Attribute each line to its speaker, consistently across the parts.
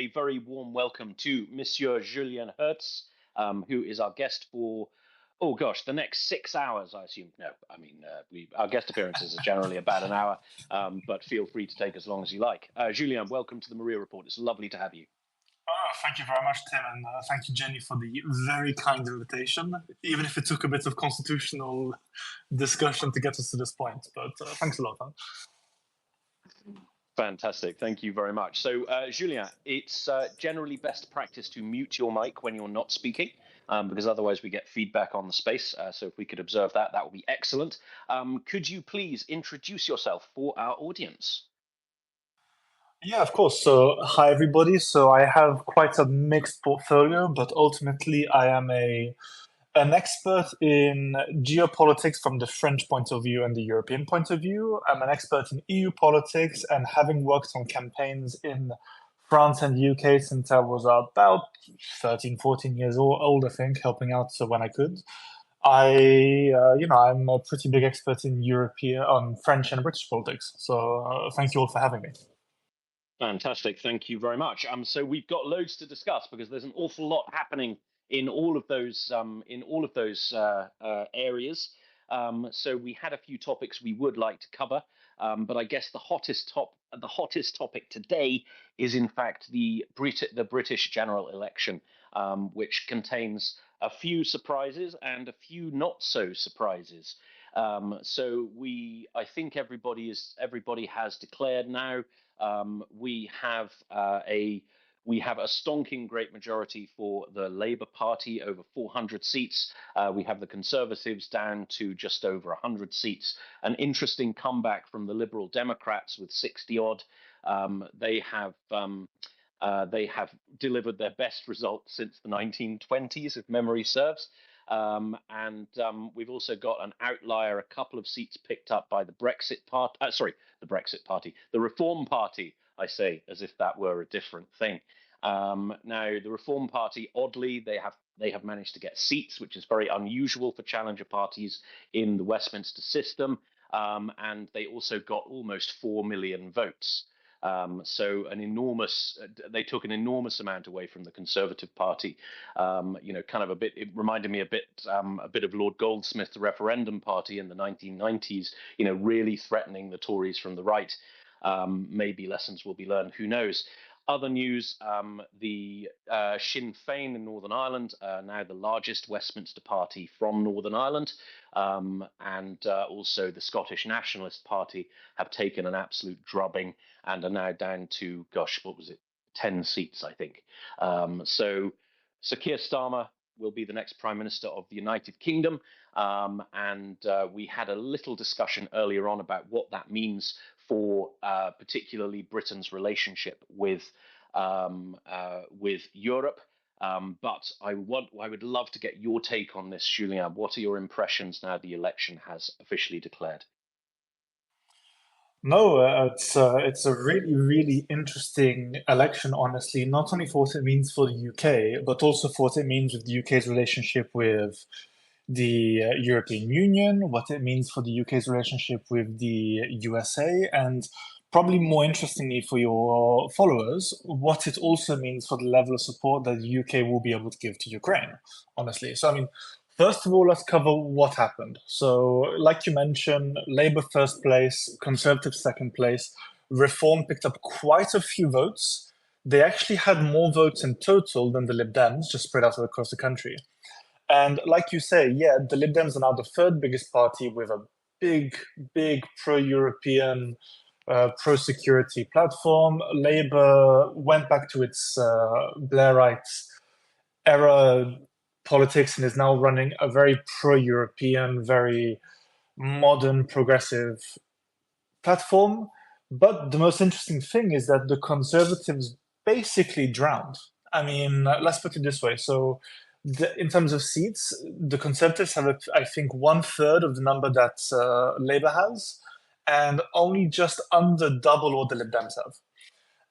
Speaker 1: a very warm welcome to Monsieur Julien Hoez, who is our guest for, oh gosh, the next 6 hours, I assume. No, I mean, our guest appearances are generally about an hour, but feel free to take as long as you like. Julien, welcome to the Mriya Report. It's lovely to have you.
Speaker 2: Oh, thank you very much, Tim, and thank you, Jennie, for the very kind invitation, even if it took a bit of constitutional discussion to get us to this point. But thanks a lot. Huh?
Speaker 1: Fantastic. Thank you very much. So, Julien, it's generally best practice to mute your mic when you're not speaking, because otherwise we get feedback on the space. So if we could observe that, that would be excellent. Could you please introduce yourself for our audience?
Speaker 2: Yeah, of course. So, hi, everybody. So I have quite a mixed portfolio, but ultimately I am an expert in geopolitics from the French point of view and the European point of view. I'm an expert in EU politics, and having worked on campaigns in France and the UK since I was about 13, 14 years old, I think, helping out when I could. I'm a pretty big expert in European, on French and British politics. So thank you all for having me.
Speaker 1: Fantastic. Thank you very much. So we've got loads to discuss because there's an awful lot happening in all of those areas. So we had a few topics we would like to cover, but I guess the hottest topic today is in fact the British general election, which contains a few surprises and a few not so surprises. I think everybody has declared now. We have a stonking great majority for the Labour Party, over 400 seats. We have the Conservatives down to just over 100 seats. An interesting comeback from the Liberal Democrats with 60 odd. They have delivered their best results since the 1920s, if memory serves. We've also got an outlier, a couple of seats picked up by the the Reform Party, I say, as if that were a different thing. Now, the Reform Party, oddly, they have managed to get seats, which is very unusual for challenger parties in the Westminster system. And they also got almost 4 million votes. So they took an enormous amount away from the Conservative Party. It reminded me a bit of Lord Goldsmith's Referendum Party in the 1990s, really threatening the Tories from the right. Maybe lessons will be learned, who knows. Other news, the Sinn Féin in Northern Ireland, now the largest Westminster party from Northern Ireland, and also the Scottish Nationalist Party have taken an absolute drubbing and are now down to, 10 seats, I think. So Keir Starmer will be the next Prime Minister of the United Kingdom. We had a little discussion earlier on about what that means for particularly Britain's relationship with Europe. But I would love to get your take on this, Julien. What are your impressions now the election has officially declared?
Speaker 2: No, it's a really, really interesting election, honestly, not only for what it means for the UK, but also for what it means with the UK's relationship with the European Union, what it means for the UK's relationship with the USA, and probably more interestingly for your followers, what it also means for the level of support that the UK will be able to give to Ukraine, honestly. So, I mean, first of all, let's cover what happened. So, like you mentioned, Labour first place, Conservative second place, Reform picked up quite a few votes. They actually had more votes in total than the Lib Dems, just spread out across the country. And like you say, yeah, the Lib Dems are now the third biggest party with a big, big pro-European, pro-security platform. Labour went back to its Blairite era politics and is now running a very pro-European, very modern, progressive platform. But the most interesting thing is that the Conservatives basically drowned. I mean, let's put it this way. So, in terms of seats, the Conservatives have, I think, 1/3 of the number that Labour has, and only just under double what the Lib Dems have.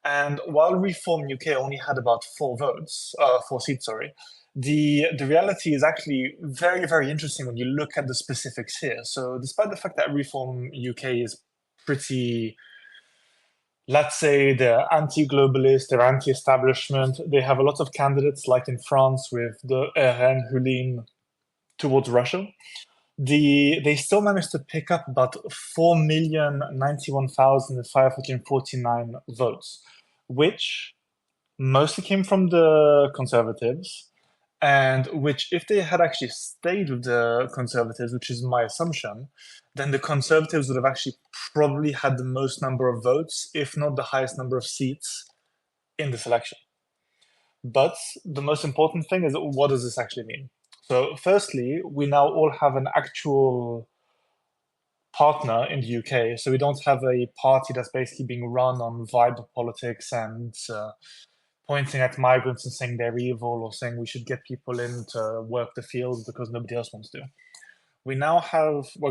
Speaker 2: And while Reform UK only had about 4 seats, sorry, the reality is actually very, very interesting when you look at the specifics here. So despite the fact that Reform UK is pretty let's say they're anti-globalist, they're anti-establishment. They have a lot of candidates, like in France with the RN who lean towards Russia. They still managed to pick up about 4,091,549 votes, which mostly came from the Conservatives, and which, if they had actually stayed with the Conservatives, which is my assumption, then the Conservatives would have actually probably had the most number of votes, if not the highest number of seats in this election. But the most important thing is, what does this actually mean? So, firstly, we now all have an actual partner in the UK. So we don't have a party that's basically being run on vibe politics and pointing at migrants and saying they're evil, or saying we should get people in to work the fields because nobody else wants to. We're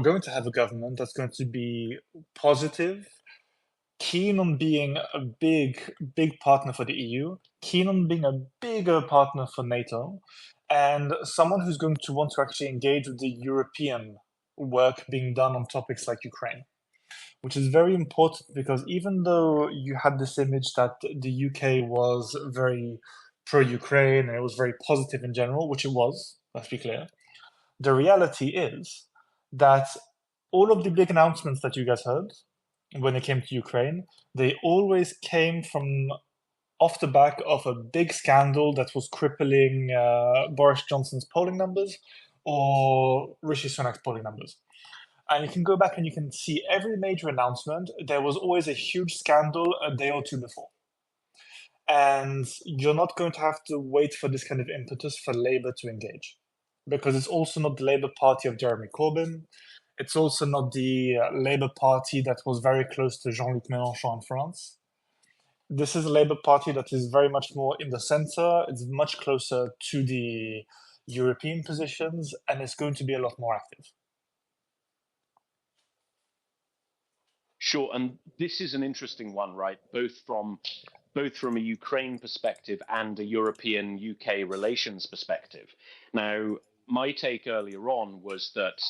Speaker 2: going to have a government that's going to be positive, keen on being a big partner for the EU, keen on being a bigger partner for NATO, and someone who's going to want to actually engage with the European work being done on topics like Ukraine, which is very important because even though you had this image that the UK was very pro-Ukraine and it was very positive in general, which it was, let's be clear, the reality is that all of the big announcements that you guys heard when it came to Ukraine, they always came from off the back of a big scandal that was crippling Boris Johnson's polling numbers or Rishi Sunak's polling numbers. And you can go back and you can see every major announcement, there was always a huge scandal a day or two before. And you're not going to have to wait for this kind of impetus for Labour to engage. Because it's also not the Labour Party of Jeremy Corbyn. It's also not the Labour Party that was very close to Jean-Luc Mélenchon in France. This is a Labour Party that is very much more in the centre. It's much closer to the European positions, and it's going to be a lot more active.
Speaker 1: Sure, and this is an interesting one, right? Both from a Ukraine perspective and a European UK relations perspective. Now, my take earlier on was that,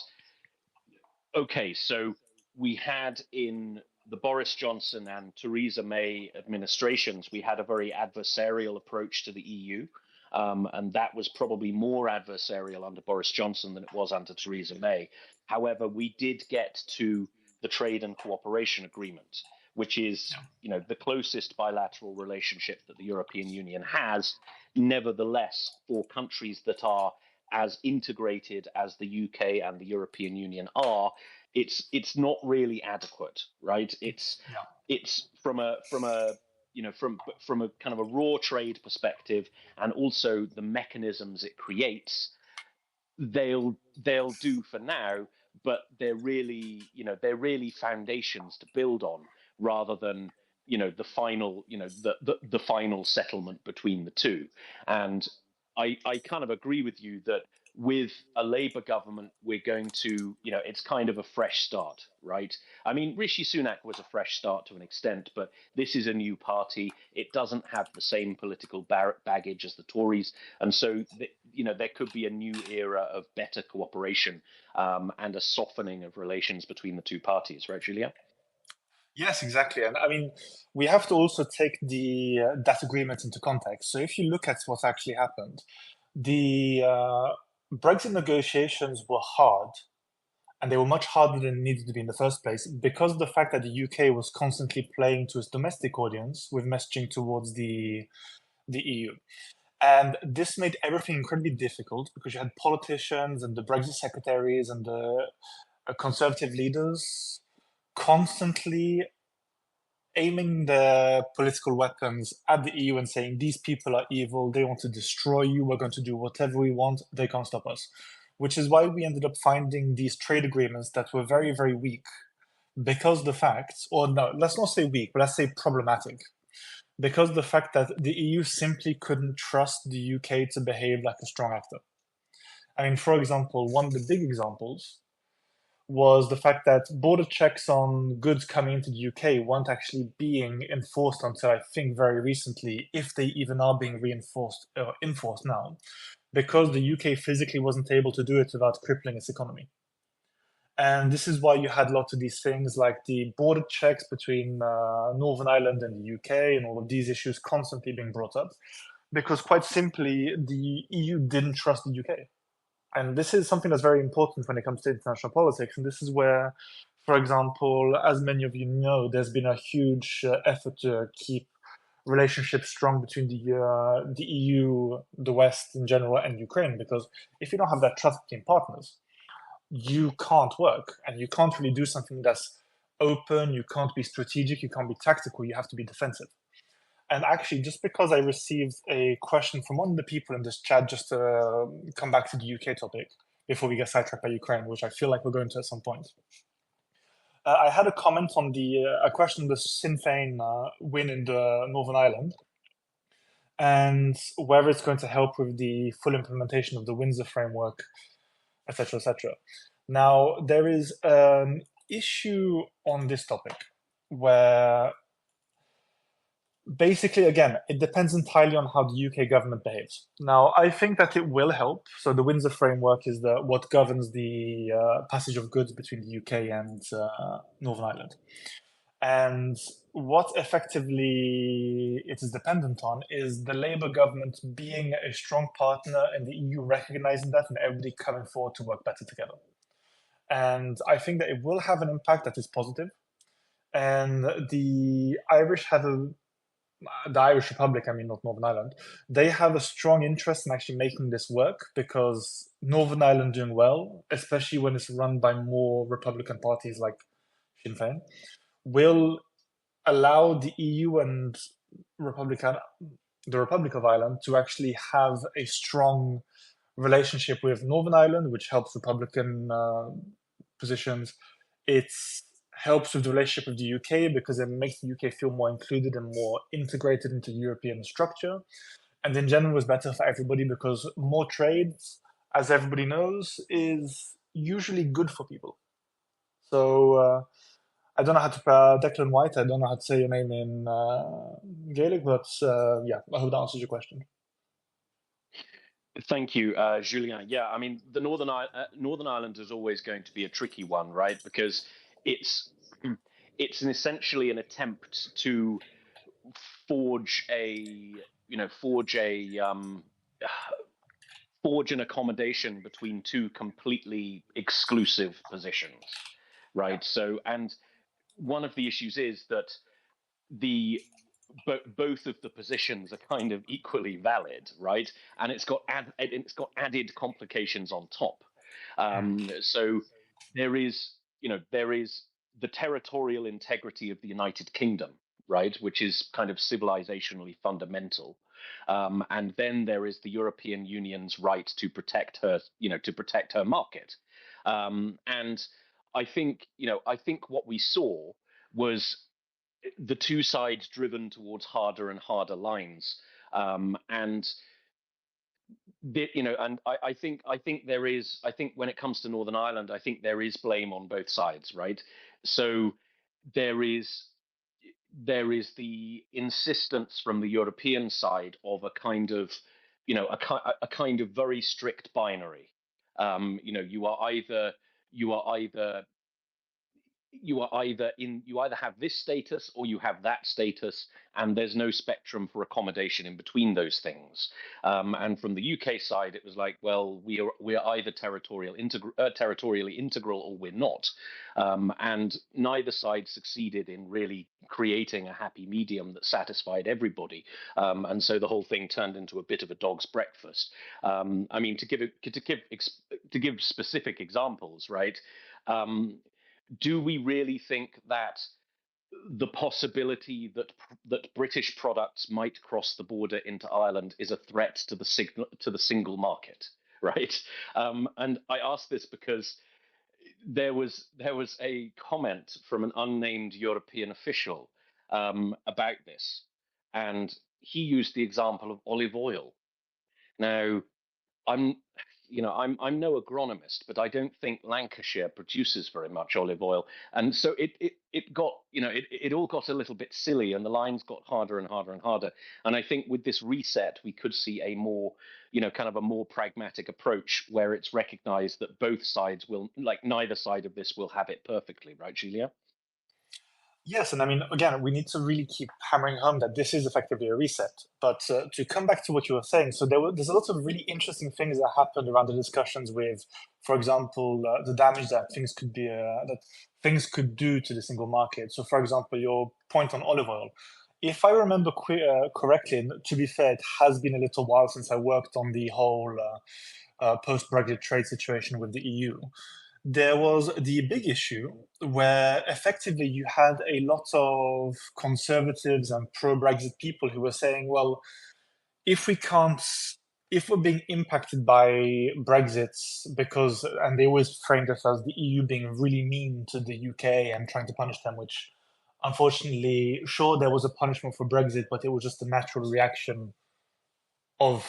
Speaker 1: okay, so we had in the Boris Johnson and Theresa May administrations, we had a very adversarial approach to the EU. And that was probably more adversarial under Boris Johnson than it was under Theresa May. However, we did get to the trade and cooperation agreement, which is, the closest bilateral relationship that the European Union has. Nevertheless, for countries that are as integrated as the UK and the European Union are, it's not really adequate, right? It's from a from a kind of a raw trade perspective, and also the mechanisms it creates, they'll do for now, but they're really foundations to build on, rather than the final the final settlement between the two. And I kind of agree with you that with a Labour government, we're going to, it's kind of a fresh start, right? I mean, Rishi Sunak was a fresh start to an extent, but this is a new party. It doesn't have the same political baggage as the Tories. And so, there could be a new era of better cooperation and a softening of relations between the two parties, right, Julia?
Speaker 2: Yes, exactly. And I mean, we have to also take that agreement into context. So if you look at what actually happened, the Brexit negotiations were hard, and they were much harder than needed to be in the first place because of the fact that the UK was constantly playing to its domestic audience with messaging towards the EU. And this made everything incredibly difficult because you had politicians and the Brexit secretaries and the conservative leaders constantly aiming their political weapons at the EU and saying, these people are evil, they want to destroy you, we're going to do whatever we want, they can't stop us. Which is why we ended up finding these trade agreements that were very, very weak because the fact, or no, let's not say weak, but let's say problematic. Because the fact that the EU simply couldn't trust the UK to behave like a strong actor. I mean, for example, one of the big examples was the fact that border checks on goods coming into the UK weren't actually being enforced until I think very recently, if they even are being enforced now, because the UK physically wasn't able to do it without crippling its economy. And this is why you had lots of these things like the border checks between Northern Ireland and the UK, and all of these issues constantly being brought up, because quite simply, the EU didn't trust the UK. And this is something that's very important when it comes to international politics. And this is where, for example, as many of you know, there's been a huge effort to keep relationships strong between the EU, the West in general, and Ukraine. Because if you don't have that trust between partners, you can't work, and you can't really do something that's open. You can't be strategic. You can't be tactical. You have to be defensive. And actually, just because I received a question from one of the people in this chat, just to come back to the UK topic before we get sidetracked by Ukraine, which I feel like we're going to at some point. I had a comment on a question on the Sinn Féin win in the Northern Ireland, and whether it's going to help with the full implementation of the Windsor framework, etc., etc. Now, there is an issue on this topic where basically, again, it depends entirely on how the UK government behaves. Now, I think that it will help. So the Windsor framework is what governs the passage of goods between the UK and Northern Ireland. And what effectively it is dependent on is the Labour government being a strong partner and the EU recognizing that and everybody coming forward to work better together. And I think that it will have an impact that is positive. And the Irish Republic, I mean, not Northern Ireland, they have a strong interest in actually making this work, because Northern Ireland doing well, especially when it's run by more Republican parties like Sinn Féin, will allow the EU and the Republic of Ireland to actually have a strong relationship with Northern Ireland, which helps Republican positions. It helps with the relationship with the UK because it makes the UK feel more included and more integrated into European structure. And in general, it's better for everybody because more trade, as everybody knows, is usually good for people. So I don't know how to Declan White. I don't know how to say your name in Gaelic, but yeah, I hope that answers your question.
Speaker 1: Thank you, Julien. Yeah, I mean, the Northern Ireland is always going to be a tricky one, right? Because it's essentially an attempt to forge forge an accommodation between two completely exclusive positions, right? So, and one of the issues is that both of the positions are kind of equally valid, right? And it's got added complications on top. So there is the territorial integrity of the United Kingdom, right, which is kind of civilizationally fundamental. And then there is the European Union's right to protect her market. And I think what we saw was the two sides driven towards harder and harder lines, and I think when it comes to Northern Ireland, I think there is blame on both sides, right? So there is the insistence from the European side of a kind of a kind of very strict binary. You are either you either have this status or you have that status, and there's no spectrum for accommodation in between those things. And from the UK side, it was like, well, we're either territorially integral or we're not. And neither side succeeded in really creating a happy medium that satisfied everybody. And so the whole thing turned into a bit of a dog's breakfast. I mean, to give specific examples, right? Do we really think that the possibility that British products might cross the border into Ireland is a threat to the single market, right? And I ask this because there was a comment from an unnamed European official about this, and he used the example of olive oil. Now, I'm I'm no agronomist, but I don't think Lancashire produces very much olive oil, and so it got it all got a little bit silly, and the lines got harder and harder and harder. And I think with this reset, we could see a more kind of a more pragmatic approach where it's recognised that both sides will, like, neither side of this will have it perfectly, right, Julia?
Speaker 2: Yes, and I mean, again, we need to really keep hammering home that this is effectively a reset. But to come back to what you were saying, so there's a lot of really interesting things that happened around the discussions with, for example, the damage that things could do to the single market. So, for example, your point on olive oil. If I remember correctly, and to be fair, it has been a little while since I worked on the whole post-Brexit trade situation with the EU. There was the big issue where effectively you had a lot of conservatives and pro-Brexit people who were saying, well, if we can't, if we're being impacted by Brexit because, and they always framed it as the EU being really mean to the UK and trying to punish them, which unfortunately, sure, there was a punishment for Brexit, but it was just a natural reaction of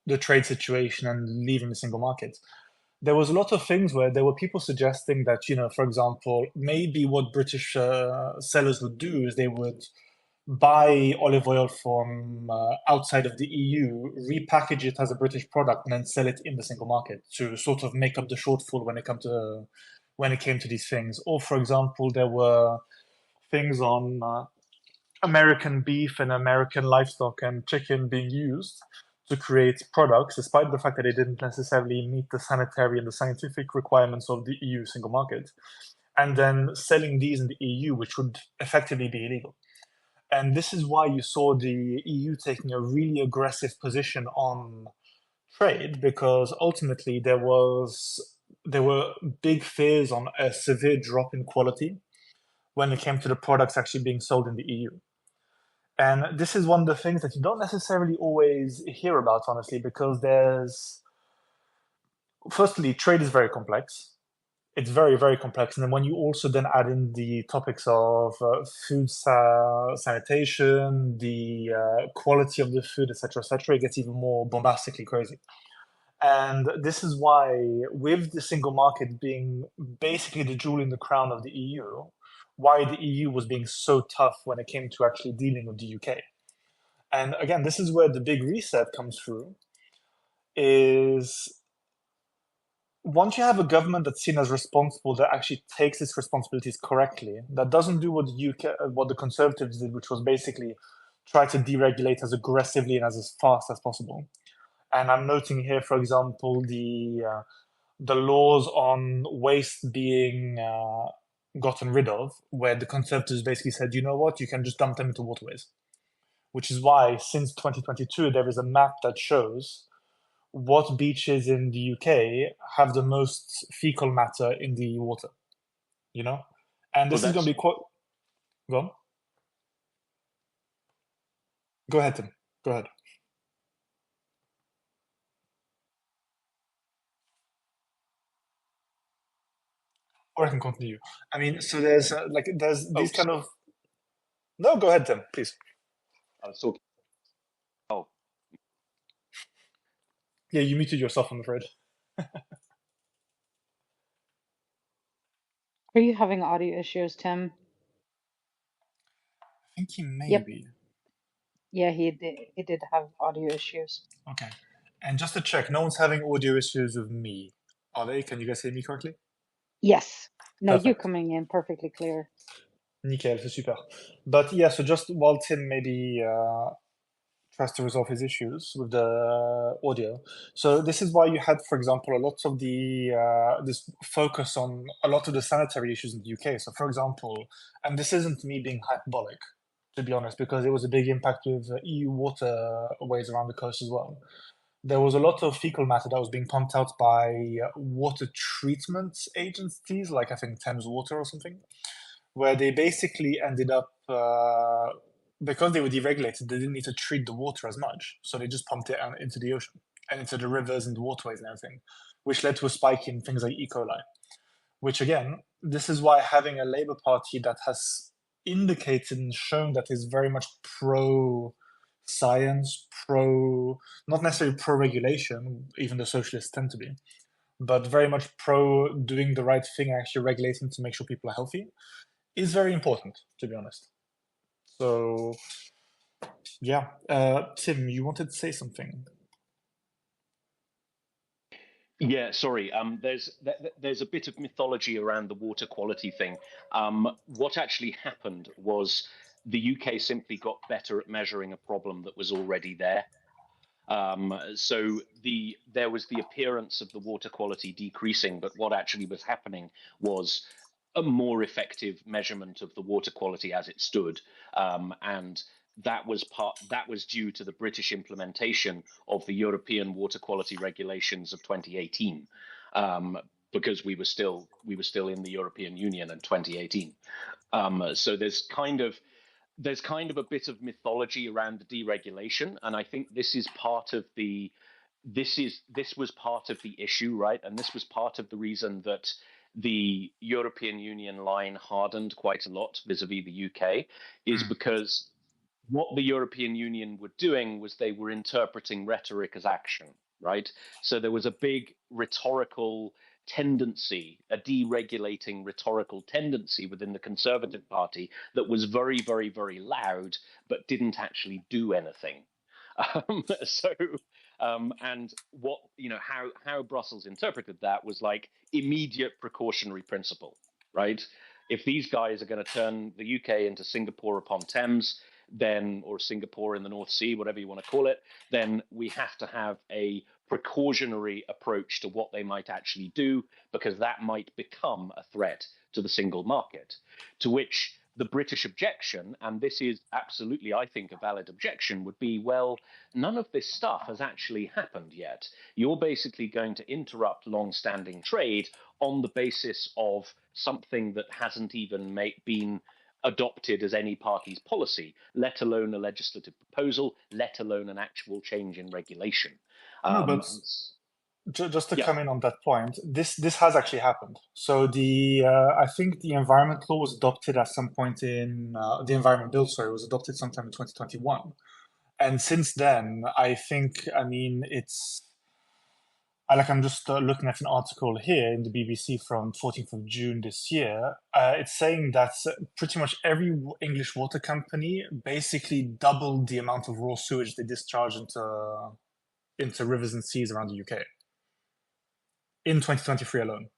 Speaker 2: the trade situation and leaving the single market. There was a lot of things where there were people suggesting that, for example, maybe what British sellers would do is they would buy olive oil from outside of the EU, repackage it as a British product, and then sell it in the single market to sort of make up the shortfall when it came to these things. Or, for example, there were things on American beef and American livestock and chicken being used to create products, despite the fact that they didn't necessarily meet the sanitary and the scientific requirements of the EU single market, and then selling these in the EU, which would effectively be illegal. And this is why you saw the EU taking a really aggressive position on trade, because ultimately there were big fears on a severe drop in quality when it came to the products actually being sold in the EU. And this is one of the things that you don't necessarily always hear about, honestly, because firstly, trade is very complex. It's very, very complex. And then when you also then add in the topics of food sanitation, the quality of the food, etc., it gets even more bombastically crazy. And this is why, with the single market being basically the jewel in the crown of the EU, why the EU was being so tough when it came to actually dealing with the UK. And again, this is where the big reset comes through, is once you have a government that's seen as responsible, that actually takes its responsibilities correctly, that doesn't do what what the Conservatives did, which was basically try to deregulate as aggressively and as fast as possible. And I'm noting here, for example, the laws on waste being gotten rid of, where the Conservatives basically said, you know what, you can just dump them into waterways. Which is why, since 2022, there is a map that shows what beaches in the UK have the most fecal matter in the water, And
Speaker 1: Well,
Speaker 2: this is going
Speaker 1: that's
Speaker 2: to be quite... Go on. Go ahead, Tim. Go ahead. Or I can continue. I mean, so there's these kind of... No, go ahead, Tim, please.
Speaker 1: I was talking. Oh,
Speaker 2: Yeah, you muted yourself, I'm afraid.
Speaker 3: Are you having audio issues, Tim?
Speaker 2: I think he may
Speaker 3: Yep.
Speaker 2: be.
Speaker 3: Yeah, he did have audio issues.
Speaker 2: Okay. And just to check, no one's having audio issues with me, are they? Can you guys hear me correctly?
Speaker 3: Yes. No, you're
Speaker 2: Perfect.
Speaker 3: coming in perfectly clear.
Speaker 2: Nickel, c'est super. But yeah, so just while Tim maybe tries to resolve his issues with the audio. So this is why you had, for example, a lot of the this focus on a lot of the sanitary issues in the UK. So, for example, and this isn't me being hyperbolic, to be honest, because it was a big impact with EU waterways around the coast as well. There was a lot of fecal matter that was being pumped out by water treatment agencies, like I think Thames Water or something, where they basically ended up because they were deregulated, they didn't need to treat the water as much, so they just pumped it out into the ocean and into the rivers and the waterways and everything, which led to a spike in things like E. coli. Which again, this is why having a Labour Party that has indicated and shown that is very much pro science, not necessarily pro-regulation, even the socialists tend to be, but very much pro doing the right thing and actually regulating to make sure people are healthy, is very important, to be honest. So, yeah. Tim, you wanted to say something?
Speaker 1: Yeah, sorry. There's a bit of mythology around the water quality thing. What actually happened was the UK simply got better at measuring a problem that was already there. So there was the appearance of the water quality decreasing, but what actually was happening was a more effective measurement of the water quality as it stood, and that was due to the British implementation of the European water quality regulations of 2018, because we were still in the European Union in 2018. So there's kind of a bit of mythology around the deregulation, and I think this was part of the issue, right? And this was part of the reason that the European Union line hardened quite a lot vis-a-vis the UK, is because what the European Union were doing was they were interpreting rhetoric as action, right? So there was a big rhetorical tendency, a deregulating rhetorical tendency within the Conservative Party that was very, very, very loud, but didn't actually do anything. And what, how Brussels interpreted that was like immediate precautionary principle, right? If these guys are going to turn the UK into Singapore upon Thames, then, or Singapore in the North Sea, whatever you want to call it, then we have to have a precautionary approach to what they might actually do, because that might become a threat to the single market. To which the British objection, and this is absolutely, I think, a valid objection, would be, well, none of this stuff has actually happened yet. You're basically going to interrupt long-standing trade on the basis of something that hasn't even been adopted as any party's policy, let alone a legislative proposal, let alone an actual change in regulation.
Speaker 2: No, but just to come in on that point, this has actually happened. So I think the environment law was adopted at some point in the environment bill, sorry, was adopted sometime in 2021, and since then, I'm just looking at an article here in the BBC from 14th of June this year. It's saying that pretty much every English water company basically doubled the amount of raw sewage they discharge into rivers and seas around the UK in 2023 alone.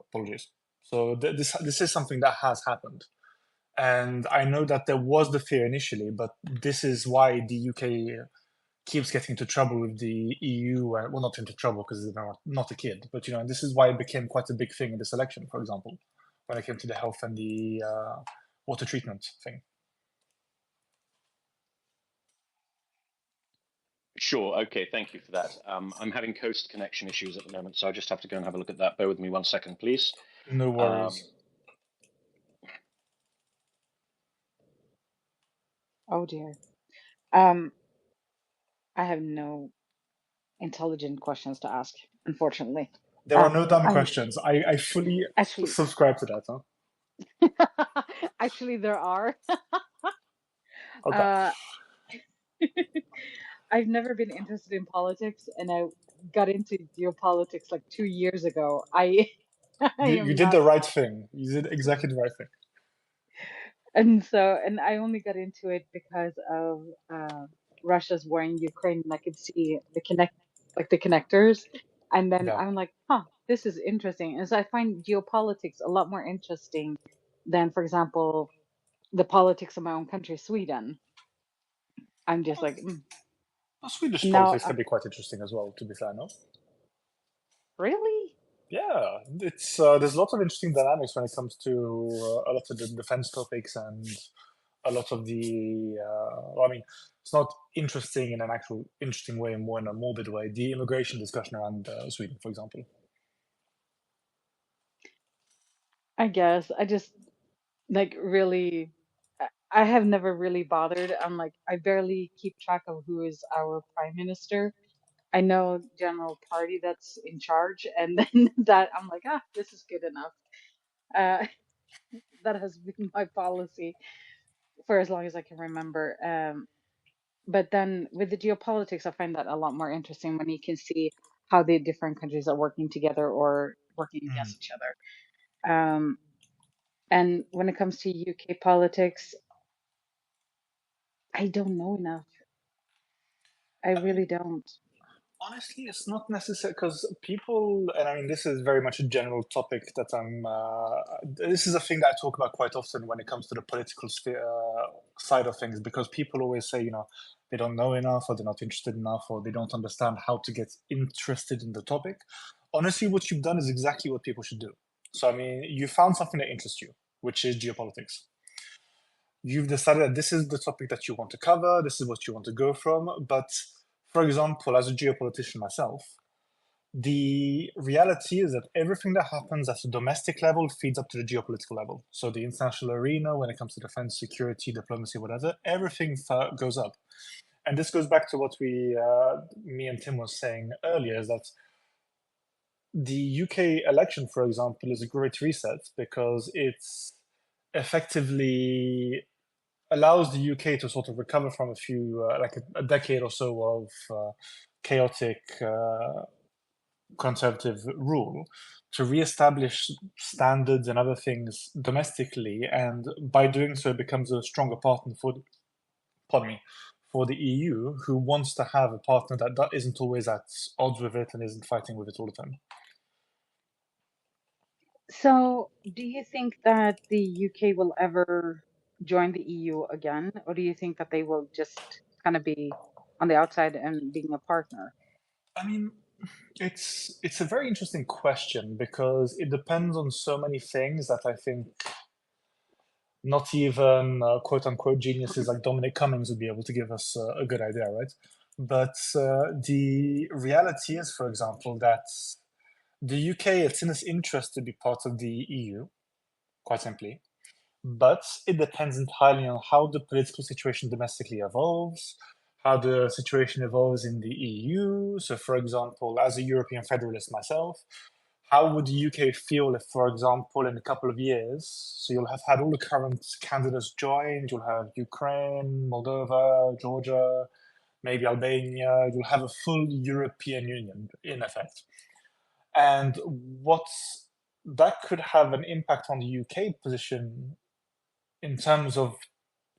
Speaker 2: Apologies. So this is something that has happened. And I know that there was the fear initially, but this is why the UK keeps getting into trouble with the EU. Well, not into trouble because they're not a kid, but this is why it became quite a big thing in this election, for example, when it came to the health and the water treatment thing.
Speaker 1: Sure. Okay. Thank you for that. I'm having coast connection issues at the moment, so I just have to go and have a look at that. Bear with me 1 second, please.
Speaker 2: No worries.
Speaker 3: Oh dear. I have no intelligent questions to ask, unfortunately.
Speaker 2: There are no dumb questions. I fully subscribe to that, huh?
Speaker 3: Actually, there are.
Speaker 2: Okay.
Speaker 3: I've never been interested in politics, and I got into geopolitics like 2 years ago.
Speaker 2: You did the right thing. You did exactly the right thing.
Speaker 3: And I only got into it because of Russia's war in Ukraine, and I could see the connectors, and then I'm like, this is interesting. And so I find geopolitics a lot more interesting than, for example, the politics of my own country, Sweden. I'm just like,
Speaker 2: Swedish politics can be quite interesting as well, to be fair, no?
Speaker 3: Really?
Speaker 2: Yeah, it's there's lots of interesting dynamics when it comes to a lot of the defense topics and a lot of the. It's not interesting in an actual interesting way, and more in a morbid way. The immigration discussion around Sweden, for example.
Speaker 3: I guess I just really. I have never really bothered. I barely keep track of who is our prime minister. I know general party that's in charge, and then that I'm like, this is good enough. That has been my policy for as long as I can remember. But then with the geopolitics, I find that a lot more interesting when you can see how the different countries are working together or working against each other. And when it comes to UK politics, I don't know enough. I
Speaker 2: I mean,
Speaker 3: really don't.
Speaker 2: honestly, it's not necessary because people, and I mean, this is very much a general topic that this is a thing that I talk about quite often when it comes to the political sphere, side of things, because people always say, they don't know enough, or they're not interested enough, or they don't understand how to get interested in the topic. Honestly, what you've done is exactly what people should do. So, I mean, you found something that interests you, which is geopolitics. You've decided that this is the topic that you want to cover, this is what you want to go from. But for example, as a geopolitician myself, the reality is that everything that happens at the domestic level feeds up to the geopolitical level. So the international arena, when it comes to defense, security, diplomacy, whatever, everything goes up. And this goes back to what me and Tim was saying earlier, is that the UK election, for example, is a great reset because it's effectively allows the UK to sort of recover from a few, like a decade or so of chaotic conservative rule, to re-establish standards and other things domestically, and by doing so, it becomes a stronger partner pardon me, for the EU, who wants to have a partner that isn't always at odds with it and isn't fighting with it all the time.
Speaker 3: So, do you think that the UK will ever join the EU again, or do you think that they will just kind of be on the outside and being a partner?
Speaker 2: I mean, it's a very interesting question because it depends on so many things that I think not even quote unquote geniuses like Dominic Cummings would be able to give us a good idea, right? But the reality is, for example, that the UK, it's in its interest to be part of the EU, quite simply. But it depends entirely on how the political situation domestically evolves, how the situation evolves in the EU. So, for example, as a European federalist myself, how would the UK feel if, for example, in a couple of years, so you'll have had all the current candidates joined, you'll have Ukraine, Moldova, Georgia, maybe Albania, you'll have a full European Union in effect. And what that could have an impact on the UK position in terms of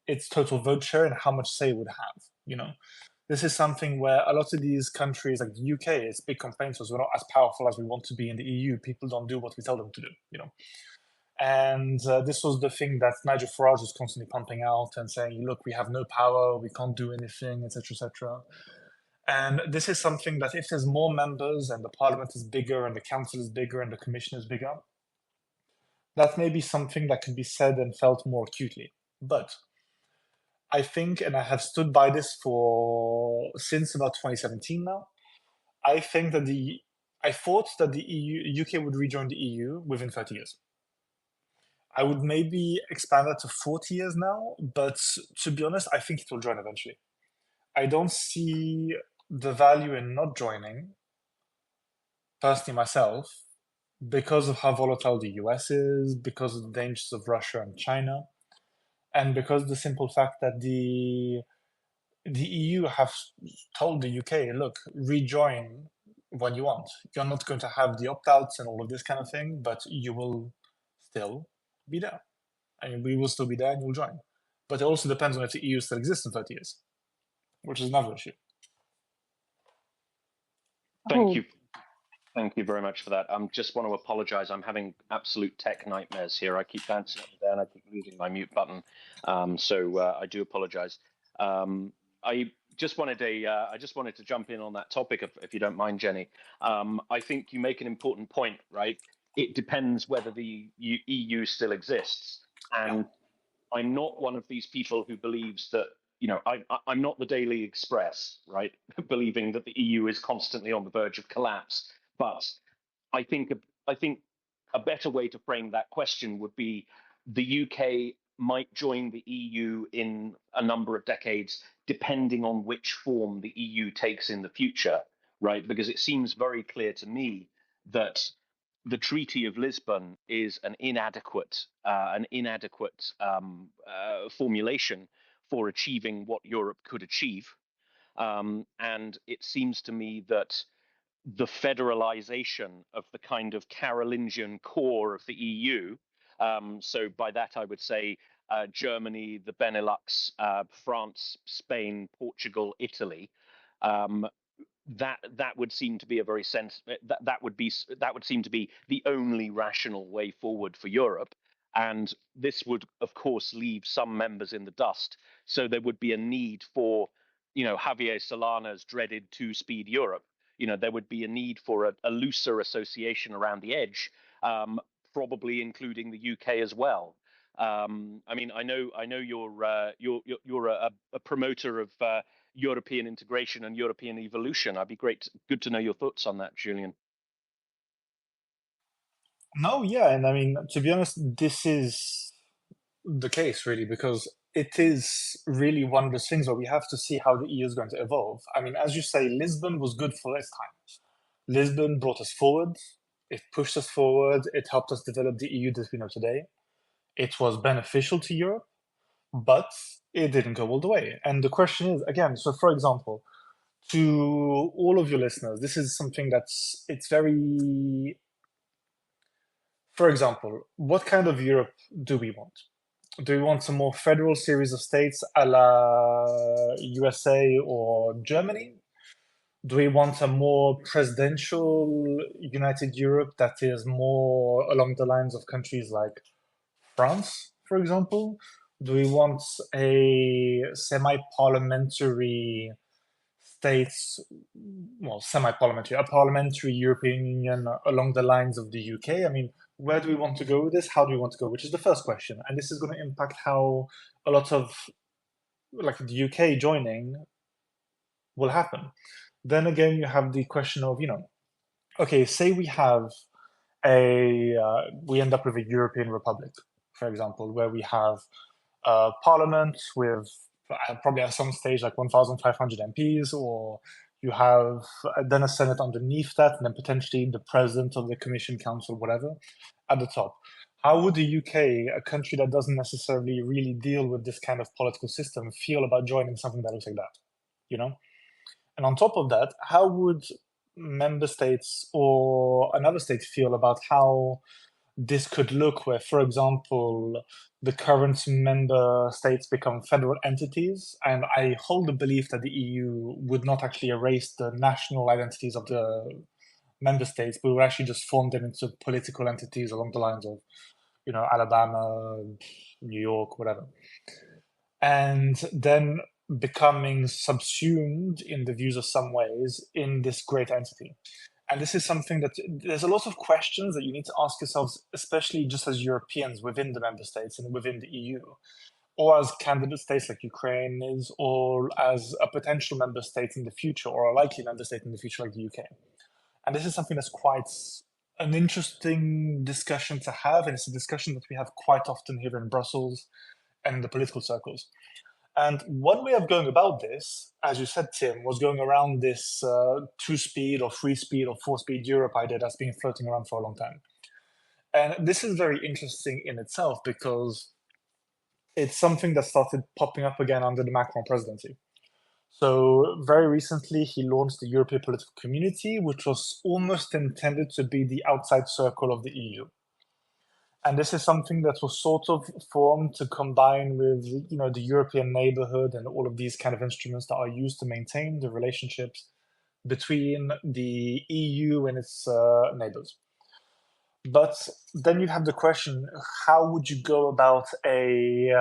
Speaker 2: its total vote share and how much say it would have, This is something where a lot of these countries, like the UK, it's big complaints was we're not as powerful as we want to be in the EU. People don't do what we tell them to do. And this was the thing that Nigel Farage was constantly pumping out and saying, look, we have no power, we can't do anything, etc., etc. And this is something that if there's more members and the parliament is bigger and the council is bigger and the commission is bigger, that may be something that could be said and felt more acutely. But I think, and I have stood by this since about 2017 now, I think that I thought that the UK would rejoin the EU within 30 years. I would maybe expand that to 40 years now, but to be honest, I think it will join eventually. I don't see the value in not joining, personally myself, because of how volatile the US is, because of the dangers of Russia and China, and because of the simple fact that the EU have told the UK, look, rejoin when you want. You're not going to have the opt-outs and all of this kind of thing, but you will still be there. I mean, we will still be there and you'll join. But it also depends on if the EU still exists in 30 years, which is another issue.
Speaker 1: Thank you. Thank you very much for that. I just want to apologize. I'm having absolute tech nightmares here. I keep bouncing up and down. I keep losing my mute button. So I do apologize. I just wanted to jump in on that topic, if you don't mind, Jenny. I think you make an important point, right? It depends whether the EU still exists. And I'm not one of these people who believes that, I'm not the Daily Express, right? Believing that the EU is constantly on the verge of collapse. But I think a better way to frame that question would be the UK might join the EU in a number of decades, depending on which form the EU takes in the future, right? Because it seems very clear to me that the Treaty of Lisbon is an inadequate formulation for achieving what Europe could achieve. And it seems to me that the federalization of the kind of Carolingian core of the EU, so by that I would say Germany, the Benelux, France, Spain, Portugal, Italy, that would seem to be a very that would seem to be the only rational way forward for Europe. And this would, of course, leave some members in the dust. So there would be a need for, Javier Solana's dreaded two-speed Europe. There would be a need for a looser association around the edge, probably including the UK as well. I mean, I know you're a promoter of European integration and European evolution. Good to know your thoughts on that, Julien.
Speaker 2: No, yeah, and I mean, to be honest, this is the case, really, because it is really one of those things where we have to see how the EU is going to evolve. I mean, as you say, Lisbon was good for its time. Lisbon brought us forward, it pushed us forward, it helped us develop the EU that we know today. It was beneficial to Europe, but it didn't go all the way. And the question is, again, so for example, to all of your listeners, this is something it's very, for example, what kind of Europe do we want? Do we want a more federal series of states a la USA or Germany? Do we want a more presidential united Europe that is more along the lines of countries like France, for example? Do we want a semi-parliamentary states, well, semi-parliamentary, a parliamentary European Union along the lines of the UK? I mean, where do we want to go with this? How do we want to go? Which is the first question. And this is going to impact how a lot of, like, the UK joining will happen. Then again, you have the question of, okay, say we have we end up with a European Republic, for example, where we have a parliament with probably at some stage like 1,500 MPs, or you have then a Senate underneath that, and then potentially the president of the Commission, Council, whatever, at the top. How would the UK, a country that doesn't necessarily really deal with this kind of political system, feel about joining something that looks like that? And on top of that, how would member states or another state feel about how this could look where, for example, the current member states become federal entities? And I hold the belief that the EU would not actually erase the national identities of the member states, but would actually just form them into political entities along the lines of, Alabama, New York, whatever. And then becoming subsumed in the views of some ways in this great entity. And this is something that there's a lot of questions that you need to ask yourselves, especially just as Europeans within the member states and within the EU, or as candidate states like Ukraine is, or as a potential member state in the future, or a likely member state in the future like the UK. And this is something that's quite an interesting discussion to have, and it's a discussion that we have quite often here in Brussels and in the political circles. And one way of going about this, as you said, Tim, was going around this two-speed or three-speed or four-speed Europe idea that's been floating around for a long time. And this is very interesting in itself because it's something that started popping up again under the Macron presidency. So very recently, he launched the European Political Community, which was almost intended to be the outside circle of the EU. And this is something that was sort of formed to combine with, the European neighborhood and all of these kind of instruments that are used to maintain the relationships between the EU and its neighbors. But then you have the question, how would you go about a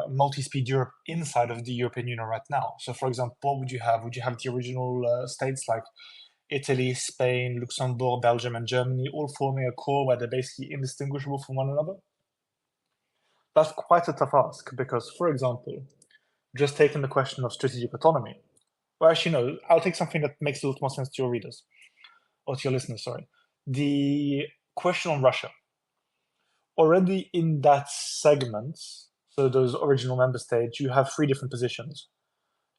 Speaker 2: multi-speed Europe inside of the European Union right now? So, for example, what would you have? Would you have the original states like Italy, Spain, Luxembourg, Belgium, and Germany all forming a core where they're basically indistinguishable from one another? That's quite a tough ask because, for example, just taking the question of strategic autonomy, well, actually, no, I'll take something that makes a little more sense to your readers, or to your listeners, sorry. The question on Russia. Already in that segment, so those original member states, you have three different positions.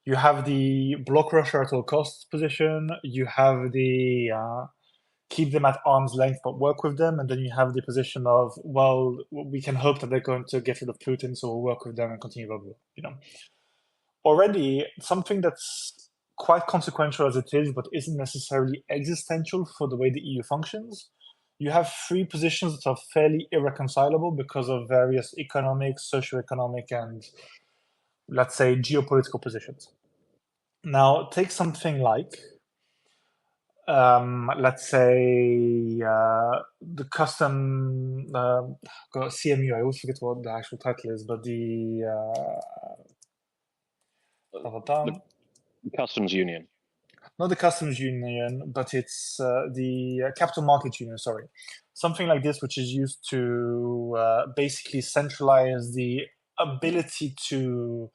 Speaker 2: You have the block Russia at all costs position, you have the keep them at arm's length but work with them, and then you have the position of, well, we can hope that they're going to get rid of Putin, so we'll work with them and continue over, already something that's quite consequential as it is, but isn't necessarily existential for the way the EU functions. You have three positions that are fairly irreconcilable because of various economic, socioeconomic, and let's say geopolitical positions. Now, take something like, let's say, the CMU. I always forget what the actual title is, but the
Speaker 1: Customs Union.
Speaker 2: Not the customs union, but it's the capital markets union, sorry. Something like this, which is used to basically centralize the ability to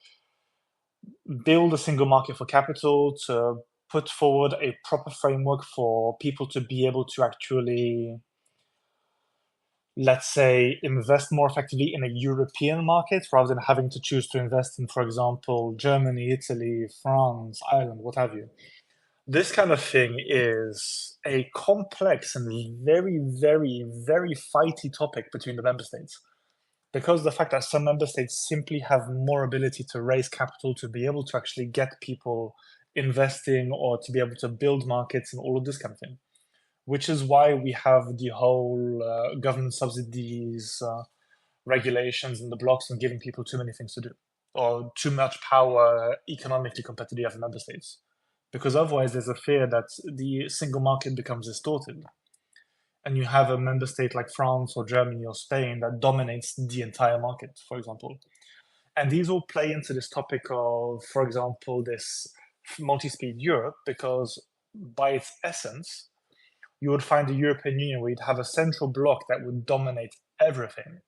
Speaker 2: build a single market for capital, to put forward a proper framework for people to be able to actually, let's say, invest more effectively in a European market rather than having to choose to invest in, for example, Germany, Italy, France, Ireland, what have you. This kind of thing is a complex and very, very, very fighty topic between the member states. Because the fact that some member states simply have more ability to raise capital to be able to actually get people investing or to be able to build markets and all of this kind of thing. Which is why we have the whole government subsidies, regulations, and the blocks on giving people too many things to do, or too much power economically compared to the other member states. Because otherwise there's a fear that the single market becomes distorted. And you have a member state like France or Germany or Spain that dominates the entire market, for example. And these all play into this topic of, for example, this multi-speed Europe, because by its essence, you would find the European Union where you'd have a central bloc that would dominate everything.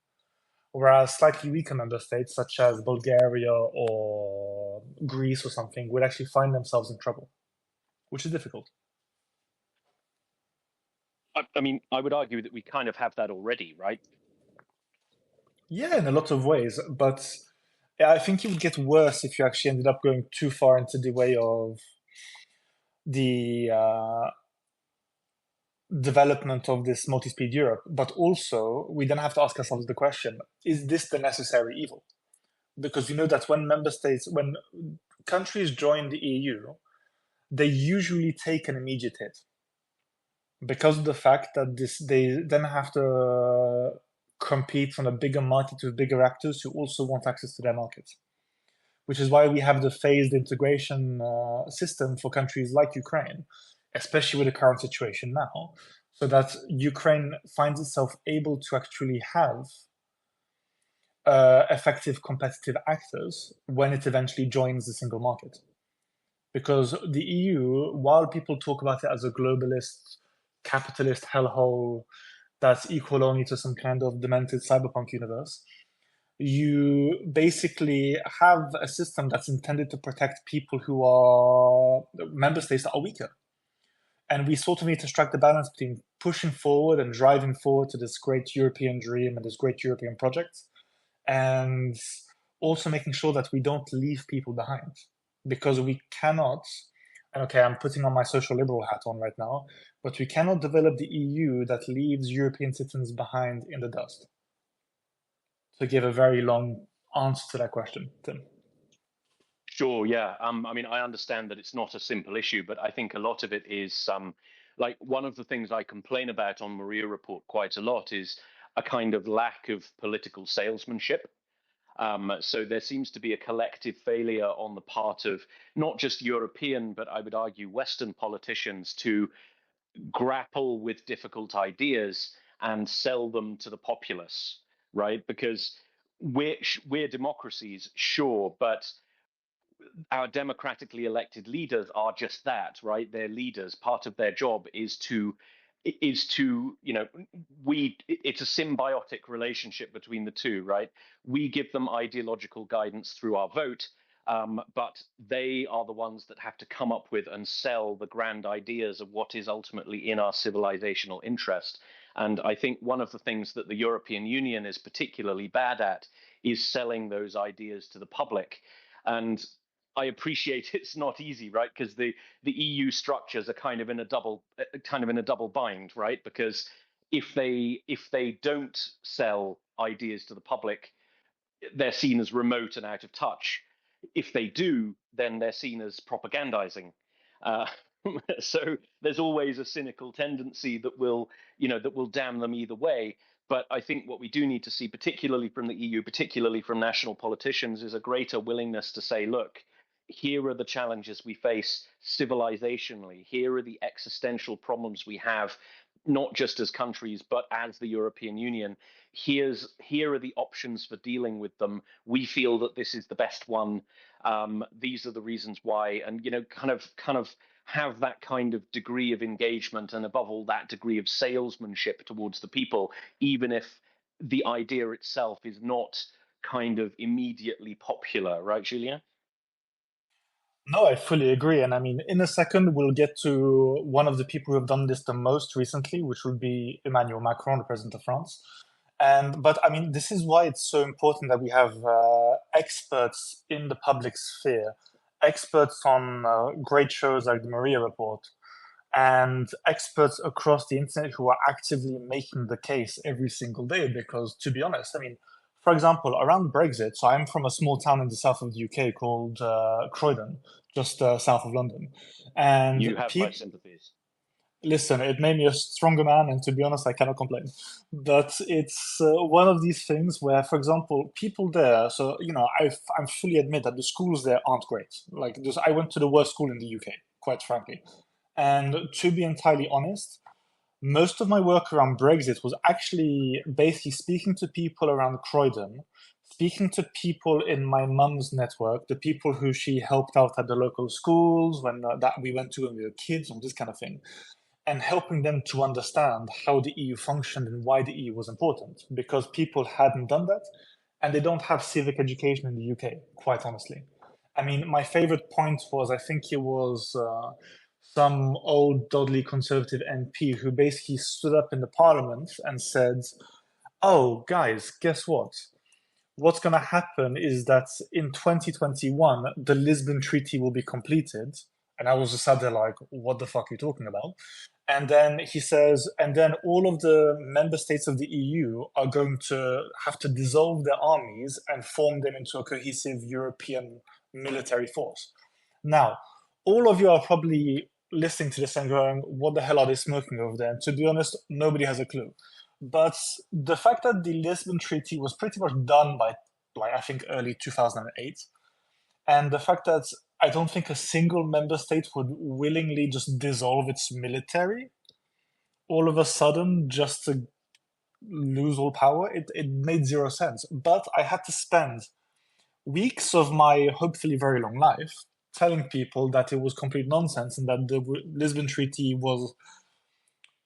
Speaker 2: Whereas slightly weaker member states, such as Bulgaria or Greece or something, would actually find themselves in trouble, which is difficult.
Speaker 1: I mean, I would argue that we kind of have that already, right?
Speaker 2: Yeah, in a lot of ways, but I think it would get worse if you actually ended up going too far into the way of the development of this multi-speed Europe. But also, we then have to ask ourselves the question, is this the necessary evil? Because you know that when countries join the EU, they usually take an immediate hit because of the fact that they then have to compete on a bigger market with bigger actors who also want access to their markets. Which is why we have the phased integration system for countries like Ukraine, especially with the current situation now, so that Ukraine finds itself able to actually have effective competitive actors when it eventually joins the single market. Because the EU, while people talk about it as a globalist, capitalist hellhole that's equal only to some kind of demented cyberpunk universe, you basically have a system that's intended to protect people who are member states that are weaker. And we sort of need to strike the balance between pushing forward and driving forward to this great European dream and this great European project, and also making sure that we don't leave people behind. Because we cannot, and okay, I'm putting on my social liberal hat on right now, but we cannot develop the EU that leaves European citizens behind in the dust. To give a very long answer to that question, Tim.
Speaker 1: Sure, yeah. I mean, I understand that it's not a simple issue, but I think a lot of it is like one of the things I complain about on Mriya Report quite a lot is a kind of lack of political salesmanship. So there seems to be a collective failure on the part of not just European, but I would argue Western politicians to grapple with difficult ideas and sell them to the populace, right? Because we're democracies, sure, but our democratically elected leaders are just that, right? They're leaders. Part of their job is to it's a symbiotic relationship between the two, right? We give them ideological guidance through our vote, but they are the ones that have to come up with and sell the grand ideas of what is ultimately in our civilizational interest. And I think one of the things that the European Union is particularly bad at is selling those ideas to the public. And I appreciate it's not easy, right? Because the EU structures are kind of in a double bind, right? Because if they don't sell ideas to the public, they're seen as remote and out of touch. If they do, then they're seen as propagandizing. Uh, so there's always a cynical tendency that will, that will damn them either way. But I think what we do need to see, particularly from the EU, particularly from national politicians, is a greater willingness to say, look, here are the challenges we face civilizationally. Here are the existential problems we have, not just as countries, but as the European Union. Here are the options for dealing with them. We feel that this is the best one. These are the reasons why, and kind of have that kind of degree of engagement, and above all, that degree of salesmanship towards the people, even if the idea itself is not kind of immediately popular, right, Julien?
Speaker 2: No, I fully agree. And I mean, in a second, we'll get to one of the people who have done this the most recently, which would be Emmanuel Macron, the president of France. But I mean, this is why it's so important that we have experts in the public sphere, experts on great shows like the Mriya Report, and experts across the internet who are actively making the case every single day. Because to be honest, I mean, for example, around Brexit, so I'm from a small town in the south of the UK called Croydon, just south of London. And
Speaker 1: You have my sympathies.
Speaker 2: listen, it made me a stronger man, and to be honest, I cannot complain. But it's one of these things where, for example, people there, so, I'm fully admit that the schools there aren't great. Like, I went to the worst school in the UK, quite frankly. And to be entirely honest, most of my work around Brexit was actually basically speaking to people around Croydon, speaking to people in my mum's network, the people who she helped out at the local schools when that we went to when we were kids, and this kind of thing, and helping them to understand how the EU functioned and why the EU was important, because people hadn't done that, and they don't have civic education in the UK, quite honestly. I mean, my favorite point was, I think it was some old dodgy conservative MP who basically stood up in the parliament and said, "Oh, guys, guess what? What's going to happen is that in 2021, the Lisbon Treaty will be completed." And I was just sat there like, what the fuck are you talking about? And then he says, and then all of the member states of the EU are going to have to dissolve their armies and form them into a cohesive European military force. Now, all of you are probably listening to this and going, what the hell are they smoking over there? And to be honest, nobody has a clue. But the fact that the Lisbon Treaty was pretty much done by, like, I think, early 2008, and the fact that I don't think a single member state would willingly just dissolve its military all of a sudden just to lose all power, it made zero sense. But I had to spend weeks of my hopefully very long life telling people that it was complete nonsense and that the Lisbon Treaty was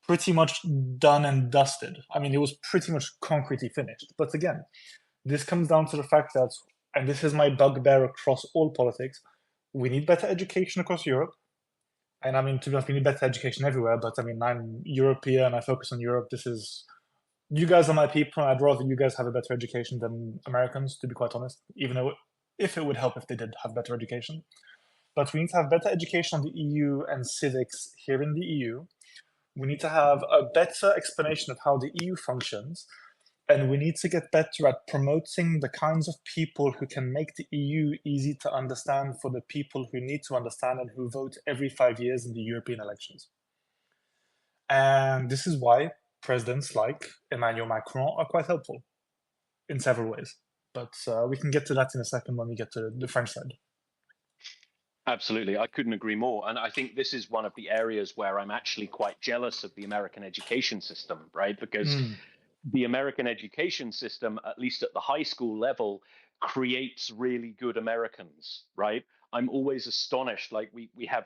Speaker 2: pretty much done and dusted. I mean, it was pretty much concretely finished. But again, this comes down to the fact that, and this is my bugbear across all politics, we need better education across Europe. And I mean, to be honest, we need better education everywhere. But I mean, I'm European, I focus on Europe. You guys are my people, and I'd rather you guys have a better education than Americans, to be quite honest, even though if it would help if they did have better education. But we need to have better education on the EU and civics here in the EU. We need to have a better explanation of how the EU functions. And we need to get better at promoting the kinds of people who can make the EU easy to understand for the people who need to understand and who vote every 5 years in the European elections. And this is why presidents like Emmanuel Macron are quite helpful in several ways. But we can get to that in a second when we get to the French side.
Speaker 1: Absolutely. I couldn't agree more. And I think this is one of the areas where I'm actually quite jealous of the American education system, right? Because the American education system, at least at the high school level, creates really good Americans, right? I'm always astonished. Like we have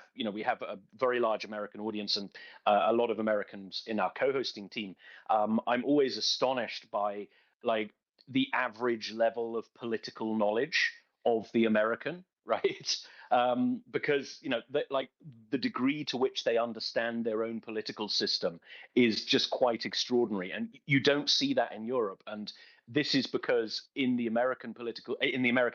Speaker 1: a very large American audience and a lot of Americans in our co-hosting team. I'm always astonished by like the average level of political knowledge of the American, right? Because like the degree to which they understand their own political system is just quite extraordinary, and you don't see that in Europe. And this is because in the American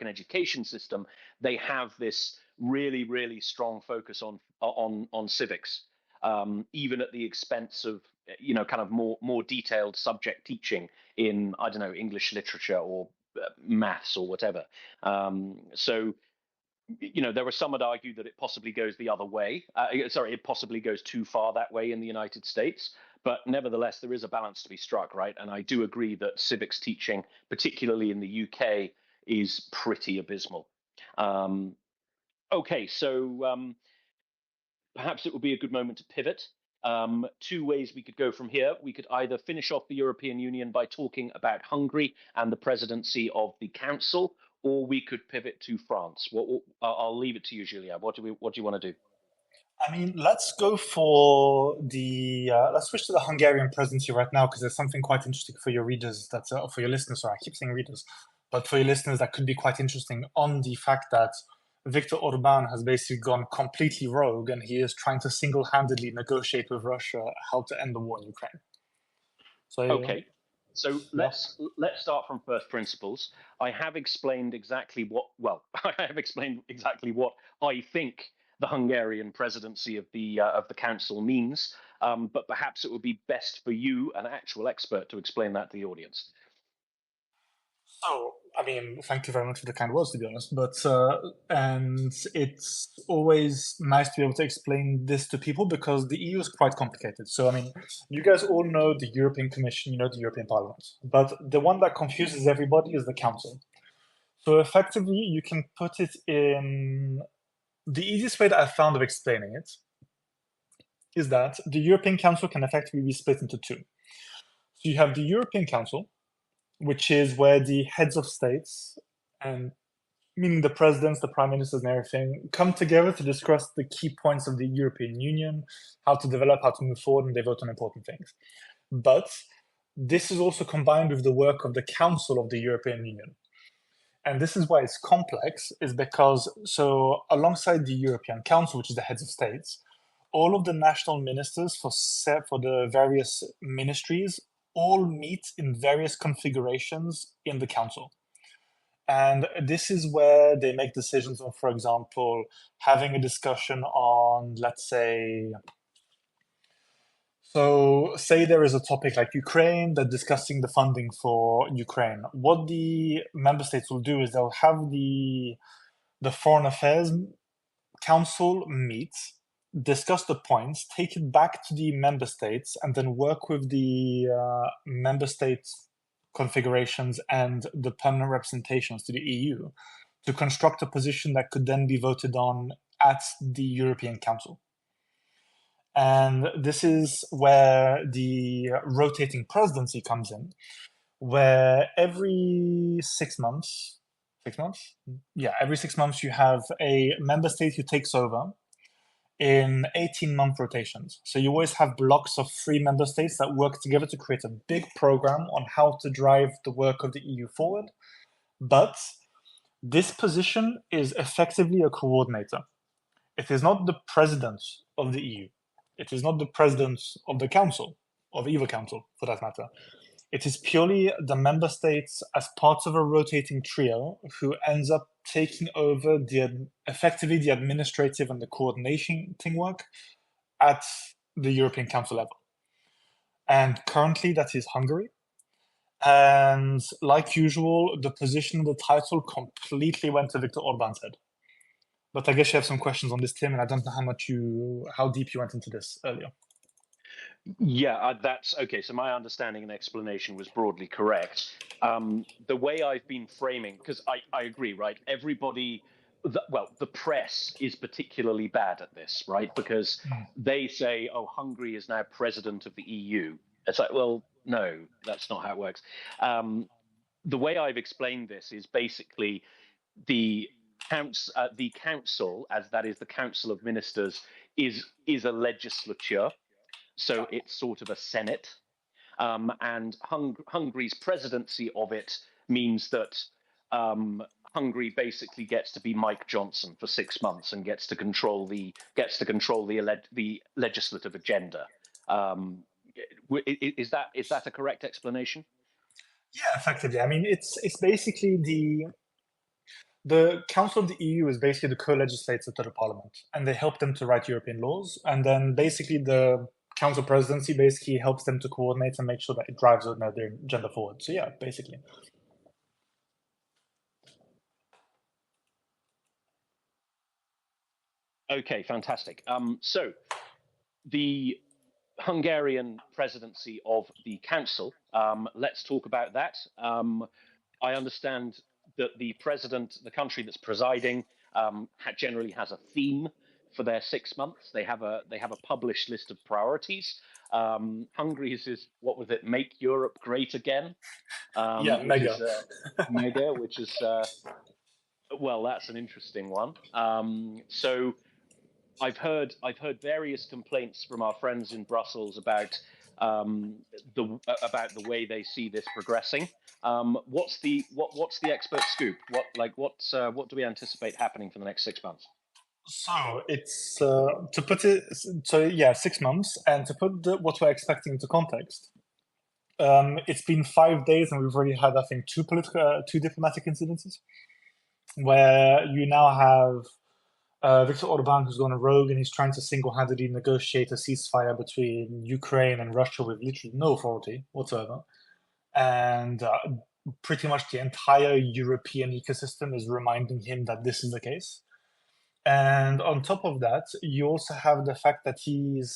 Speaker 1: education system, they have this really, really strong focus on civics, even at the expense of kind of more detailed subject teaching in, I don't know, English literature or maths or whatever. So there are some that argue that it possibly goes the other way. It possibly goes too far that way in the United States. But nevertheless, there is a balance to be struck, right? And I do agree that civics teaching, particularly in the UK, is pretty abysmal. Okay, so perhaps it would be a good moment to pivot. Two ways we could go from here. We could either finish off the European Union by talking about Hungary and the presidency of the Council, or we could pivot to France. I'll leave it to you, Julien. What do you want to do?
Speaker 2: I mean, let's go for let's switch to the Hungarian presidency right now, because there's something quite interesting for your readers, for your listeners. Sorry, I keep saying readers, but for your listeners, that could be quite interesting on the fact that Viktor Orban has basically gone completely rogue, and he is trying to single-handedly negotiate with Russia how to end the war in Ukraine. So
Speaker 1: okay, so let's start from first principles. I have explained exactly I have explained exactly what I think the Hungarian presidency of the Council means, but perhaps it would be best for you, an actual expert, to explain that to the audience.
Speaker 2: So, I mean, thank you very much for the kind words, to be honest. But and it's always nice to be able to explain this to people, because the EU is quite complicated. So, I mean, you guys all know the European Commission, you know the European Parliament, but the one that confuses everybody is the Council. So, effectively, you can put it in the easiest way that I've found of explaining it is that the European Council can effectively be split into two. So, you have the European Council, which is where the heads of states, and meaning the presidents, the prime ministers, and everything, come together to discuss the key points of the European Union, how to develop, how to move forward, and they vote on important things. But this is also combined with the work of the Council of the European Union. And this is why it's complex, is because, so alongside the European Council, which is the heads of states, all of the national ministers for the various ministries all meet in various configurations in the council. And this is where they make decisions on, for example, having a discussion on, let's say, so say there is a topic like Ukraine, they're discussing the funding for Ukraine. What the member states will do is they'll have the Foreign Affairs Council meet, discuss the points, take it back to the member states, and then work with the member states configurations and the permanent representations to the EU to construct a position that could then be voted on at the European Council. And this is where the rotating presidency comes in, where every 6 months, every 6 months you have a member state who takes over in 18-month rotations. So you always have blocks of 3 member states that work together to create a big program on how to drive the work of the EU forward. But this position is effectively a coordinator. It is not the president of the EU. It is not the president of the council, of either council for that matter. It is purely the member states as part of a rotating trio who ends up taking over effectively the administrative and the coordinating work at the European Council level. And currently that is Hungary. And like usual, the position of the title completely went to Viktor Orban's head. But I guess you have some questions on this, Tim, and I don't know how deep you went into this earlier.
Speaker 1: Yeah, that's okay. So my understanding and explanation was broadly correct. The way I've been framing, because I agree, right? The press is particularly bad at this, right? Because they say, oh, Hungary is now president of the EU. It's like, well, no, that's not how it works. The way I've explained this is basically the council, as that is the Council of Ministers, is a legislature. So it's sort of a Senate, and Hungary's presidency of it means that Hungary basically gets to be Mike Johnson for 6 months and gets to control the legislative agenda. Is that a correct explanation?
Speaker 2: Yeah, effectively. I mean, it's basically the Council of the EU is basically the co-legislator to the Parliament, and they help them to write European laws, and then basically the Council presidency basically helps them to coordinate and make sure that it drives their agenda forward. So yeah, basically.
Speaker 1: Okay, fantastic. So the Hungarian presidency of the council. Let's talk about that. I understand that the president, the country that's presiding, generally has a theme for their 6 months. They have a published list of priorities. Hungary's is, what was it? Make Europe Great Again,
Speaker 2: Yeah,
Speaker 1: which
Speaker 2: mega.
Speaker 1: is mega, which is well, that's an interesting one. So I've heard various complaints from our friends in Brussels about the way they see this progressing. What's the expert scoop? What do we anticipate happening for the next 6 months?
Speaker 2: So it's to put it. So yeah, 6 months, and to put what we're expecting into context. It's been 5 days, and we've already had, I think, two diplomatic incidences, where you now have Viktor Orban, who's gone rogue, and he's trying to single-handedly negotiate a ceasefire between Ukraine and Russia with literally no authority whatsoever. And pretty much the entire European ecosystem is reminding him that this is the case. And on top of that, you also have the fact that he's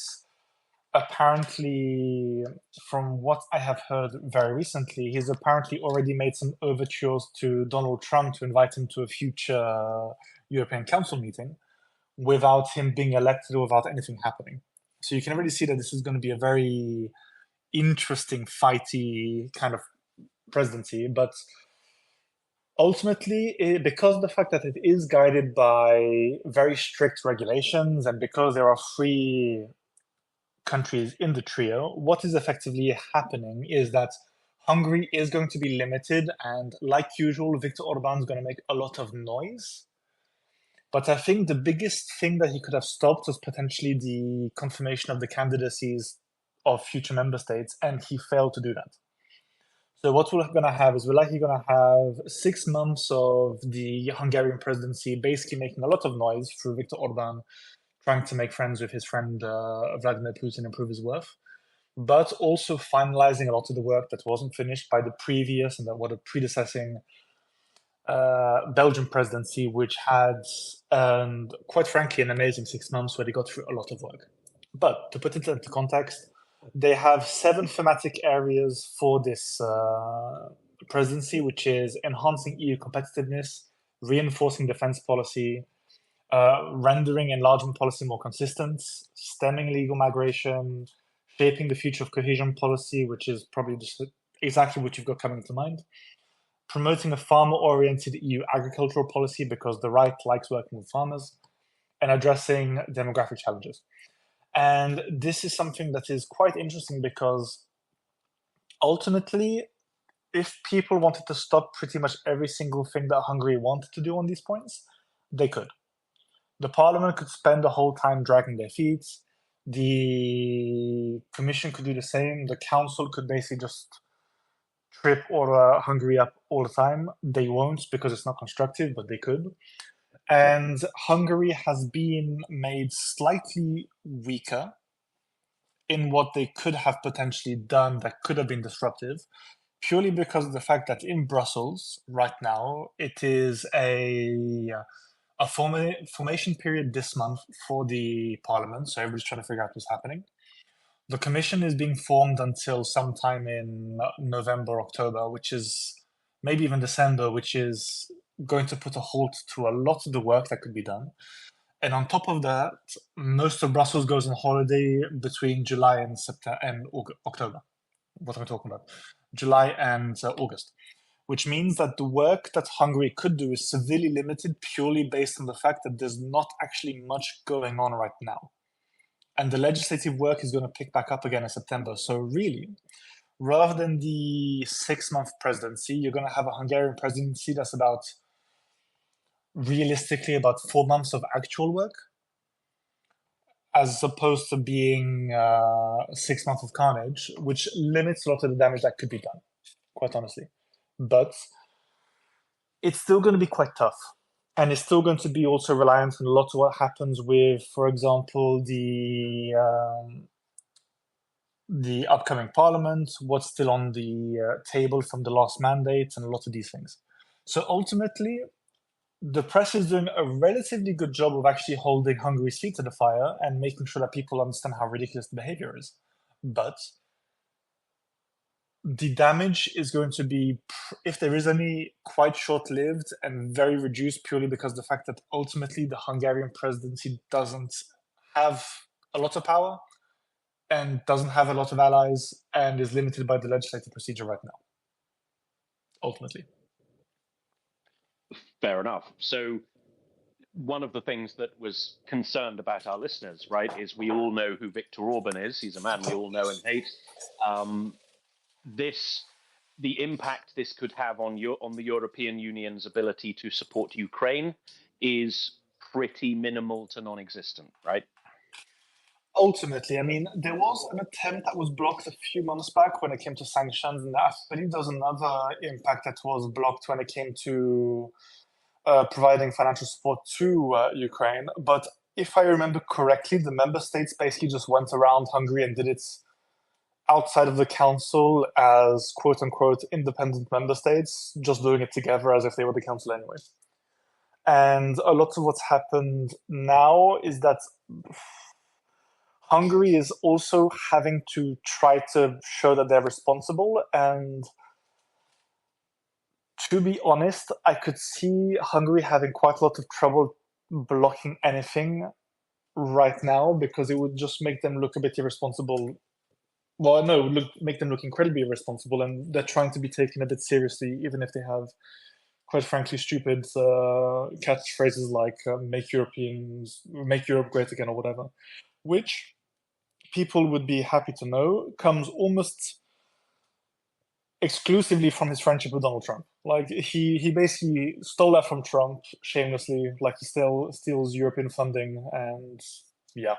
Speaker 2: apparently, from what I have heard very recently, he's apparently already made some overtures to Donald Trump to invite him to a future European Council meeting without him being elected or without anything happening. So you can already see that this is going to be a very interesting, fighty kind of presidency. But ultimately, because of the fact that it is guided by very strict regulations and because there are three countries in the trio, what is effectively happening is that Hungary is going to be limited, and like usual, Viktor Orban is going to make a lot of noise. But I think the biggest thing that he could have stopped was potentially the confirmation of the candidacies of future member states, and he failed to do that. So what we're going to have is we're likely going to have 6 months of the Hungarian presidency basically making a lot of noise through Viktor Orban trying to make friends with his friend Vladimir Putin and prove his worth, but also finalizing a lot of the work that wasn't finished by the previous and the predecessing Belgian presidency, which had, quite frankly, an amazing 6 months where they got through a lot of work. But to put it into context, they have 7 thematic areas for this presidency, which is enhancing EU competitiveness, reinforcing defense policy, rendering enlargement policy more consistent, stemming legal migration, shaping the future of cohesion policy, which is probably just exactly what you've got coming to mind, promoting a farmer-oriented EU agricultural policy because the right likes working with farmers, and addressing demographic challenges. And this is something that is quite interesting because ultimately, if people wanted to stop pretty much every single thing that Hungary wanted to do on these points, they could. The parliament could spend the whole time dragging their feet. The commission could do the same. The council could basically just trip or Hungary up all the time. They won't because it's not constructive, but they could. And Hungary has been made slightly weaker in what they could have potentially done that could have been disruptive, purely because of the fact that in Brussels right now, it is a formation period this month for the parliament, so everybody's trying to figure out what's happening. The commission is being formed until sometime in November, October, which is maybe even December, which is going to put a halt to a lot of the work that could be done. And on top of that, most of Brussels goes on holiday between July and September and October. What am I talking about? July and August. Which means that the work that Hungary could do is severely limited purely based on the fact that there's not actually much going on right now. And the legislative work is going to pick back up again in September. So really, rather than the 6-month presidency, you're going to have a Hungarian presidency that's about, realistically, about 4 months of actual work, as opposed to being 6 months of carnage, which limits a lot of the damage that could be done, quite honestly. But it's still going to be quite tough. And it's still going to be also reliant on a lot of what happens with, for example, the upcoming parliament, what's still on the table from the last mandate, and a lot of these things. So ultimately, the press is doing a relatively good job of actually holding Hungary's feet to the fire and making sure that people understand how ridiculous the behavior is. But the damage is going to be, if there is any, quite short-lived and very reduced, purely because the fact that ultimately the Hungarian presidency doesn't have a lot of power and doesn't have a lot of allies and is limited by the legislative procedure right now, ultimately.
Speaker 1: Fair enough. So one of the things that was concerned about our listeners, right, is we all know who Viktor Orban is. He's a man we all know and hate. The impact this could have on the European Union's ability to support Ukraine is pretty minimal to non-existent, right?
Speaker 2: Ultimately, I mean, there was an attempt that was blocked a few months back when it came to sanctions, and I believe there was another impact that was blocked when it came to providing financial support to Ukraine. But if I remember correctly, the member states basically just went around Hungary and did it outside of the council as quote-unquote independent member states, just doing it together as if they were the council anyway. And a lot of what's happened now is that Hungary is also having to try to show that they're responsible. And to be honest, I could see Hungary having quite a lot of trouble blocking anything right now because it would just make them look a bit irresponsible. Well, no, it would make them look incredibly irresponsible, and they're trying to be taken a bit seriously, even if they have, quite frankly, stupid catchphrases like "Make Europe great again" or whatever, which people would be happy to know comes almost exclusively from his friendship with Donald Trump. Like he basically stole that from Trump shamelessly. Like he still steals European funding, and yeah.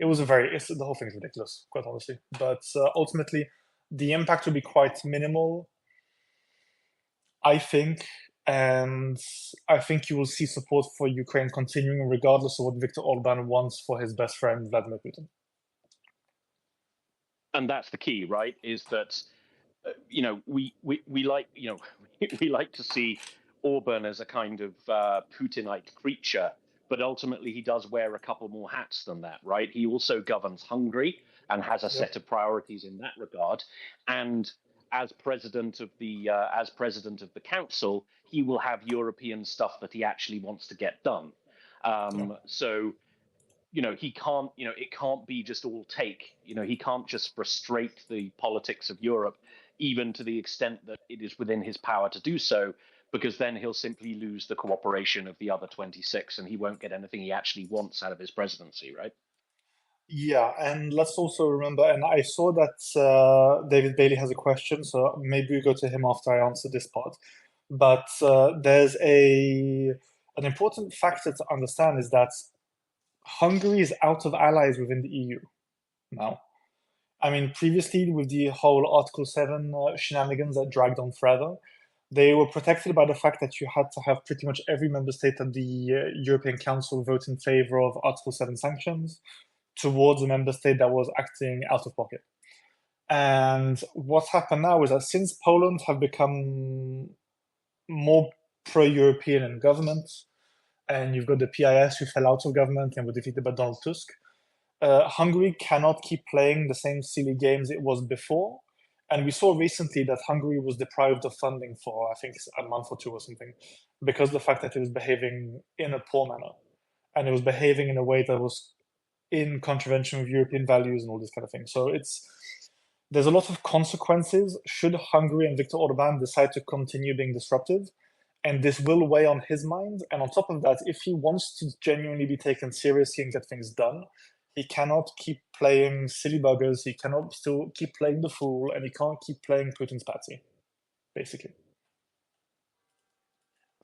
Speaker 2: The whole thing is ridiculous, quite honestly. But ultimately, the impact will be quite minimal, I think, and I think you will see support for Ukraine continuing regardless of what Viktor Orban wants for his best friend, Vladimir Putin.
Speaker 1: And that's the key, right? Is that, we like, we like to see Orban as a kind of Putinite creature, but ultimately he does wear a couple more hats than that, right? He also governs Hungary and has a set of priorities in that regard. And as president of the council, he will have European stuff that he actually wants to get done. So he can't, it can't be just all take. He can't just frustrate the politics of Europe, even to the extent that it is within his power to do so, because then he'll simply lose the cooperation of the other 26 and he won't get anything he actually wants out of his presidency, right?
Speaker 2: Yeah, and let's also remember, and I saw that David Bailey has a question, so maybe we go to him after I answer this part. But there's an important factor to understand is that Hungary is out of allies within the EU now. I mean, previously with the whole Article 7 shenanigans that dragged on forever, they were protected by the fact that you had to have pretty much every member state of the European Council vote in favor of Article 7 sanctions towards a member state that was acting out of pocket. And what's happened now is that since Poland have become more pro-European in government, and you've got the PIS who fell out of government and were defeated by Donald Tusk, Hungary cannot keep playing the same silly games it was before. And we saw recently that Hungary was deprived of funding for, I think, a month or two or something, because of the fact that it was behaving in a poor manner. And it was behaving in a way that was in contravention with European values and all this kind of thing. So there's a lot of consequences should Hungary and Viktor Orban decide to continue being disruptive. And this will weigh on his mind. And on top of that, if he wants to genuinely be taken seriously and get things done, he cannot keep playing silly buggers, he cannot still keep playing the fool, and he can't keep playing Putin's patsy, basically.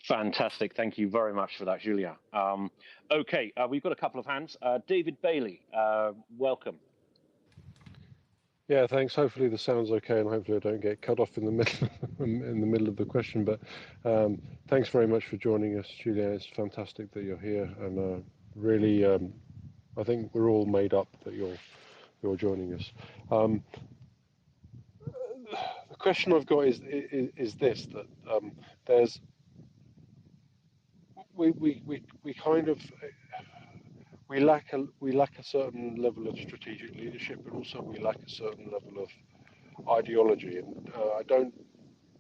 Speaker 1: Fantastic. Thank you very much for that, Julien. Okay, we've got a couple of hands. David Bailey, welcome.
Speaker 4: Yeah, thanks. Hopefully the sound's okay, and hopefully I don't get cut off in the middle of the question. But thanks very much for joining us, Julien. It's fantastic that you're here, and really, I think we're all made up that you're joining us. The question I've got is this: that we kind of we lack a certain level of strategic leadership, but also we lack a certain level of ideology. And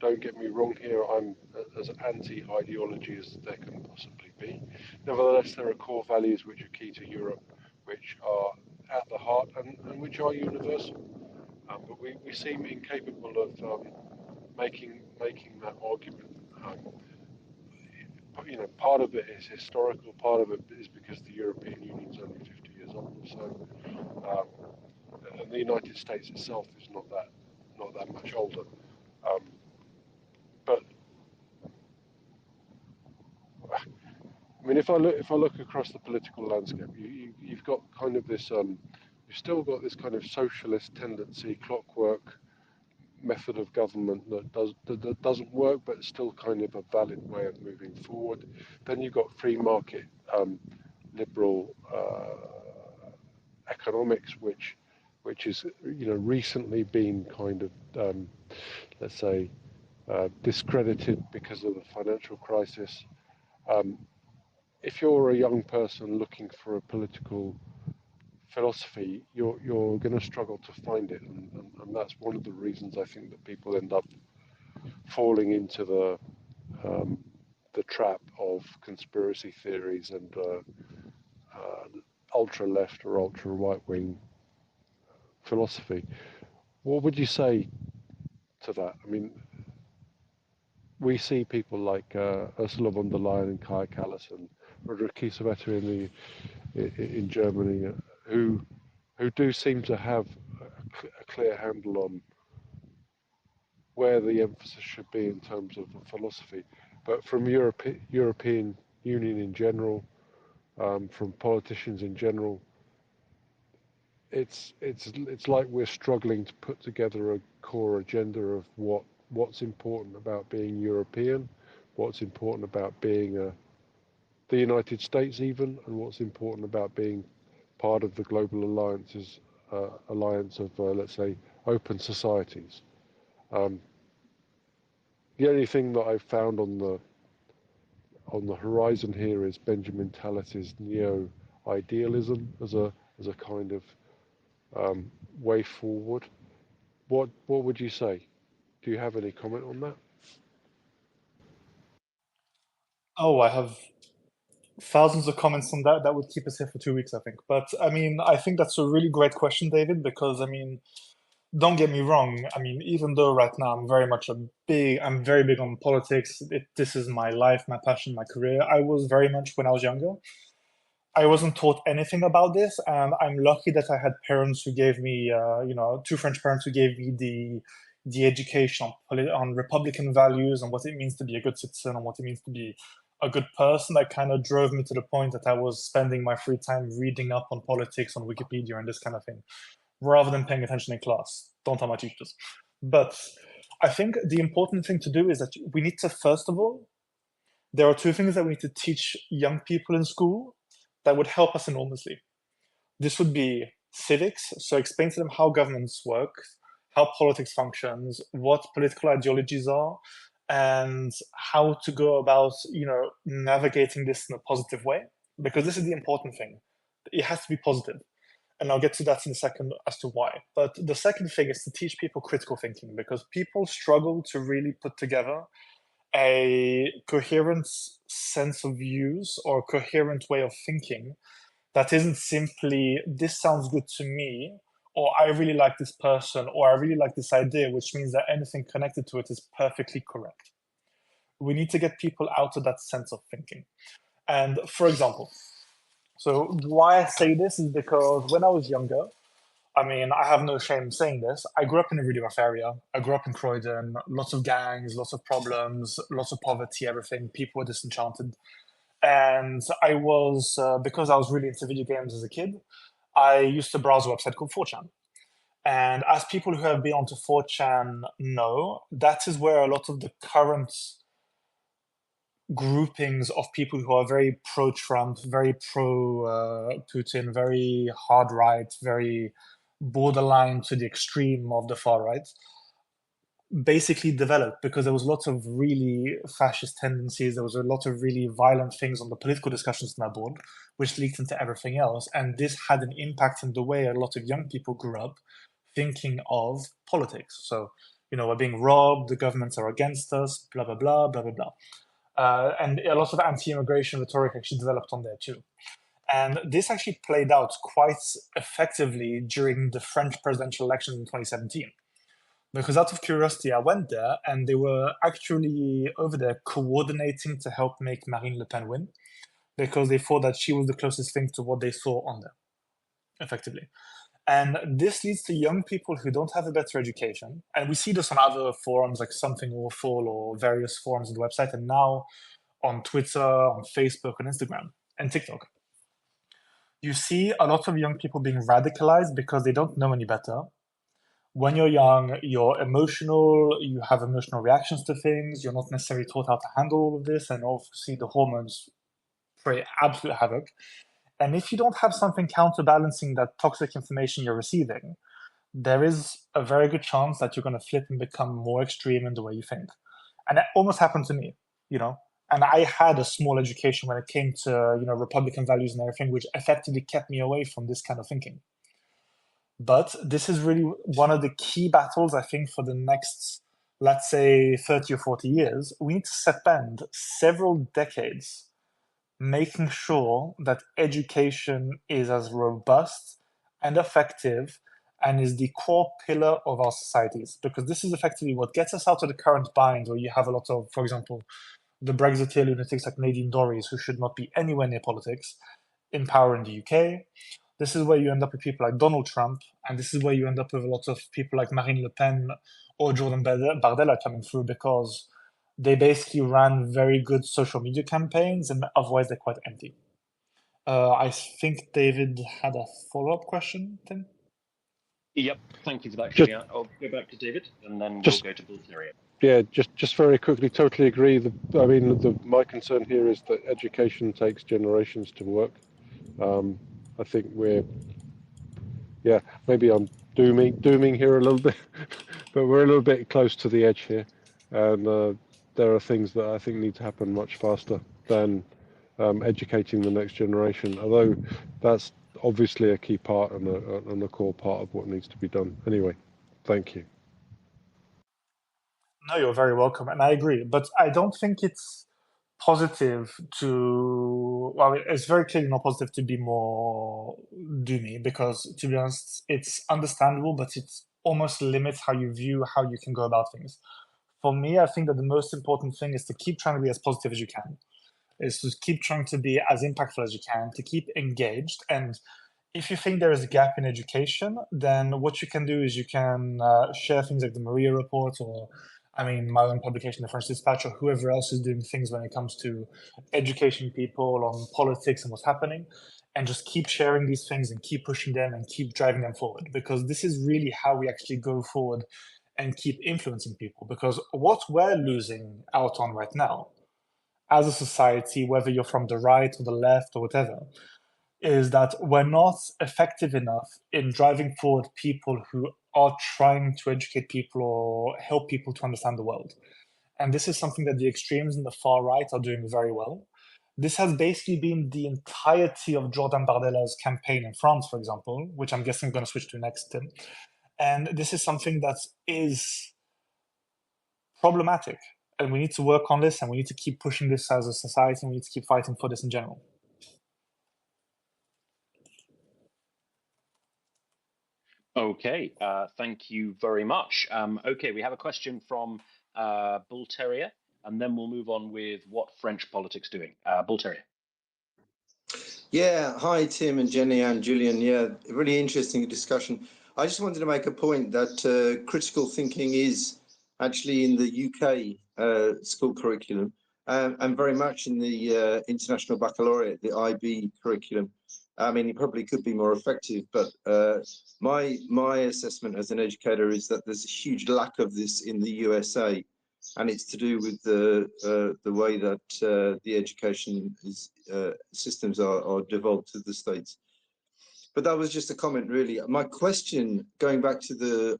Speaker 4: don't get me wrong here, I'm as anti-ideology as there can possibly be. Nevertheless, there are core values which are key to Europe, which are at the heart and which are universal. But we seem incapable of making that argument. Part of it is historical, part of it is because the European Union is only 50 years old or so, and the United States itself is not that much older. But I mean, if I look across the political landscape, you've got kind of this, you've still got this kind of socialist tendency, clockwork method of government that doesn't work, but it's still kind of a valid way of moving forward. Then you've got free market, liberal economics, which is recently been kind of let's say discredited because of the financial crisis. If you're a young person looking for a political philosophy, you're going to struggle to find it, and that's one of the reasons I think that people end up falling into the trap of conspiracy theories and ultra left or ultra right wing philosophy. What would you say to that? I mean, we see people like Ursula von der Leyen and Kaja Kallas and Roderick Kiesewetter in Germany, who do seem to have a clear handle on where the emphasis should be in terms of philosophy. But from European Union in general, from politicians in general, it's like we're struggling to put together a core agenda of what's important about being European, what's important about being the United States even, and what's important about being part of the global alliance of, let's say, open societies. The only thing that I've found on the horizon here is Benjamin Tallis's neo-idealism as a kind of way forward. What would you say? Do you have any comment on that?
Speaker 2: Oh, I have thousands of comments on that. That would keep us here for 2 weeks, I think. But I mean, I think that's a really great question, David, because I mean, don't get me wrong. I mean, even though right now I'm very big on politics. This is my life, my passion, my career. I was very much when I was younger. I wasn't taught anything about this, and I'm lucky that I had parents who gave me, two French parents who gave me the education on Republican values and what it means to be a good citizen and what it means to be a good person. That kind of drove me to the point that I was spending my free time reading up on politics on Wikipedia and this kind of thing, rather than paying attention in class. Don't tell my teachers. But I think the important thing to do is that we need to, first of all, there are two things that we need to teach young people in school that would help us enormously. This would be civics, so explain to them how governments work, how politics functions, what political ideologies are, and how to go about, navigating this in a positive way. Because this is the important thing. It has to be positive. And I'll get to that in a second as to why. But the second thing is to teach people critical thinking, because people struggle to really put together a coherent sense of views or coherent way of thinking that isn't simply, this sounds good to me, or I really like this person, or I really like this idea, which means that anything connected to it is perfectly correct. We need to get people out of that sense of thinking. And for example, so why I say this is because when I was younger, I mean, I have no shame saying this. I grew up in a really rough area. I grew up in Croydon, lots of gangs, lots of problems, lots of poverty, everything. People were disenchanted. And I was, because I was really into video games as a kid, I used to browse a website called 4chan. And as people who have been onto 4chan know, that is where a lot of the current groupings of people who are very pro-Trump, very pro-Putin, very hard-right, very borderline to the extreme of the far right, basically developed because there was lots of really fascist tendencies. There was a lot of really violent things on the political discussions on that board, which leaked into everything else. And this had an impact in the way a lot of young people grew up thinking of politics. So, we're being robbed, the governments are against us, blah, blah, blah, blah, blah, blah. And a lot of anti-immigration rhetoric actually developed on there too. And this actually played out quite effectively during the French presidential elections in 2017. Because out of curiosity, I went there and they were actually over there coordinating to help make Marine Le Pen win because they thought that she was the closest thing to what they saw on there, effectively. And this leads to young people who don't have a better education. And we see this on other forums like Something Awful or various forums on the website, and now on Twitter, on Facebook, on Instagram, and TikTok. You see a lot of young people being radicalized because they don't know any better. When you're young, you're emotional, you have emotional reactions to things, you're not necessarily taught how to handle all of this, and obviously the hormones create absolute havoc. And if you don't have something counterbalancing that toxic information you're receiving, there is a very good chance that you're going to flip and become more extreme in the way you think. And that almost happened to me, And I had a small education when it came to, Republican values and everything, which effectively kept me away from this kind of thinking. But this is really one of the key battles, I think, for the next, let's say, 30 or 40 years. We need to spend several decades making sure that education is as robust and effective and is the core pillar of our societies. Because this is effectively what gets us out of the current bind where you have a lot of, for example, the Brexiteer lunatics like Nadine Dorries, who should not be anywhere near politics, in power in the UK. This is where you end up with people like Donald Trump, and this is where you end up with a lot of people like Marine Le Pen or Jordan Bardella coming through because they basically ran very good social media campaigns, and otherwise they're quite empty. I think David had a follow-up question, Tim?
Speaker 1: Yep, thank you for that, Julien. I'll go back to David, and then we'll go to Bulgaria.
Speaker 4: Yeah, just very quickly, totally agree. My concern here is that education takes generations to work. I think maybe I'm dooming here a little bit, but we're a little bit close to the edge here, and there are things that I think need to happen much faster than educating the next generation. Although that's obviously a key part and a core part of what needs to be done. Anyway, thank you.
Speaker 2: No, you're very welcome, and I agree. But I don't think it's positive it's very clearly not positive to be more doomy because, to be honest, it's understandable, but it almost limits how you view how you can go about things. For me, I think that the most important thing is to keep trying to be as positive as you can, is to keep trying to be as impactful as you can, to keep engaged. And if you think there is a gap in education, then what you can do is you can share things like the Mriya Report or my own publication, the French Dispatch, or whoever else is doing things when it comes to educating people on politics and what's happening, and just keep sharing these things and keep pushing them and keep driving them forward, because this is really how we actually go forward and keep influencing people. Because what we're losing out on right now as a society, whether you're from the right or the left or whatever, is that we're not effective enough in driving forward people who are trying to educate people or help people to understand the world. And this is something that the extremes and the far right are doing very well. This has basically been the entirety of Jordan Bardella's campaign in France, for example, which I'm guessing I'm going to switch to next, Tim. And this is something that is problematic. And we need to work on this, and we need to keep pushing this as a society, and we need to keep fighting for this in general.
Speaker 1: Okay, thank you very much. Okay, we have a question from Bull Terrier, and then we'll move on with what French politics doing. Bull Terrier.
Speaker 5: Yeah, hi Tim and Jennie and Julien. Yeah, really interesting discussion. I just wanted to make a point that critical thinking is actually in the UK school curriculum and very much in the International Baccalaureate, the IB curriculum. I mean, it probably could be more effective, but my assessment as an educator is that there's a huge lack of this in the USA, and it's to do with the way that the education systems are devolved to the States. But that was just a comment, really. My question, going back to the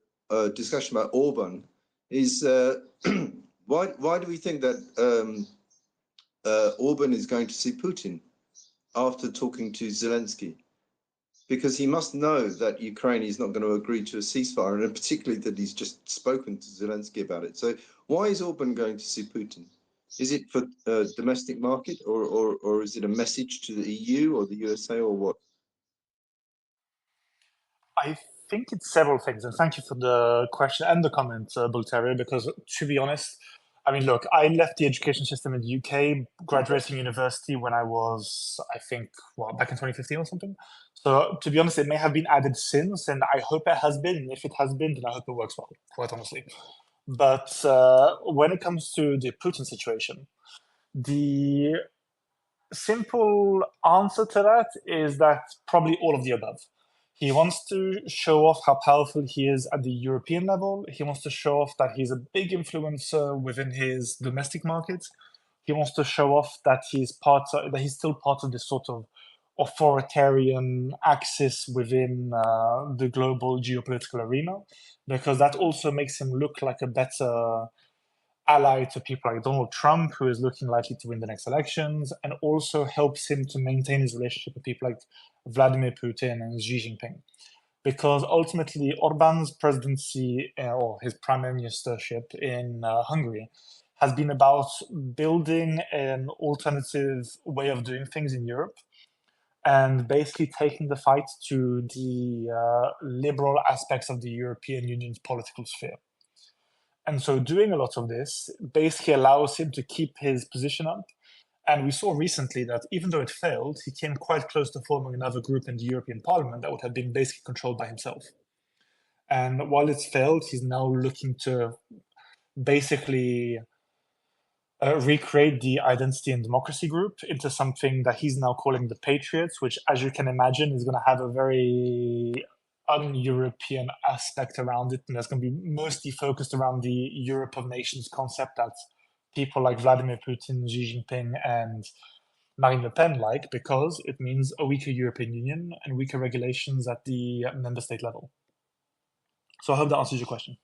Speaker 5: discussion about Orban, is why do we think that Orban is going to see Putin after talking to Zelensky? Because he must know that Ukraine is not going to agree to a ceasefire, and particularly that he's just spoken to Zelensky about it. So why is Orban going to see Putin? Is it for domestic market, or is it a message to the EU or the USA, or what?
Speaker 2: I think it's several things, and thank you for the question and the comment, Bulterio, because to be honest, I mean, look, I left the education system in the UK, graduating university when I was, I think, well, back in 2015 or something. So to be honest, it may have been added since, and I hope it has been. If it has been, then I hope it works well, quite honestly. But when it comes to the Putin situation, the simple answer to that is that probably all of the above. He wants to show off how powerful he is at the European level. He wants to show off that he's a big influencer within his domestic markets. He wants to show off that that he's still part of this sort of authoritarian axis within the global geopolitical arena, because that also makes him look like a better ally to people like Donald Trump, who is looking likely to win the next elections, and also helps him to maintain his relationship with people like Vladimir Putin and Xi Jinping. Because ultimately, Orban's presidency or his prime ministership in Hungary has been about building an alternative way of doing things in Europe and basically taking the fight to the liberal aspects of the European Union's political sphere. And so doing a lot of this basically allows him to keep his position up. And we saw recently that even though it failed, he came quite close to forming another group in the European Parliament that would have been basically controlled by himself. And while it's failed, he's now looking to basically recreate the Identity and Democracy group into something that he's now calling the Patriots, which, as you can imagine, is going to have a very un-European aspect around it, and that's going to be mostly focused around the Europe of nations concept that people like Vladimir Putin, Xi Jinping, and Marine Le Pen like, because it means a weaker European Union and weaker regulations at the member state level. So I hope that answers your question.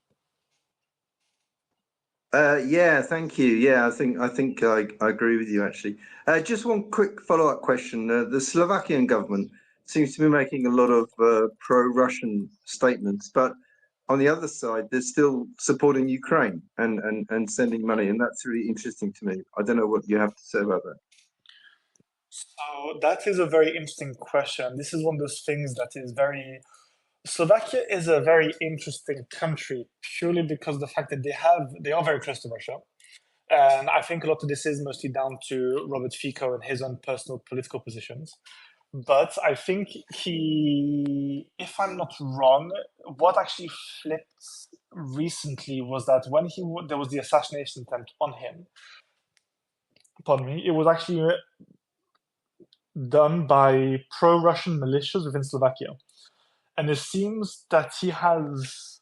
Speaker 5: Yeah, thank you. Yeah, I think I agree with you actually. Just one quick follow-up question. The Slovakian government seems to be making a lot of pro-Russian statements, but on the other side, they're still supporting Ukraine and sending money, and that's really interesting to me. I don't know what you have to say about that.
Speaker 2: So that is a very interesting question. This is one of those things that is very... Slovakia is a very interesting country purely because of the fact that they are very close to Russia. And I think a lot of this is mostly down to Robert Fico and his own personal political positions. But I think if I'm not wrong, what actually flipped recently was that when there was the assassination attempt on him, pardon me, it was actually done by pro-Russian militias within Slovakia. And it seems that he has,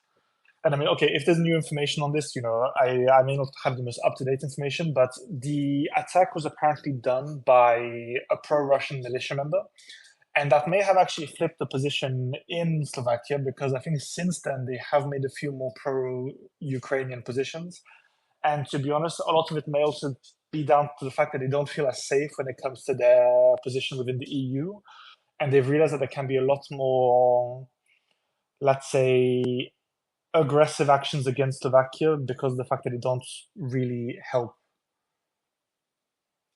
Speaker 2: and I mean, okay, if there's new information on this, I may not have the most up-to-date information, but the attack was apparently done by a pro-Russian militia member. And that may have actually flipped the position in Slovakia, because I think since then they have made a few more pro-Ukrainian positions. And to be honest, a lot of it may also be down to the fact that they don't feel as safe when it comes to their position within the EU. And they've realized that there can be a lot more, let's say, aggressive actions against Slovakia because of the fact that they don't really help,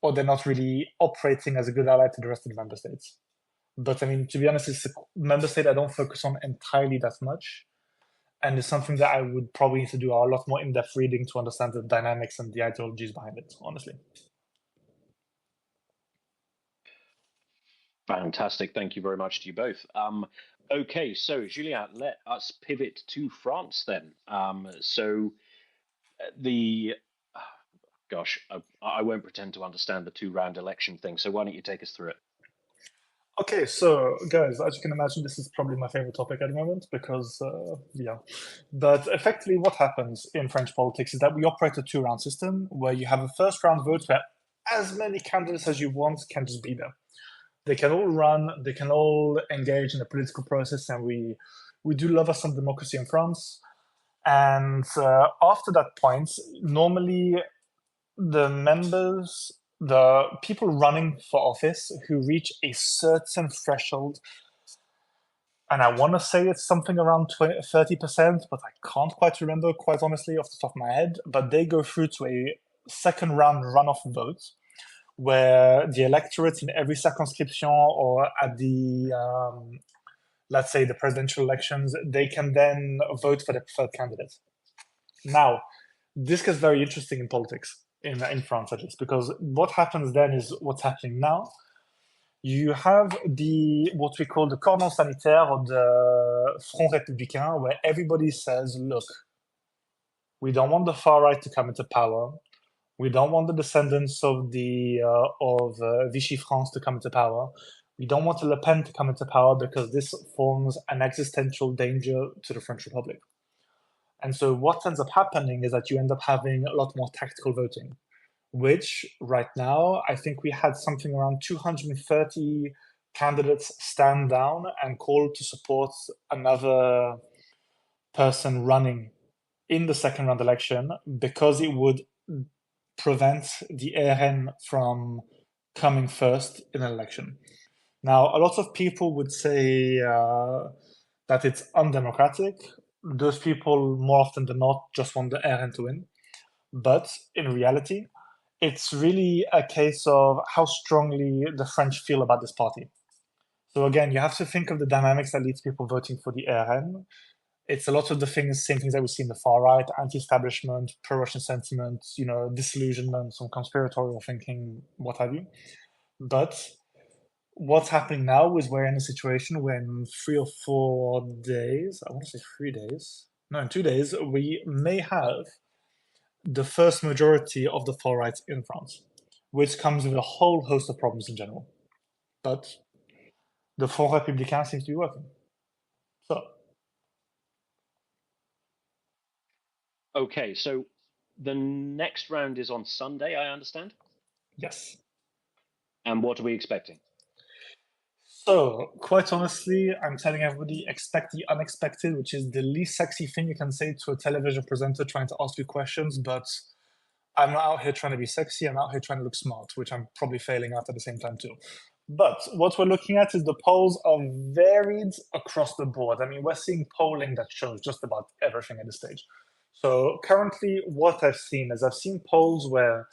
Speaker 2: or they're not really operating as a good ally to the rest of the member states. But I mean, to be honest, it's a member state I don't focus on entirely that much. And it's something that I would probably need to do a lot more in-depth reading to understand the dynamics and the ideologies behind it, honestly.
Speaker 1: Fantastic. Thank you very much to you both. Okay, so Julien, let us pivot to France then. I won't pretend to understand the two-round election thing, so why don't you take us through it?
Speaker 2: Okay, so guys, as you can imagine, this is probably my favorite topic at the moment because, But effectively what happens in French politics is that we operate a two-round system where you have a first-round vote where as many candidates as you want can just be there. They can all run, they can all engage in the political process, and we do love us some democracy in France. And after that point, normally the people running for office who reach a certain threshold, and I want to say it's something around 30%, but I can't quite remember, quite honestly, off the top of my head, but they go through to a second round runoff vote, where the electorate in every circumscription or at the, let's say, the presidential elections, they can then vote for the preferred candidate. Now, this gets very interesting in politics, in France at least, because what happens then is what's happening now. You have what we call the cordon sanitaire or the Front Républicain, where everybody says, look, we don't want the far right to come into power. We don't want the descendants of Vichy France to come into power. We don't want Le Pen to come into power because this forms an existential danger to the French Republic. And so what ends up happening is that you end up having a lot more tactical voting, which right now, I think we had something around 230 candidates stand down and call to support another person running in the second round election because it would prevent the RN from coming first in an election. Now, a lot of people would say that it's undemocratic. Those people, more often than not, just want the RN to win. But in reality, it's really a case of how strongly the French feel about this party. So again, you have to think of the dynamics that leads people voting for the RN. It's a lot of the same things that we see in the far right: anti-establishment, pro-Russian sentiment, disillusionment, some conspiratorial thinking, what have you. But what's happening now is we're in a situation where in 3 or 4 days, I want to say 3 days, no, in 2 days, we may have the first majority of the far right in France, which comes with a whole host of problems in general. But the Front Républicain seems to be working. So.
Speaker 1: Okay, so the next round is on Sunday, I understand?
Speaker 2: Yes.
Speaker 1: And what are we expecting?
Speaker 2: So, quite honestly, I'm telling everybody, expect the unexpected, which is the least sexy thing you can say to a television presenter trying to ask you questions, but I'm not out here trying to be sexy, I'm out here trying to look smart, which I'm probably failing at the same time too. But what we're looking at is the polls are varied across the board. I mean, we're seeing polling that shows just about everything at this stage. So currently, what I've seen is I've seen polls where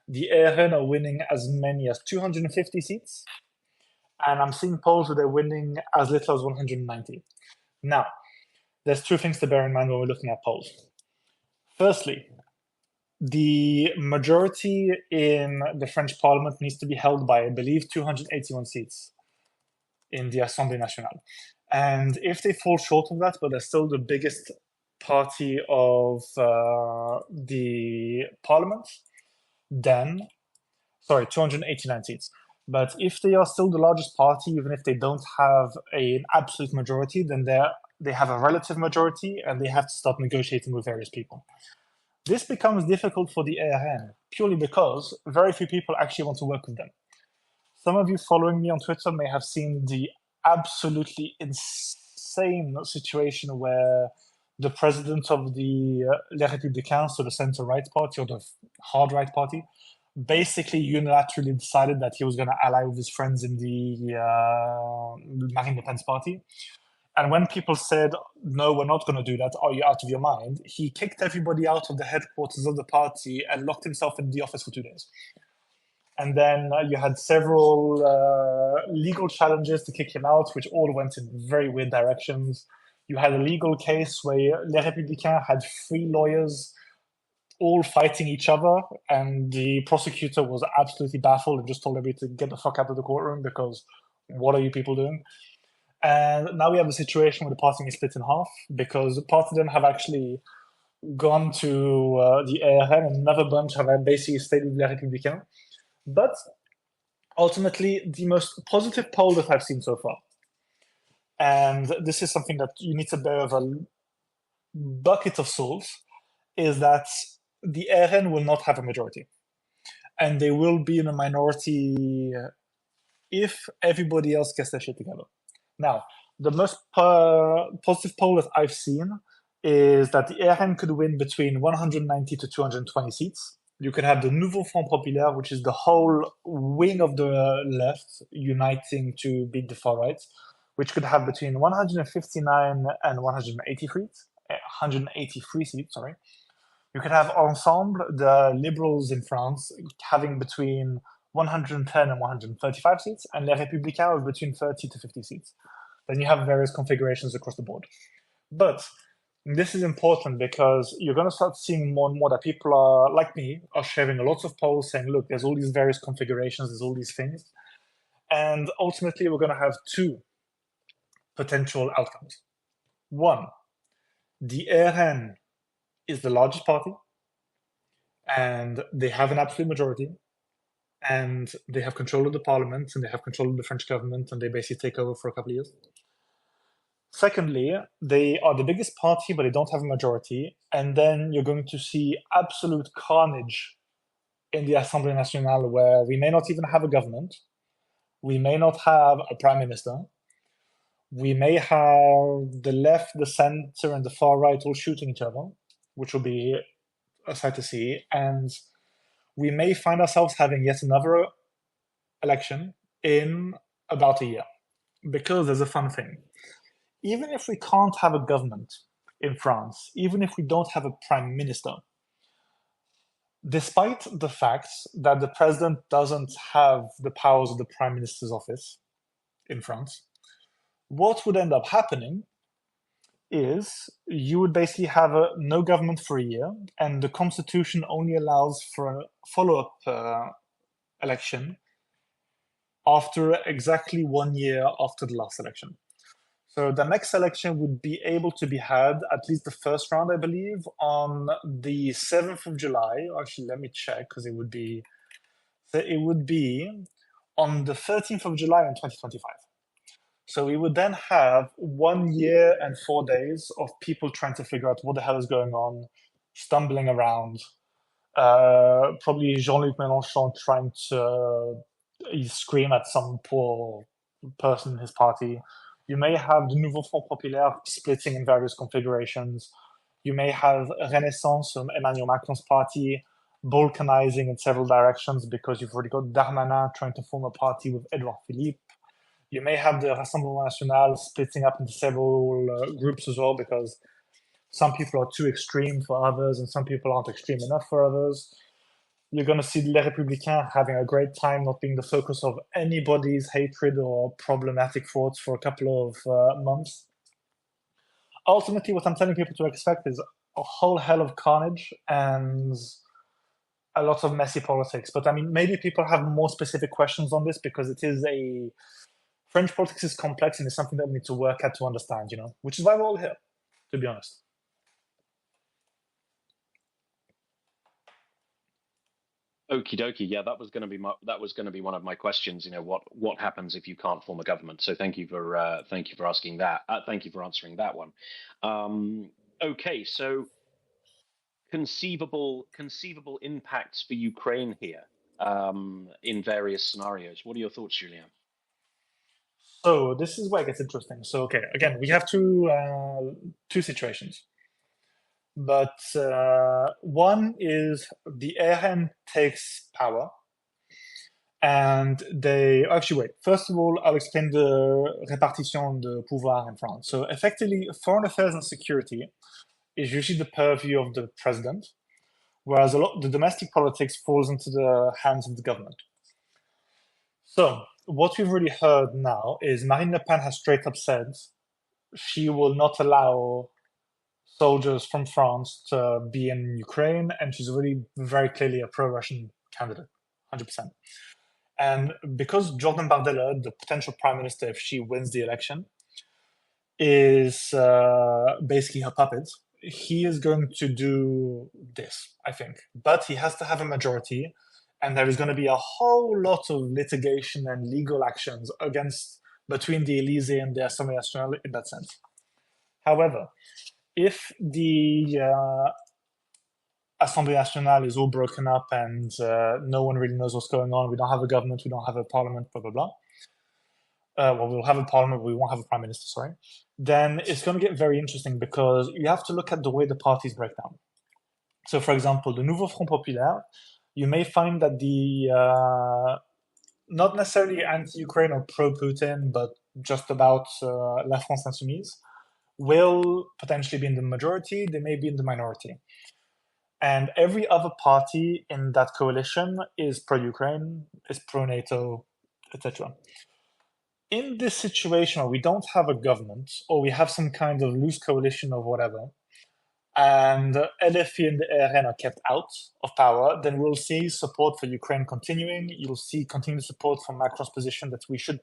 Speaker 2: the RN are winning as many as 250 seats, and I'm seeing polls where they're winning as little as 190. Now, there's 2 things to bear in mind when we're looking at polls. Firstly, the majority in the French parliament needs to be held by, I believe, 281 seats in the Assemblée Nationale. And if they fall short of that, but they're still the biggest party of the parliament, then, 289 seats. But if they are still the largest party, even if they don't have an absolute majority, then they have a relative majority and they have to start negotiating with various people. This becomes difficult for the RN, purely because very few people actually want to work with them. Some of you following me on Twitter may have seen the absolutely insane situation where the president of the Les Républicains, so the center-right party or the hard-right party, basically unilaterally decided that he was going to ally with his friends in the Marine Le Pen's party. And when people said, no, we're not going to do that, are you out of your mind? He kicked everybody out of the headquarters of the party and locked himself in the office for 2 days. And then you had several legal challenges to kick him out, which all went in very weird directions. You had a legal case where Les Républicains had 3 lawyers all fighting each other, and the prosecutor was absolutely baffled and just told everybody to get the fuck out of the courtroom because what are you people doing? And now we have a situation where the party is split in half because part of them have actually gone to the RN and another bunch have basically stayed with Les Républicains. But ultimately, the most positive poll that I've seen so far, and this is something that you need to bear with a bucket of salt, is that the RN will not have a majority. And they will be in a minority if everybody else gets their shit together. Now, the most positive poll that I've seen is that the RN could win between 190 to 220 seats. You could have the Nouveau Front Populaire, which is the whole wing of the left uniting to beat the far right, which could have between 159 and 183 seats. Sorry. You could have Ensemble, the liberals in France, having between 110 and 135 seats, and Les Républicains with between 30 to 50 seats. Then you have various configurations across the board. But this is important because you're going to start seeing more and more that people are, like me, are sharing lots of polls saying, look, there's all these various configurations, there's all these things. And ultimately, we're going to have two potential outcomes. One, the RN is the largest party, and they have an absolute majority, and they have control of the parliament, and they have control of the French government, and they basically take over for a couple of years. Secondly, they are the biggest party, but they don't have a majority, and then you're going to see absolute carnage in the Assemblée Nationale, where we may not even have a government, we may not have a prime minister, we may have the left, the center, and the far right all shooting each other, which will be a sight to see, and we may find ourselves having yet another election in about a year. Because there's a fun thing. Even if we can't have a government in France, even if we don't have a prime minister, despite the fact that the president doesn't have the powers of the prime minister's office in France, what would end up happening is you would basically have no government for a year, and the constitution only allows for a follow-up election after exactly 1 year after the last election. So the next election would be able to be had, at least the first round, I believe, on the 7th of July. Actually, let me check, because it would be on the 13th of July in 2025. So we would then have 1 year and 4 days of people trying to figure out what the hell is going on, stumbling around. Probably Jean-Luc Mélenchon trying to scream at some poor person in his party. You may have the Nouveau Front Populaire splitting in various configurations. You may have Renaissance, Emmanuel Macron's party, balkanizing in several directions because you've already got Darmanin trying to form a party with Edouard Philippe. You may have the Rassemblement National splitting up into several groups as well, because some people are too extreme for others and some people aren't extreme enough for others. You're going to see Les Républicains having a great time not being the focus of anybody's hatred or problematic thoughts for a couple of months. Ultimately, what I'm telling people to expect is a whole hell of carnage and a lot of messy politics. But I mean, maybe people have more specific questions on this, because it is French politics is complex and it's something that we need to work at to understand, which is why we're all here, to be honest.
Speaker 1: Okie dokie. Yeah, that was going to be one of my questions. What happens if you can't form a government? So thank you for asking that. Thank you for answering that one. Okay, so conceivable impacts for Ukraine here in various scenarios. What are your thoughts, Julien?
Speaker 2: So this is where it gets interesting. So okay, again, we have two situations. But one is the RN takes power, and first of all, I'll explain the répartition de pouvoir in France. So effectively, foreign affairs and security is usually the purview of the president, whereas the domestic politics falls into the hands of the government. So what we've already heard now is Marine Le Pen has straight up said she will not allow soldiers from France to be in Ukraine, and she's already very clearly a pro-Russian candidate, 100%. And because Jordan Bardella, the potential prime minister if she wins the election, is basically her puppet, he is going to do this, I think. But he has to have a majority, and there is going to be a whole lot of litigation and legal actions between the Élysée and the Assemblée Nationale in that sense. However, if the Assemblée Nationale is all broken up and no one really knows what's going on, we don't have a government, we don't have a parliament, blah, blah, we'll have a parliament, but we won't have a prime minister, sorry, then it's going to get very interesting because you have to look at the way the parties break down. So, for example, the Nouveau Front Populaire, you may find that not necessarily anti-Ukraine or pro-Putin, but just about La France Insoumise, will potentially be in the majority, they may be in the minority. And every other party in that coalition is pro-Ukraine, is pro-NATO, etc. In this situation where we don't have a government, or we have some kind of loose coalition of whatever, and LFI and the RN are kept out of power, then we'll see support for Ukraine continuing. You'll see continued support from Macron's position that we should,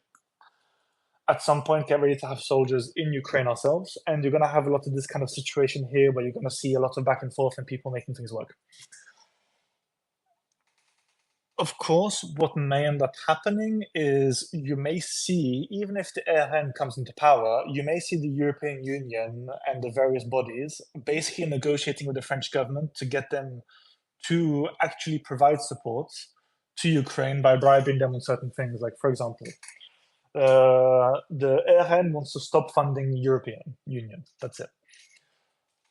Speaker 2: at some point, get ready to have soldiers in Ukraine ourselves. And you're going to have a lot of this kind of situation here where you're going to see a lot of back and forth and people making things work. Of course, what may end up happening is you may see, even if the RN comes into power, you may see the European Union and the various bodies basically negotiating with the French government to get them to actually provide support to Ukraine by bribing them on certain things. Like, for example, the RN wants to stop funding the European Union. That's it.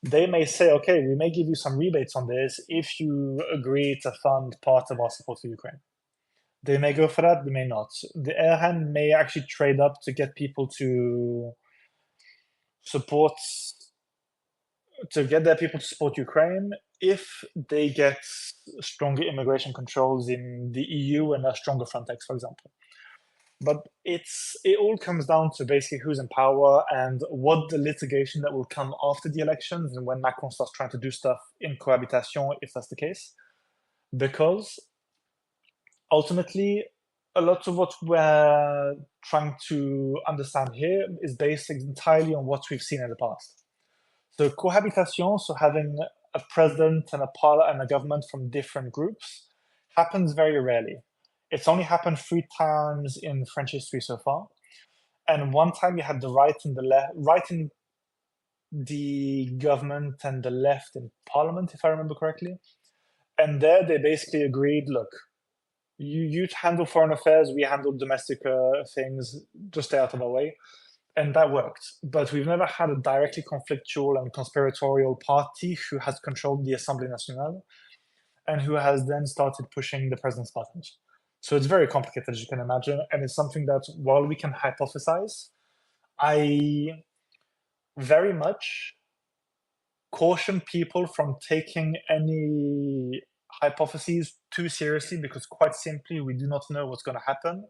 Speaker 2: They may say, okay, we may give you some rebates on this if you agree to fund part of our support for Ukraine. They may go for that, they may not. The RN may actually trade up to get people to get their people to support Ukraine if they get stronger immigration controls in the EU and a stronger Frontex, for example. But it all comes down to basically who's in power and what the litigation that will come after the elections and when Macron starts trying to do stuff in cohabitation, if that's the case. Because ultimately, a lot of what we're trying to understand here is based entirely on what we've seen in the past. So cohabitation, so having a president and a government from different groups, happens very rarely. It's only happened 3 times in French history so far. And one time you had the right and the left, right in the government and the left in parliament, if I remember correctly. And there they basically agreed, look, you handle foreign affairs, we handle domestic things, just stay out of our way. And that worked. But we've never had a directly conflictual and conspiratorial party who has controlled the Assemblée Nationale and who has then started pushing the president's buttons. So it's very complicated, as you can imagine, and it's something that, while we can hypothesize, I very much caution people from taking any hypotheses too seriously, because quite simply, we do not know what's going to happen.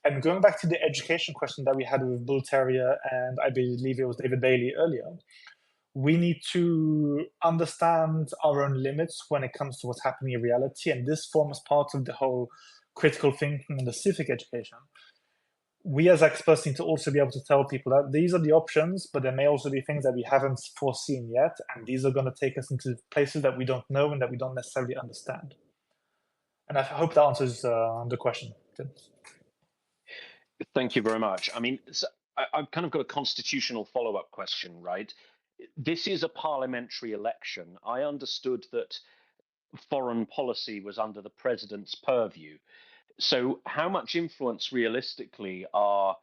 Speaker 2: And going back to the education question that we had with Bull Terrier, and I believe it was David Bailey earlier, we need to understand our own limits when it comes to what's happening in reality, and this forms part of the whole critical thinking and the civic education. We as experts need to also be able to tell people that these are the options, but there may also be things that we haven't foreseen yet, and these are going to take us into places that we don't know and that we don't necessarily understand. And I hope that answers the question, Tim.
Speaker 1: Thank you very much. I mean, I've kind of got a constitutional follow-up question, right? This is a parliamentary election. I understood that foreign policy was under the president's purview. So how much influence realistically are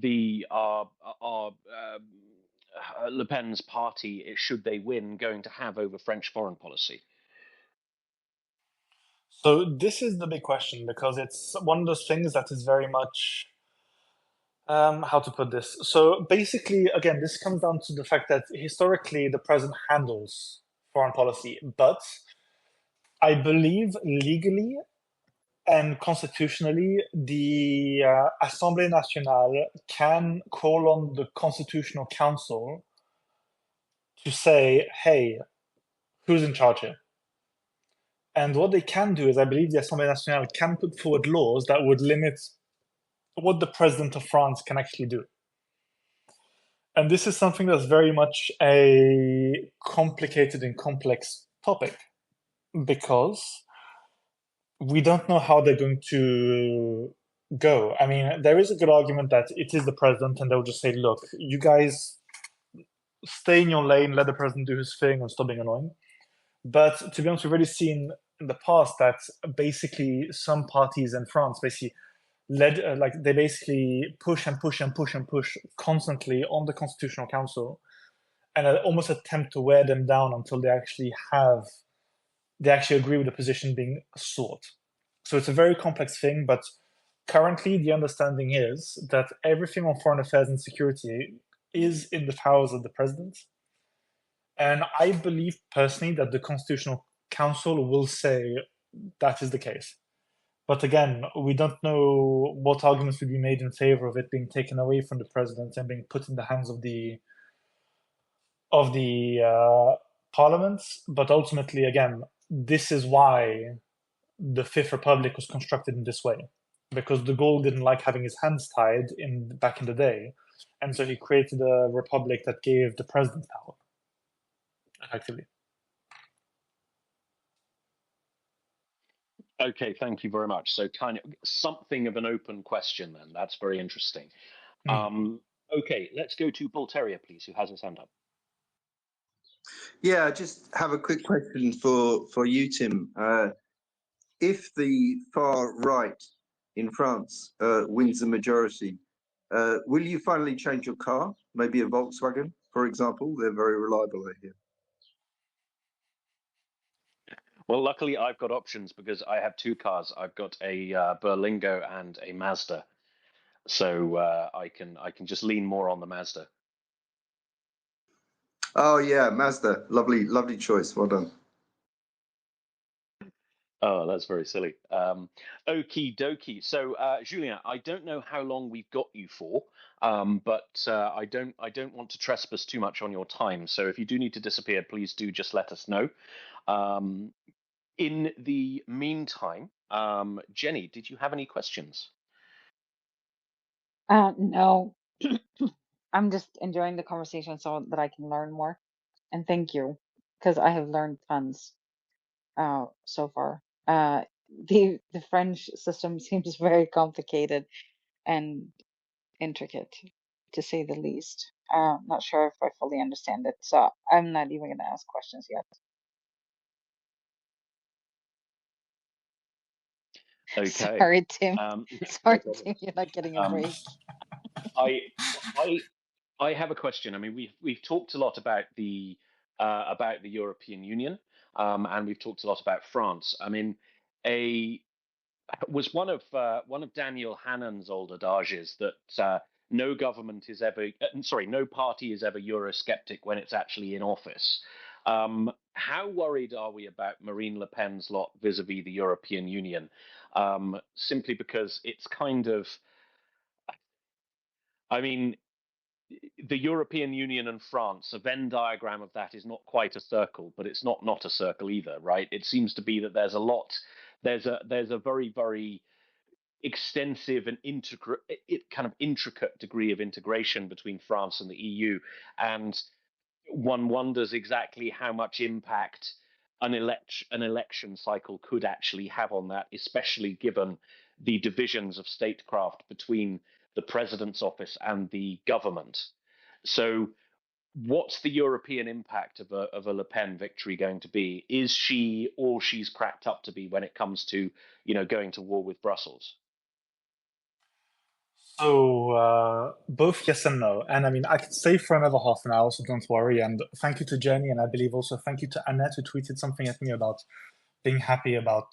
Speaker 1: Le Pen's party, should they win, going to have over French foreign policy?
Speaker 2: So this is the big question, because it's one of those things that is very much, how to put this? So basically, again, this comes down to the fact that historically the president handles foreign policy, but I believe legally and constitutionally, the Assemblée Nationale can call on the Constitutional Council to say, hey, who's in charge here? And what they can do is, I believe the Assemblée Nationale can put forward laws that would limit what the President of France can actually do. And this is something that's very much a complicated and complex topic, because we don't know how they're going to go. I mean, there is a good argument that it is the president, and they'll just say, look, you guys stay in your lane, let the president do his thing, and stop being annoying. But to be honest, we've already seen in the past that basically some parties in France basically they basically push and push and push and push constantly on the Constitutional Council, and almost attempt to wear them down until they actually agree with the position being sought. So it's a very complex thing, but currently the understanding is that everything on foreign affairs and security is in the powers of the president. And I believe personally that the Constitutional Council will say that is the case. But again, we don't know what arguments will be made in favor of it being taken away from the president and being put in the hands of the parliament. But ultimately, again, this is why the Fifth Republic was constructed in this way, because de Gaulle didn't like having his hands tied back in the day, and so he created a republic that gave the president power, effectively.
Speaker 1: Okay, thank you very much. So kind of something of an open question then. That's very interesting. Okay, let's go to Voltaria, please, who has his hand up.
Speaker 5: Yeah, I just have a quick question for you, Tim. If the far right in France wins the majority, will you finally change your car? Maybe a Volkswagen, for example? They're very reliable, I hear.
Speaker 1: Well, luckily I've got options because I have two cars. I've got a Berlingo and a Mazda, so I can just lean more on the Mazda.
Speaker 5: Oh yeah, Mazda, lovely choice. Well done.
Speaker 1: Oh, that's very silly. Okie dokie. So, Julien, I don't know how long we've got you for, but I don't want to trespass too much on your time. So, if you do need to disappear, please do just let us know. In the meantime, Jennie, did you have any questions?
Speaker 3: No. I'm just enjoying the conversation so that I can learn more. And thank you, because I have learned tons so far. The French system seems very complicated and intricate, to say the least. Not sure if I fully understand it, so I'm not even going to ask questions yet.
Speaker 1: Okay.
Speaker 3: Sorry, Tim. Sorry,
Speaker 1: No
Speaker 3: Tim, you're not getting a break.
Speaker 1: I have a question. I mean, we've talked a lot about the European Union, and we've talked a lot about France. I mean, was one of Daniel Hannan's old adages that no party is ever Eurosceptic when it's actually in office. How worried are we about Marine Le Pen's lot vis-a-vis the European Union? Simply because it's kind of, I mean, the European Union and France, a Venn diagram of that is not quite a circle, but it's not a circle either, right? It seems to be that there's a very, very extensive and intricate degree of integration between France and the EU, and one wonders exactly how much impact an election cycle could actually have on that, especially given the divisions of statecraft between the president's office and the government. So what's the European impact of a Le Pen victory going to be? Is she all she's cracked up to be when it comes to, going to war with Brussels?
Speaker 2: So both yes and no. And I mean, I could stay for another half an hour, so don't worry. And thank you to Jennie, and I believe also thank you to Annette, who tweeted something at me about being happy about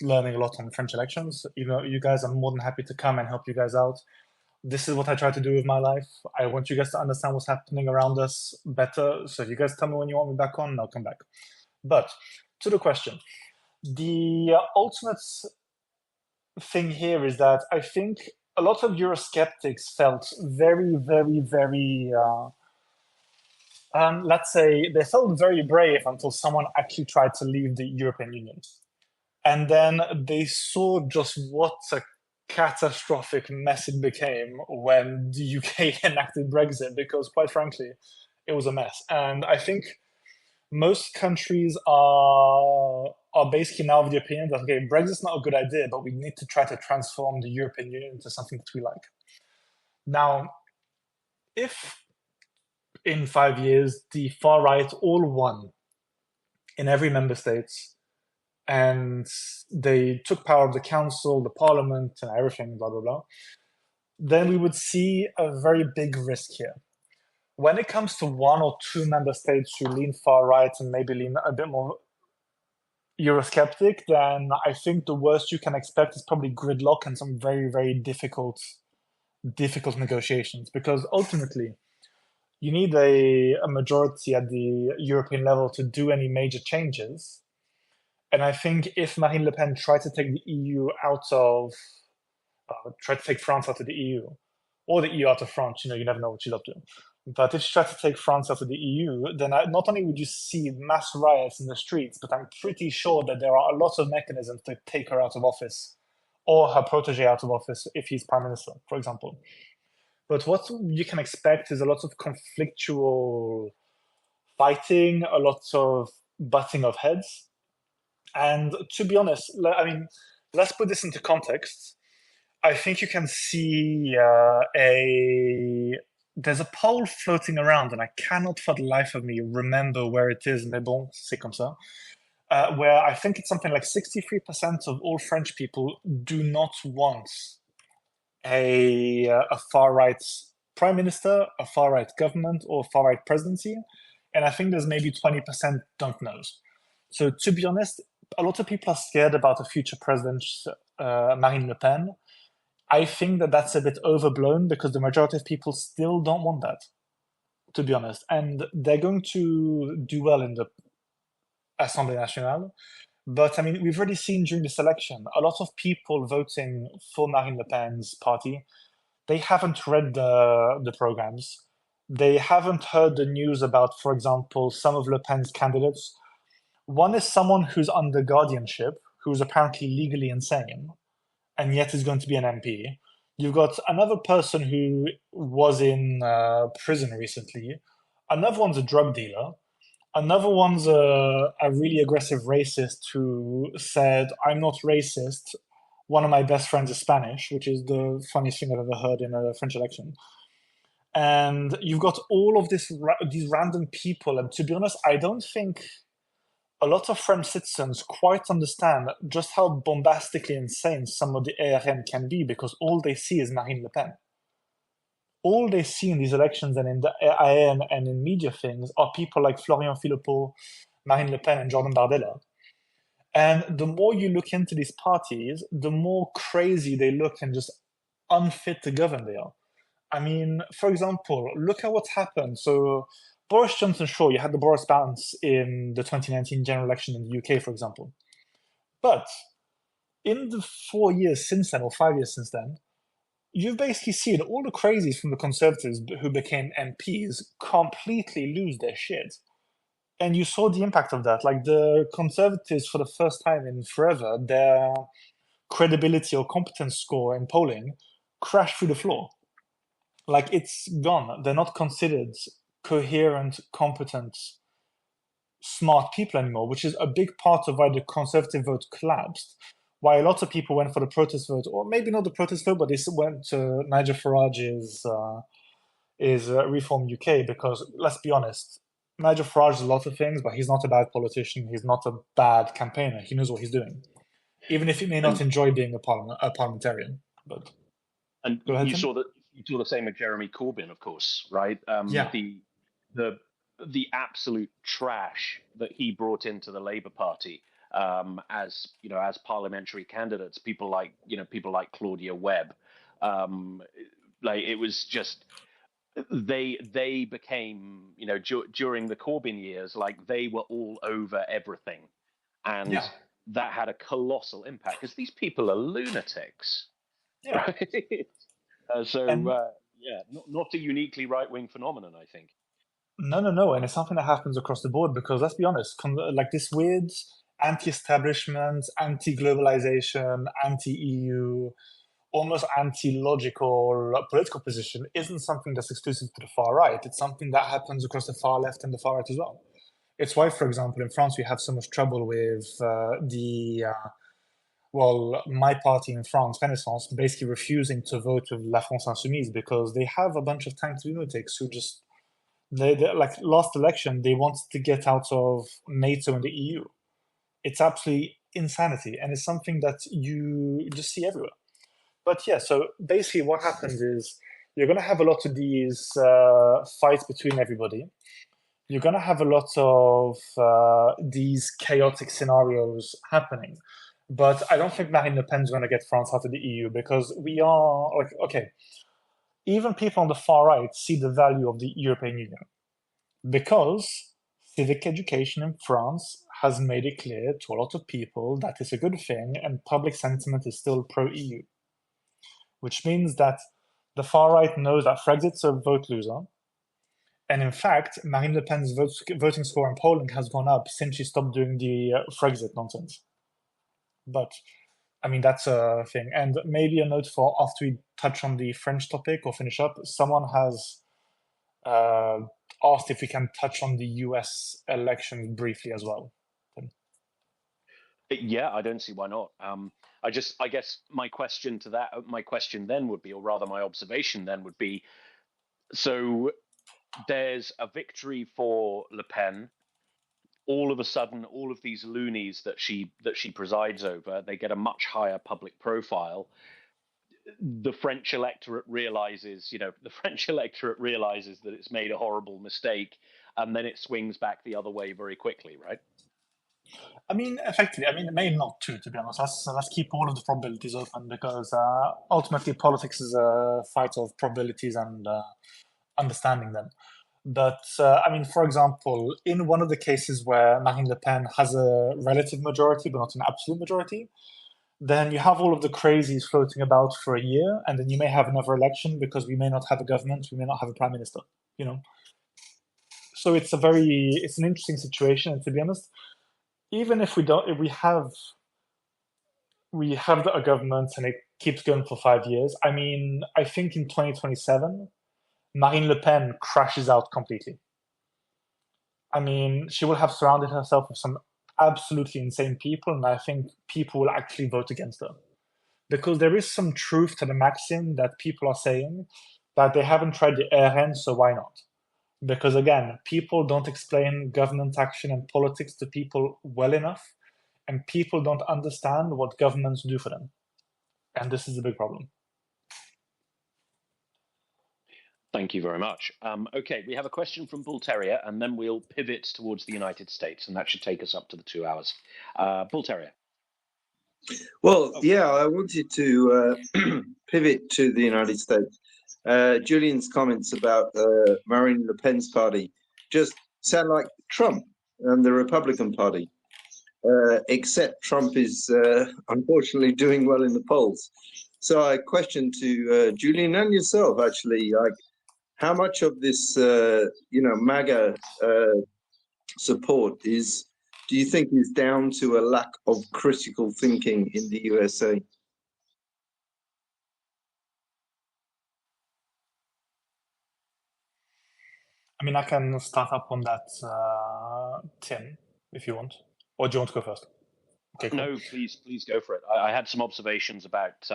Speaker 2: learning a lot on French elections. You guys are more than happy to come and help you guys out. This is what I try to do with my life. I want you guys to understand what's happening around us better. So if you guys tell me when you want me back on, I'll come back. But to the question, the ultimate thing here is that I think a lot of Eurosceptics felt very, very, very, let's say, they felt very brave until someone actually tried to leave the European Union. And then they saw just what a catastrophic mess it became when the UK enacted Brexit, because quite frankly, it was a mess. And I think most countries are basically now of the opinion that, okay, Brexit's not a good idea, but we need to try to transform the European Union into something that we like. Now, if in 5 years the far right all won in every member state, and they took power of the council, the parliament, and everything, blah, blah, blah, then we would see a very big risk here. When it comes to one or two member states who lean far right and maybe lean a bit more Eurosceptic, then I think the worst you can expect is probably gridlock and some very, very difficult negotiations, because ultimately you need a majority at the European level to do any major changes. And I think if Marine Le Pen tried to take the EU out of, tried to take France out of the EU, or the EU out of France, you never know what she'll up to. But if she tried to take France out of the EU, then not only would you see mass riots in the streets, but I'm pretty sure that there are a lot of mechanisms to take her out of office, or her protege out of office if he's prime minister, for example. But what you can expect is a lot of conflictual fighting, a lot of butting of heads. And to be honest, I mean, let's put this into context. I think you can see there's a poll floating around, and I cannot for the life of me remember where it is, mais bon, c'est comme ça, where I think it's something like 63% of all French people do not want a far-right prime minister, a far-right government, or far-right presidency, and I think there's maybe 20% don't know. So to be honest, a lot of people are scared about a future president, Marine Le Pen. I think that that's a bit overblown because the majority of people still don't want that, to be honest. And they're going to do well in the Assemblée Nationale. But I mean, we've already seen during this election, a lot of people voting for Marine Le Pen's party, they haven't read the programs. They haven't heard the news about, for example, some of Le Pen's candidates. One is someone who's under guardianship, who's apparently legally insane, and yet is going to be an MP. You've got another person who was in prison recently. Another one's a drug dealer. Another one's a really aggressive racist who said, "I'm not racist. One of my best friends is Spanish," which is the funniest thing I've ever heard in a French election. And you've got all of these random people. And to be honest, I don't think a lot of French citizens quite understand just how bombastically insane some of the ARN can be, because all they see is Marine Le Pen. All they see in these elections and in the ARN and in media things are people like Florian Philippot, Marine Le Pen, and Jordan Bardella. And the more you look into these parties, the more crazy they look and just unfit to govern they are. I mean, for example, look at what's happened. So Boris Johnson, sure, you had the Boris bounce in the 2019 general election in the UK, for example. But in the 4 years since then, or 5 years since then, you've basically seen all the crazies from the Conservatives who became MPs completely lose their shit. And you saw the impact of that. Like the Conservatives, for the first time in forever, their credibility or competence score in polling crashed through the floor. Like it's gone. They're not considered coherent, competent, smart people anymore, which is a big part of why the Conservative vote collapsed. Why a lot of people went for the protest vote, or maybe not the protest vote, but they went to Nigel Farage's Reform UK, because let's be honest, Nigel Farage is a lot of things, but he's not a bad politician. He's not a bad campaigner. He knows what he's doing, even if he may not enjoy being a parliamentarian. But
Speaker 1: and
Speaker 2: go ahead,
Speaker 1: you saw the same with Jeremy Corbyn, of course, right?
Speaker 2: Yeah.
Speaker 1: The absolute trash that he brought into the Labour Party as parliamentary candidates, people like Claudia Webb, like it was just they became during the Corbyn years, like they were all over everything, and that had a colossal impact because these people are lunatics, right? Not a uniquely right-wing phenomenon, I think.
Speaker 2: No, and it's something that happens across the board, because let's be honest, like this weird anti-establishment, anti-globalization, anti-EU, almost anti-logical political position isn't something that's exclusive to the far right. It's something that happens across the far left and the far right as well. It's why, for example, in France, we have so much trouble with my party in France, Renaissance, basically refusing to vote with La France Insoumise because they have a bunch of tanked lunatics who just, they like last election, they wanted to get out of NATO and the EU. It's absolutely insanity, and it's something that you just see everywhere. But yeah, so basically what happens is you're going to have a lot of these fights between everybody. You're going to have a lot of these chaotic scenarios happening. But I don't think Marine Le Pen is going to get France out of the EU, because we are, like, okay, even people on the far right see the value of the European Union, because civic education in France has made it clear to a lot of people that it's a good thing, and public sentiment is still pro-EU, which means that the far right knows that Brexit's a vote loser. And in fact, Marine Le Pen's voting score in Poland has gone up since she stopped doing the Brexit nonsense. But, I mean, that's a thing. And maybe a note for after we touch on the French topic or finish up, someone has asked if we can touch on the US elections briefly as well.
Speaker 1: Yeah, I don't see why not. I guess my question then would be, or rather my observation then would be, so there's a victory for Le Pen. All of a sudden, all of these loonies that she presides over, they get a much higher public profile. The French electorate realizes that it's made a horrible mistake, and then it swings back the other way very quickly, right?
Speaker 2: I mean, effectively, it may not too, to be honest. Let's keep all of the probabilities open, because ultimately politics is a fight of probabilities and understanding them. But, for example, in one of the cases where Marine Le Pen has a relative majority, but not an absolute majority, then you have all of the crazies floating about for a year, and then you may have another election because we may not have a government, we may not have a prime minister, So it's an interesting situation, and to be honest, even if we have a government and it keeps going for 5 years, I think in 2027, Marine Le Pen crashes out completely. She will have surrounded herself with some absolutely insane people, and I think people will actually vote against her. Because there is some truth to the maxim that people are saying that they haven't tried the RN, so why not? Because again, people don't explain government action and politics to people well enough, and people don't understand what governments do for them. And this is a big problem.
Speaker 1: Thank you very much. Okay, we have a question from Bull Terrier, and then we'll pivot towards the United States, and that should take us up to the 2 hours. Bull Terrier.
Speaker 5: Well, yeah, I wanted to pivot to the United States. Julian's comments about Marine Le Pen's party just sound like Trump and the Republican Party, except Trump is unfortunately doing well in the polls. So I question to Julian and yourself, actually, like, how much of this, MAGA support do you think is down to a lack of critical thinking in the USA?
Speaker 2: I can start up on that, Tim, if you want. Or do you want to go first?
Speaker 1: Okay, cool. No, please go for it. I had some observations about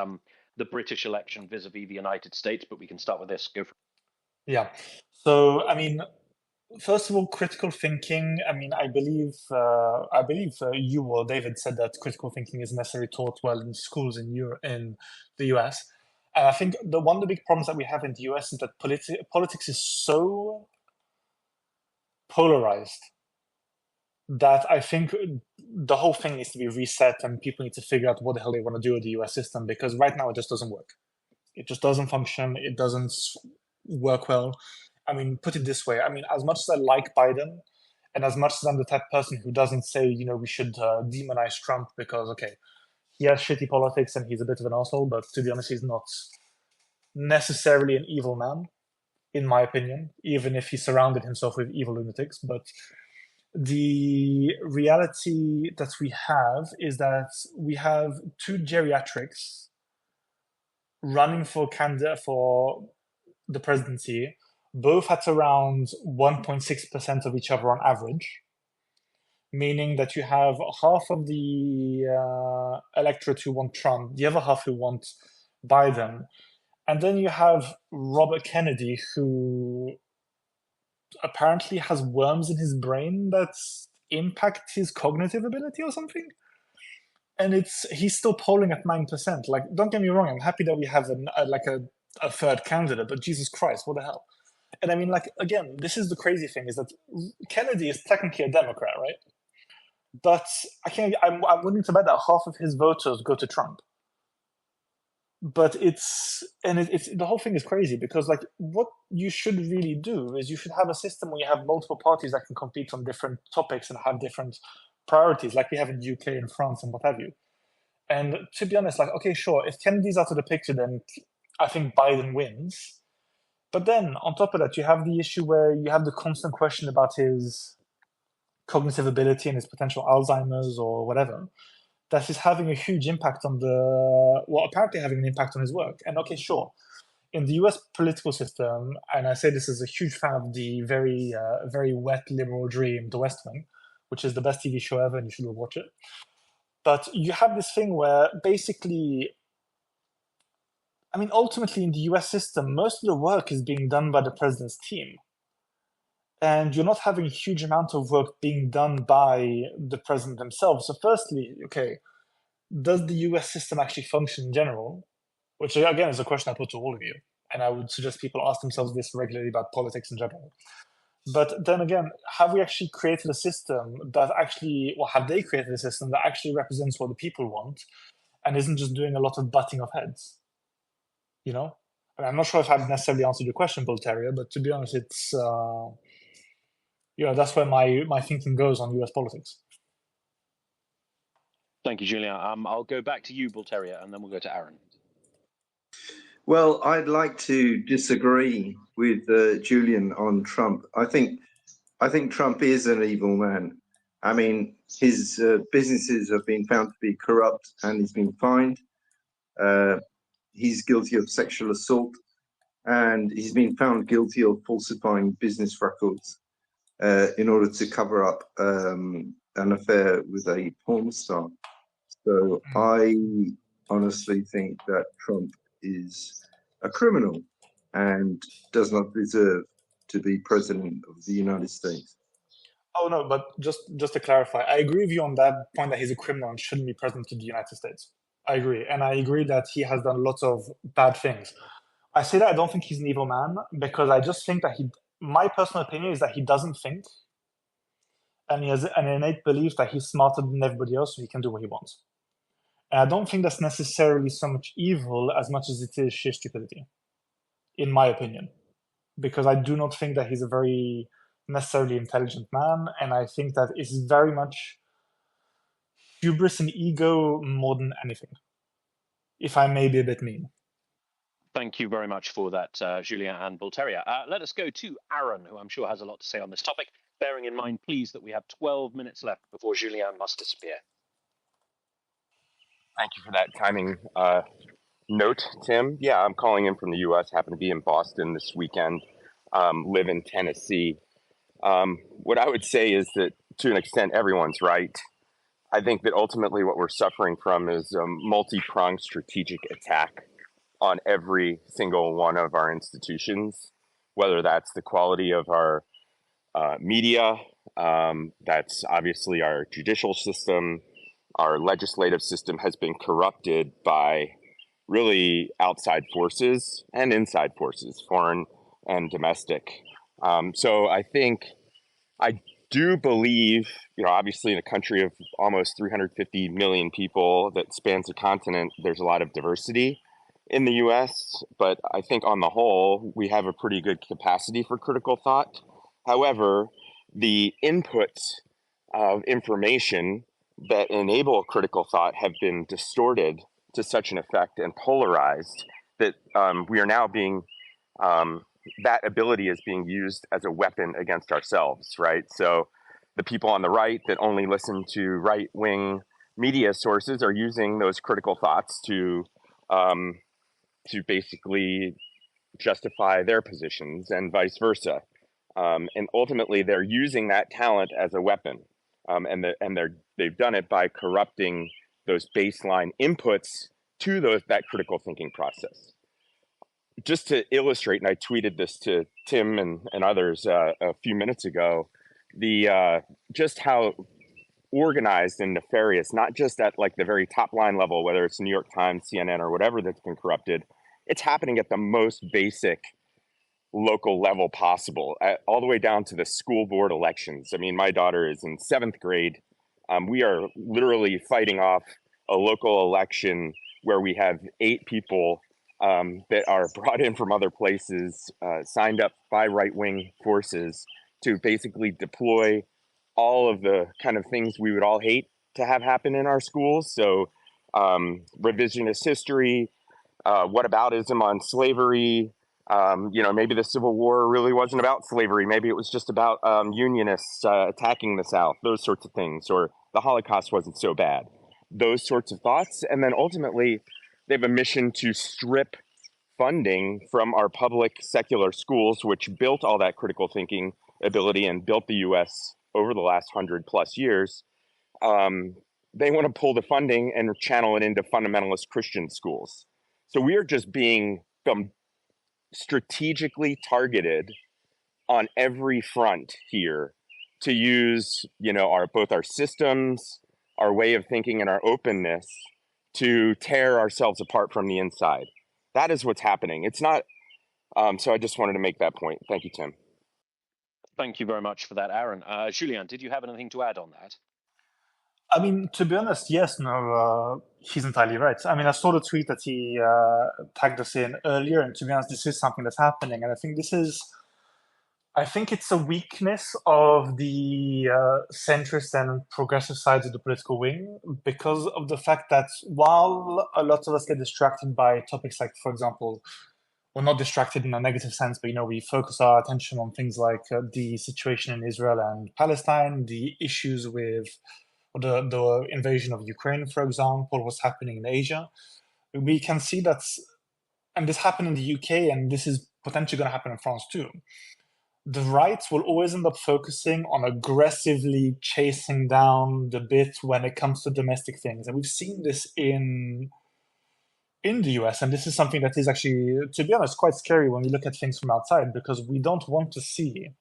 Speaker 1: the British election vis-a-vis the United States, but we can start with this. Go for it.
Speaker 2: Yeah. So, first of all, critical thinking. I believe you or David said that critical thinking is necessarily taught well in schools in the US. And I think one of the big problems that we have in the US is that politics is so polarized that I think the whole thing needs to be reset, and people need to figure out what the hell they want to do with the US system, because right now it just doesn't work. It just doesn't function. It doesn't work well. Put it this way. As much as I like Biden, and as much as I'm the type of person who doesn't say, we should demonize Trump because, okay, he has shitty politics and he's a bit of an asshole, but to be honest, he's not necessarily an evil man, in my opinion, even if he surrounded himself with evil lunatics. But the reality that we have is that we have two geriatrics running for the presidency, both at around 1.6% of each other on average, meaning that you have half of the electorate who want Trump, the other half who want Biden, and then you have Robert Kennedy, who apparently has worms in his brain that impact his cognitive ability or something. and he's still polling at 9%. Like, don't get me wrong, I'm happy that we have a third candidate, but Jesus Christ, what the hell? And I mean, like, again, this is the crazy thing, is that Kennedy is technically a Democrat, right? But I'm willing to bet that half of his voters go to Trump. But it's the whole thing is crazy, because like what you should really do is you should have a system where you have multiple parties that can compete on different topics and have different priorities, like we have in the UK and France and what have you. And to be honest, like, okay, sure, if Kennedy's out of the picture, then I think Biden wins. But then on top of that, you have the issue where you have the constant question about his cognitive ability and his potential Alzheimer's or whatever, that is having a huge impact on apparently having an impact on his work. And okay, sure, in the US political system, and I say this as a huge fan of the very, very wet liberal dream, The West Wing, which is the best TV show ever, and you should go watch it. But you have this thing where basically, I mean, ultimately in the US system, most of the work is being done by the president's team. And you're not having a huge amount of work being done by the president himself. So firstly, okay, does the US system actually function in general? Which again is a question I put to all of you. And I would suggest people ask themselves this regularly about politics in general. But then again, have we actually created a system that actually, or have they created a system that actually represents what the people want and isn't just doing a lot of butting of heads? You know? And I'm not sure if I've necessarily answered your question, Voltaire, but to be honest, it's, that's where my thinking goes on US politics.
Speaker 1: Thank you, Julien. I'll go back to you, Voltaire, and then we'll go to Aaron.
Speaker 5: Well, I'd like to disagree with Julien on Trump. I think Trump is an evil man. I mean, his businesses have been found to be corrupt, and he's been fined. He's guilty of sexual assault, and he's been found guilty of falsifying business records in order to cover up an affair with a porn star. So I honestly think that Trump is a criminal and does not deserve to be president of the United States.
Speaker 2: Oh no, but just to clarify, I agree with you on that point that he's a criminal and shouldn't be president of the United States. I agree, and I agree that he has done lots of bad things. I say that I don't think he's an evil man because I just think that my personal opinion is that he doesn't think, and he has an innate belief that he's smarter than everybody else, so he can do what he wants. And I don't think that's necessarily so much evil as much as it is sheer stupidity, in my opinion, because I do not think that he's a very necessarily intelligent man, and I think that it's very much hubris and ego more than anything, if I may be a bit mean.
Speaker 1: Thank you very much for that, Julien and Voltaire. Let us go to Aaron, who I'm sure has a lot to say on this topic, bearing in mind, please, that we have 12 minutes left before Julien must disappear.
Speaker 6: Thank you for that timing note, Tim. Yeah, I'm calling in from the U.S., happen to be in Boston this weekend, live in Tennessee. What I would say is that, to an extent, everyone's right. I think that ultimately what we're suffering from is a multi-pronged strategic attack on every single one of our institutions, whether that's the quality of our media, that's obviously our judicial system, our legislative system has been corrupted by really outside forces and inside forces, foreign and domestic. So I think I do believe, obviously in a country of almost 350 million people that spans a continent, there's a lot of diversity in the US, but I think on the whole, we have a pretty good capacity for critical thought. However, the inputs of information that enable critical thought have been distorted to such an effect and polarized that we are now being, that ability is being used as a weapon against ourselves, right? So the people on the right that only listen to right-wing media sources are using those critical thoughts to basically justify their positions and vice versa. And ultimately, they're using that talent as a weapon. And they've done it by corrupting those baseline inputs to that critical thinking process. Just to illustrate, and I tweeted this to Tim and others a few minutes ago, just how organized and nefarious, not just at like the very top line level, whether it's New York Times, CNN, or whatever that's been corrupted. It's happening at the most basic local level possible, all the way down to the school board elections. I mean, my daughter is in 7th grade. We are literally fighting off a local election where we have 8 people that are brought in from other places, signed up by right-wing forces to basically deploy all of the kind of things we would all hate to have happen in our schools. So revisionist history, whataboutism on slavery, maybe the Civil War really wasn't about slavery. Maybe it was just about Unionists attacking the South, those sorts of things, or the Holocaust wasn't so bad. Those sorts of thoughts. And then ultimately, they have a mission to strip funding from our public secular schools, which built all that critical thinking ability and built the U.S. over the last 100+ years. They want to pull the funding and channel it into fundamentalist Christian schools. So we are just being strategically targeted on every front here to use, both our systems, our way of thinking, and our openness to tear ourselves apart from the inside. That is what's happening. It's not. So I just wanted to make that point. Thank you, Tim.
Speaker 1: Thank you very much for that, Aaron. Julien, did you have anything to add on that?
Speaker 2: I mean, to be honest, yes, no, he's entirely right. I mean, I saw the tweet that he tagged us in earlier, and to be honest, this is something that's happening. And I think it's a weakness of the centrist and progressive sides of the political wing, because of the fact that while a lot of us get distracted by topics like, for example, well, not distracted in a negative sense, but, we focus our attention on things like the situation in Israel and Palestine, the issues with the invasion of Ukraine, for example, what's happening in Asia. We can see that, and this happened in the UK, and this is potentially going to happen in France too. The right will always end up focusing on aggressively chasing down the bit when it comes to domestic things. And we've seen this in the US, and this is something that is actually, to be honest, quite scary when we look at things from outside, because we don't want to see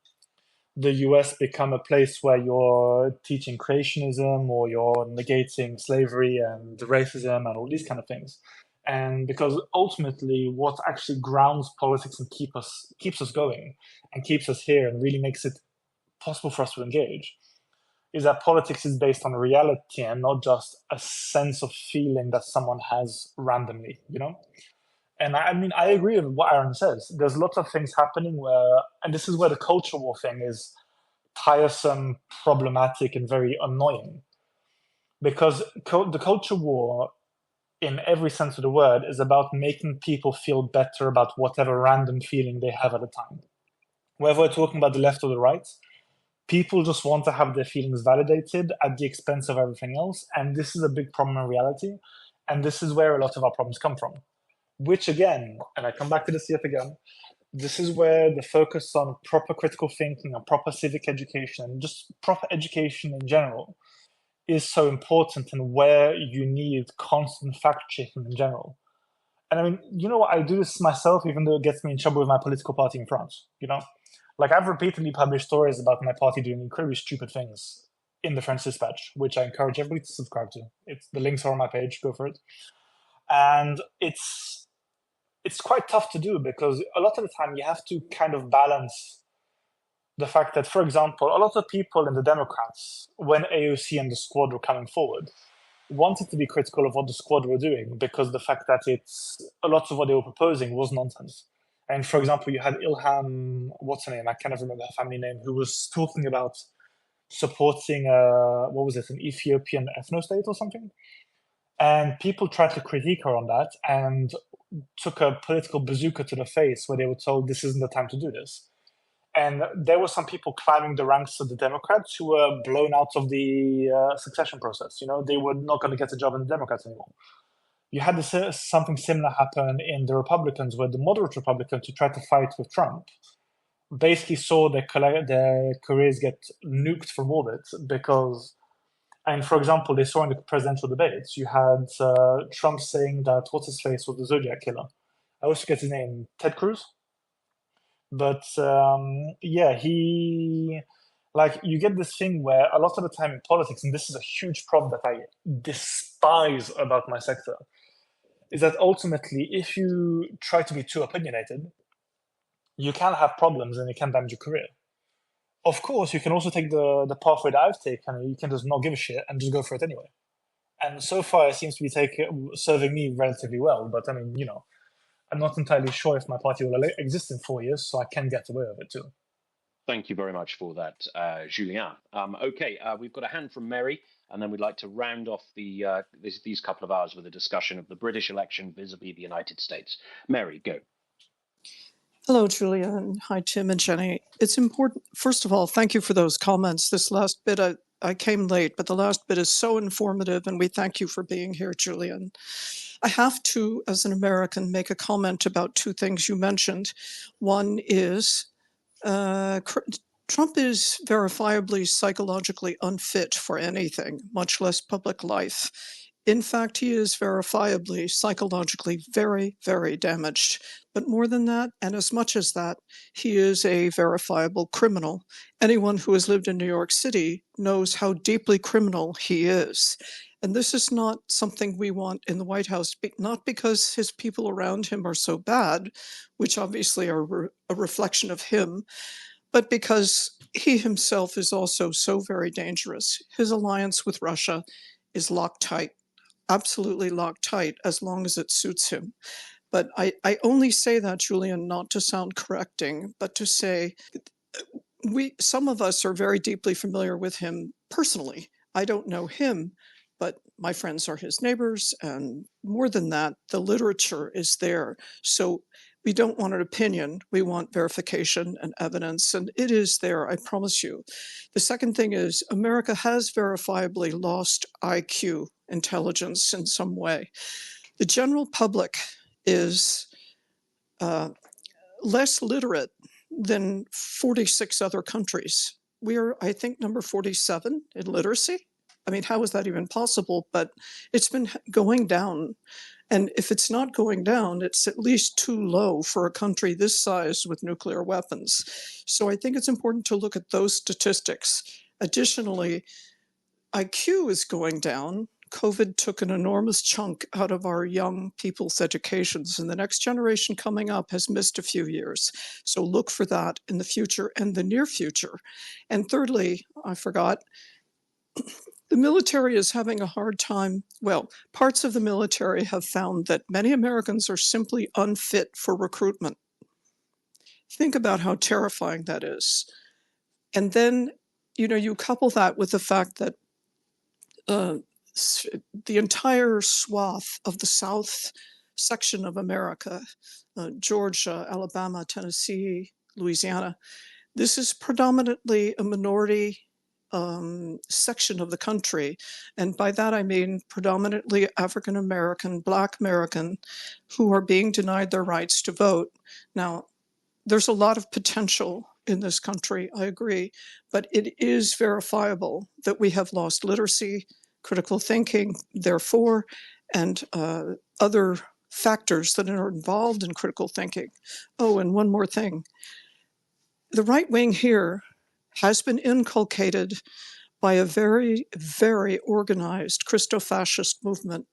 Speaker 2: the US become a place where you're teaching creationism or you're negating slavery and racism and all these kind of things. And because ultimately what actually grounds politics and keeps us going and keeps us here and really makes it possible for us to engage is that politics is based on reality and not just a sense of feeling that someone has randomly, And I mean, I agree with what Aaron says. There's lots of things happening and this is where the culture war thing is tiresome, problematic, and very annoying. Because the culture war, in every sense of the word, is about making people feel better about whatever random feeling they have at the time. Whether we're talking about the left or the right, people just want to have their feelings validated at the expense of everything else. And this is a big problem in reality. And this is where a lot of our problems come from. Which again, and I come back to this yet again, this is where the focus on proper critical thinking and proper civic education, and just proper education in general, is so important, and where you need constant fact-checking in general. And I mean, I do this myself, even though it gets me in trouble with my political party in France, Like, I've repeatedly published stories about my party doing incredibly stupid things in the French Dispatch, which I encourage everybody to subscribe to. The links are on my page, go for it. And it's quite tough to do, because a lot of the time you have to kind of balance the fact that, for example, a lot of people in the Democrats, when AOC and the Squad were coming forward, wanted to be critical of what the Squad were doing, because the fact that a lot of what they were proposing was nonsense. And for example, you had Ilham, what's her name? I can't remember her family name, who was talking about supporting, an Ethiopian ethno-state or something? And people tried to critique her on that and took a political bazooka to the face, where they were told this isn't the time to do this. And there were some people climbing the ranks of the Democrats who were blown out of the succession process. They were not going to get a job in the Democrats anymore. You had something similar happen in the Republicans, where the moderate Republicans who tried to fight with Trump basically saw their careers get nuked from orbit because, and for example, they saw in the presidential debates, you had Trump saying that what's-his-face was the Zodiac killer. I always forget his name, Ted Cruz? But he Like, you get this thing where a lot of the time in politics, and this is a huge problem that I despise about my sector, is that ultimately, if you try to be too opinionated, you can have problems and it can damage your career. Of course, you can also take the pathway that I've taken, and you can just not give a shit and just go for it anyway. And so far, it seems to be serving me relatively well. But I mean, I'm not entirely sure if my party will exist in 4 years, so I can get away with it too.
Speaker 1: Thank you very much for that, Julien. Okay, we've got a hand from Mary, and then we'd like to round off these couple of hours with a discussion of the British election vis-a-vis the United States. Mary, go.
Speaker 7: Hello, Julien. Hi, Tim and Jennie. It's important, first of all, thank you for those comments. This last bit, I came late, but the last bit is so informative, and we thank you for being here, Julien. I have to, as an American, make a comment about two things you mentioned. One is Trump is verifiably psychologically unfit for anything, much less public life. In fact, he is verifiably psychologically very, very damaged. But more than that, and as much as that, he is a verifiable criminal. Anyone who has lived in New York City knows how deeply criminal he is. And this is not something we want in the White House, not because his people around him are so bad, which obviously are a reflection of him, but because he himself is also so very dangerous. His alliance with Russia is locked tight, absolutely locked tight, as long as it suits him. But I only say that, Julien, not to sound correcting, but to say some of us are very deeply familiar with him personally. I don't know him, but my friends are his neighbors, and more than that, the literature is there. So we don't want an opinion, we want verification and evidence, and it is there, I promise you. The second thing is America has verifiably lost IQ, intelligence, in some way. The general public is less literate than 46 other countries. We are, I think, number 47 in literacy. I mean, how is that even possible? But it's been going down. And if it's not going down, it's at least too low for a country this size with nuclear weapons. So I think it's important to look at those statistics. Additionally, IQ is going down. COVID took an enormous chunk out of our young people's educations, and the next generation coming up has missed a few years. So look for that in the future and the near future. And thirdly, I forgot, the military is having a hard time. Well, parts of the military have found that many Americans are simply unfit for recruitment. Think about how terrifying that is. And then, you couple that with the fact that the entire swath of the South section of America, Georgia, Alabama, Tennessee, Louisiana, this is predominantly a minority section of the country. And by that, I mean predominantly African American, Black American, who are being denied their rights to vote. Now, there's a lot of potential in this country, I agree, but it is verifiable that we have lost literacy, critical thinking, therefore, and other factors that are involved in critical thinking. Oh, and one more thing. The right wing here has been inculcated by a very, very organized Christo-fascist movement.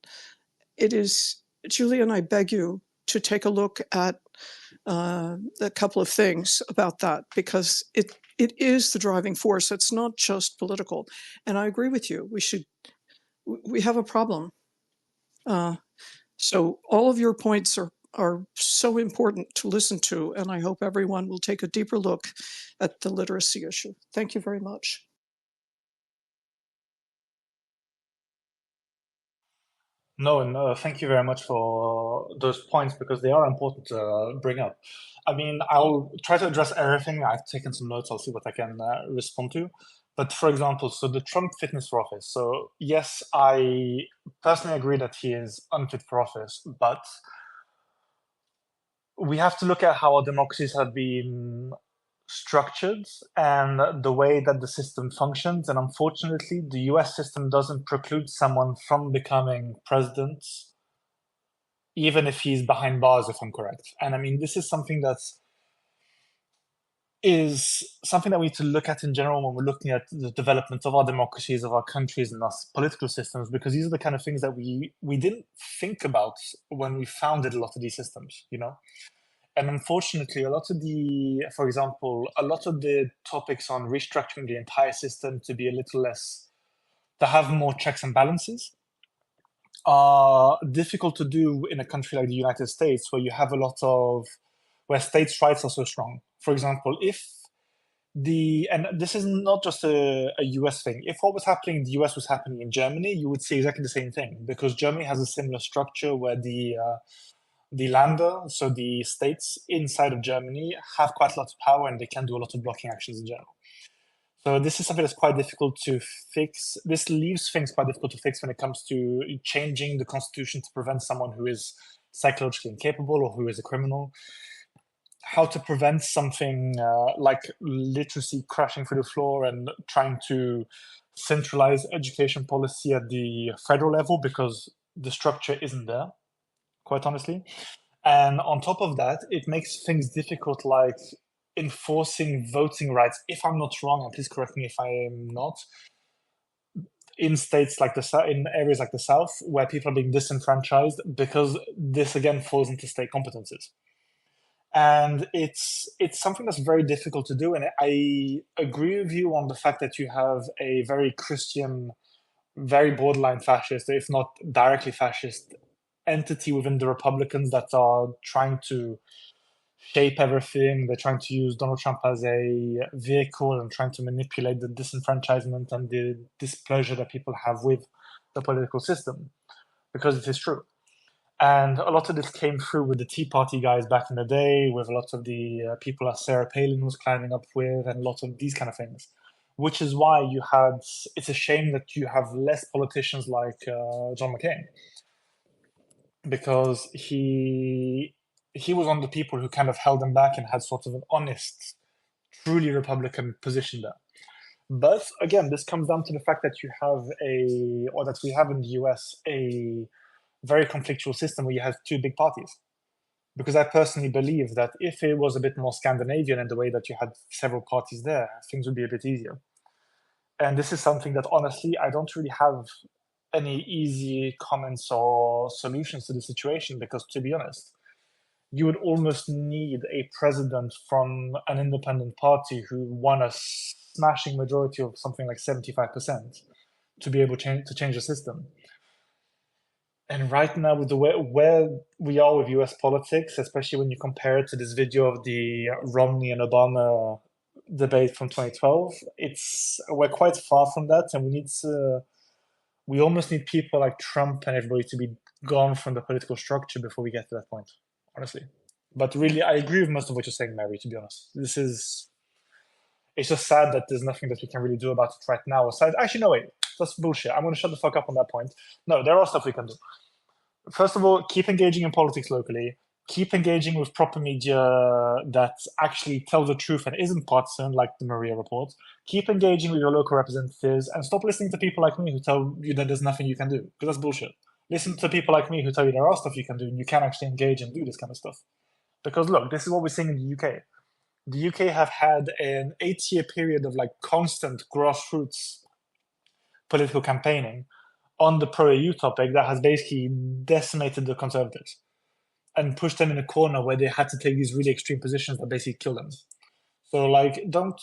Speaker 7: It is, Julien, I beg you to take a look at a couple of things about that, because it is the driving force. It's not just political. And I agree with you. We have a problem. So all of your points are so important to listen to, and I hope everyone will take a deeper look at the literacy issue. Thank you very much.
Speaker 2: No, and thank you very much for those points, because they are important to bring up. I mean, I'll try to address everything. I've taken some notes. I'll see what I can respond to. But for example, so the Trump fitness for office. So yes, I personally agree that he is unfit for office, but we have to look at how our democracies have been structured and the way that the system functions. And unfortunately, the US system doesn't preclude someone from becoming president, even if he's behind bars, if I'm correct. And I mean, this is something that's is something that we need to look at in general when we're looking at the development of our democracies, of our countries, and our political systems, because these are the kind of things that we didn't think about when we founded a lot of these systems, you know? And unfortunately, for example, a lot of the topics on restructuring the entire system to be a little less, to have more checks and balances, are difficult to do in a country like the United States, where you have where states' rights are so strong. For example, and this is not just a US thing. If what was happening in the US was happening in Germany, you would see exactly the same thing, because Germany has a similar structure where the Länder, so the states inside of Germany, have quite a lot of power and they can do a lot of blocking actions in general. So this is something that's quite difficult to fix. This leaves things quite difficult to fix when it comes to changing the constitution to prevent someone who is psychologically incapable or who is a criminal. How to prevent something like literacy crashing through the floor, and trying to centralize education policy at the federal level, because the structure isn't there, quite honestly. And on top of that, it makes things difficult, like enforcing voting rights, if I'm not wrong, and please correct me if I am not, in states like in areas like the South, where people are being disenfranchised, because this again falls into state competences. And it's something that's very difficult to do. And I agree with you on the fact that you have a very Christian, very borderline fascist, if not directly fascist, entity within the Republicans that are trying to shape everything. They're trying to use Donald Trump as a vehicle and trying to manipulate the disenfranchisement and the displeasure that people have with the political system, because it is true. And a lot of this came through with the Tea Party guys back in the day, with a lot of the people that Sarah Palin was climbing up with, and a lot of these kind of things. Which is why it's a shame that you have less politicians like John McCain, because he was one of the people who kind of held them back and had sort of an honest, truly Republican position there. But again, this comes down to the fact that that we have in the US a very conflictual system where you have two big parties. Because I personally believe that if it was a bit more Scandinavian in the way that you had several parties there, things would be a bit easier. And this is something that honestly, I don't really have any easy comments or solutions to the situation, because to be honest, you would almost need a president from an independent party who won a smashing majority of something like 75% to be able to change the system. And right now, with the where we are with US politics, especially when you compare it to this video of the Romney and Obama debate from 2012, we're quite far from that, and we almost need people like Trump and everybody to be gone from the political structure before we get to that point, honestly. But really, I agree with most of what you're saying, Mary, to be honest. It's just sad that there's nothing that we can really do about it right now. Actually, no, wait, that's bullshit. I'm going to shut the fuck up on that point. No, there are stuff we can do. First of all, keep engaging in politics locally. Keep engaging with proper media that actually tell the truth and isn't partisan, like the Mriya Report. Keep engaging with your local representatives, and stop listening to people like me who tell you that there's nothing you can do, because that's bullshit. Listen to people like me who tell you there are stuff you can do, and you can actually engage and do this kind of stuff. Because look, this is what we're seeing in the UK. The UK have had an 8-year period of like constant grassroots political campaigning on the pro-EU topic that has basically decimated the Conservatives and pushed them in a corner where they had to take these really extreme positions that basically kill them. So don't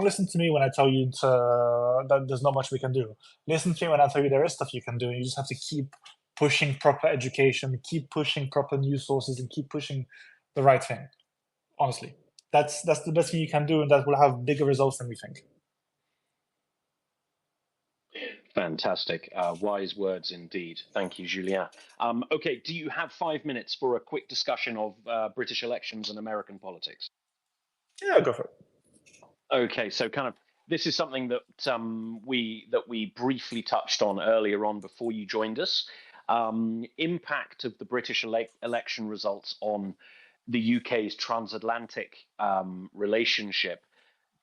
Speaker 2: listen to me when I tell you that there's not much we can do. Listen to me when I tell you there is stuff you can do. You just have to keep pushing proper education, keep pushing proper news sources, and keep pushing the right thing. Honestly, that's the best thing you can do, and that will have bigger results than we think.
Speaker 1: Fantastic. Wise words indeed. Thank you, Julien. Okay, do you have 5 minutes for a quick discussion of British elections and American politics?
Speaker 2: Yeah, go for it.
Speaker 1: Okay, so kind of this is something that we briefly touched on earlier on before you joined us. Impact of the British election results on the UK's transatlantic relationship.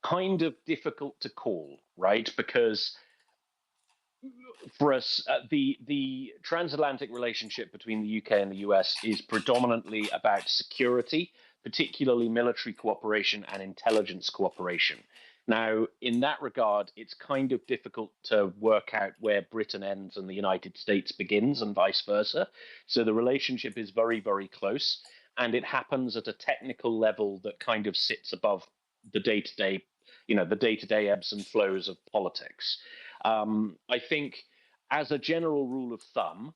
Speaker 1: Kind of difficult to call, right? Because for us, the transatlantic relationship between the UK and the US is predominantly about security. particularly military cooperation and intelligence cooperation. Now, in that regard, it's kind of difficult to work out where Britain ends and the United States begins and vice versa. So the relationship is very, very close, and it happens at a technical level that kind of sits above the day-to-day, the day-to-day ebbs and flows of politics. I think, as a general rule of thumb,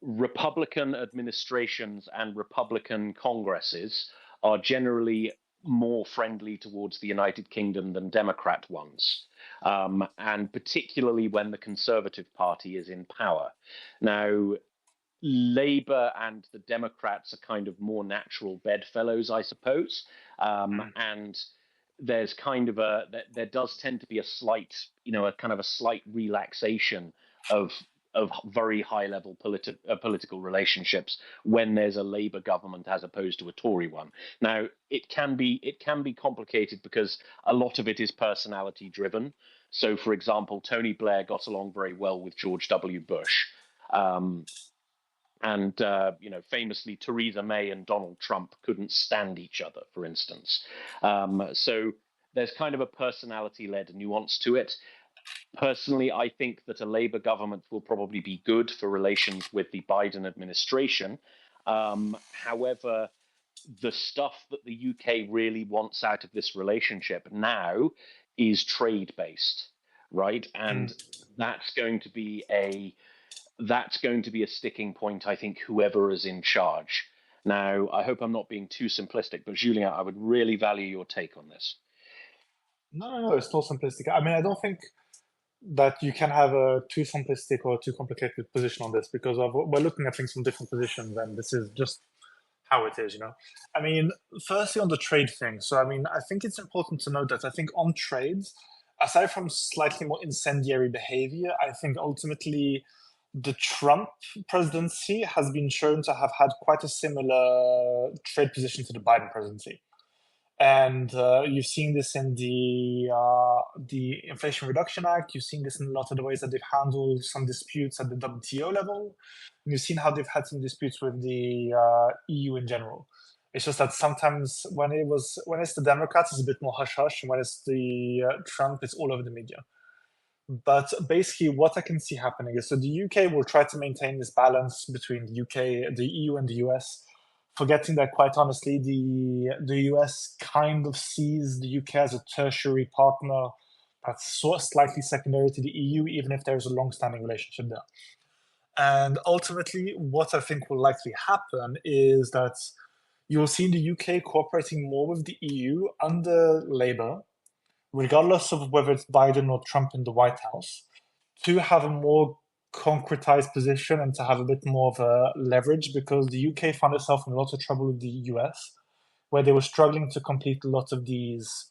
Speaker 1: Republican administrations and Republican Congresses are generally more friendly towards the United Kingdom than Democrat ones, and particularly when the Conservative Party is in power. Now, Labour and the Democrats are kind of more natural bedfellows, I suppose, and there's kind of there does tend to be a slight, a kind of a slight relaxation of very high level political relationships when there's a Labour government as opposed to a Tory one. Now, it can be complicated because a lot of it is personality driven. So, for example, Tony Blair got along very well with George W. Bush. And famously, Theresa May and Donald Trump couldn't stand each other, for instance. So there's kind of a personality-led nuance to it. Personally, I think that a Labour government will probably be good for relations with the Biden administration. However, the stuff that the UK really wants out of this relationship now is trade-based, right? And that's going to be a sticking point, I think, whoever is in charge. Now, I hope I'm not being too simplistic, but Julien, I would really value your take on this.
Speaker 2: No, it's not simplistic. I mean, I don't think that you can have a too simplistic or too complicated position on this, because we're looking at things from different positions, and this is just how it is, I mean, firstly, on the trade thing. So, I mean, I think it's important to note that I think on trades, aside from slightly more incendiary behavior, I think ultimately the Trump presidency has been shown to have had quite a similar trade position to the Biden presidency. And you've seen this in the Inflation Reduction Act. You've seen this in a lot of the ways that they've handled some disputes at the WTO level. And you've seen how they've had some disputes with the EU in general. It's just that sometimes when it's the Democrats, it's a bit more hush-hush, and when it's the Trump, it's all over the media. But basically, what I can see happening is, so the UK will try to maintain this balance between the UK, the EU, and the US, forgetting that, quite honestly, the US kind of sees the UK as a tertiary partner that's slightly secondary to the EU, even if there's a long-standing relationship there. And ultimately, what I think will likely happen is that you'll see the UK cooperating more with the EU under Labour, regardless of whether it's Biden or Trump in the White House, to have a more concretized position and to have a bit more of a leverage, because the UK found itself in a lot of trouble with the US, where they were struggling to complete a lot of these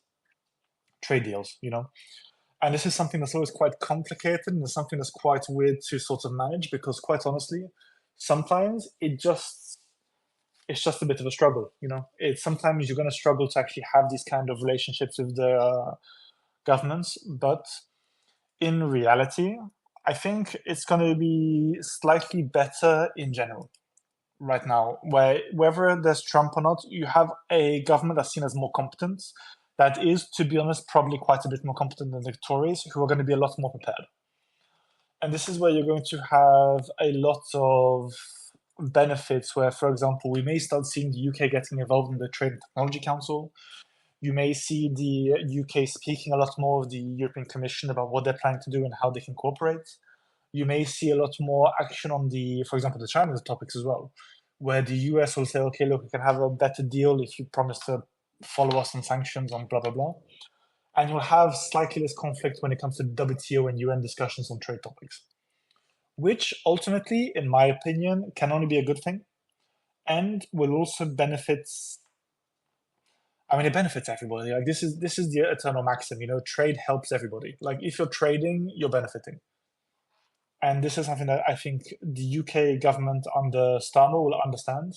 Speaker 2: trade deals, And this is something that's always quite complicated, and it's something that's quite weird to sort of manage, because quite honestly, sometimes it's just a bit of a struggle, Sometimes you're going to struggle to actually have these kind of relationships with the governments, but in reality, I think it's going to be slightly better in general right now, whether there's Trump or not, you have a government that's seen as more competent, that is, to be honest, probably quite a bit more competent than the Tories, who are going to be a lot more prepared. And this is where you're going to have a lot of benefits where, for example, we may start seeing the UK getting involved in the Trade and Technology Council. You may see the UK speaking a lot more of the European Commission about what they're planning to do and how they can cooperate. You may see a lot more action on for example, the China topics as well, where the US will say, okay, look, we can have a better deal if you promise to follow us on sanctions on blah, blah, blah. And you'll have slightly less conflict when it comes to WTO and UN discussions on trade topics, which ultimately, in my opinion, can only be a good thing and will also benefit. I mean, it benefits everybody. Like this is the eternal maxim, trade helps everybody. Like if you're trading, you're benefiting. And this is something that I think the UK government under Starmer will understand.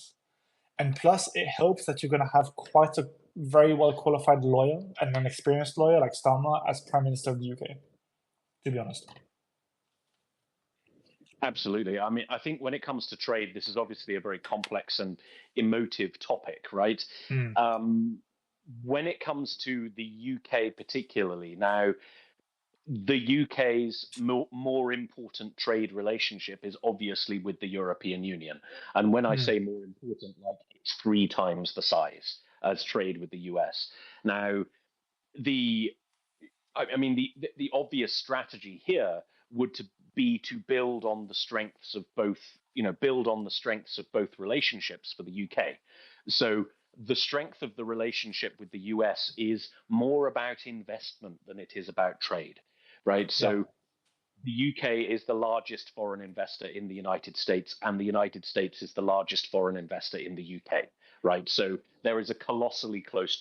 Speaker 2: And plus, it helps that you're going to have quite a very well-qualified lawyer and an experienced lawyer like Starmer as Prime Minister of the UK, to be honest.
Speaker 1: Absolutely. I mean, I think when it comes to trade, this is obviously a very complex and emotive topic, right?
Speaker 2: Mm.
Speaker 1: When it comes to the UK particularly, now, the UK's more important trade relationship is obviously with the European Union. And when I say more important, like it's 3 times the size as trade with the US. Now, I mean, the obvious strategy here would be to build on the strengths of both, build on the strengths of both relationships for the UK. So the strength of the relationship with the US is more about investment than it is about trade, right? So the UK is the largest foreign investor in the United States, and the United States is the largest foreign investor in the UK, right? So there is a colossally close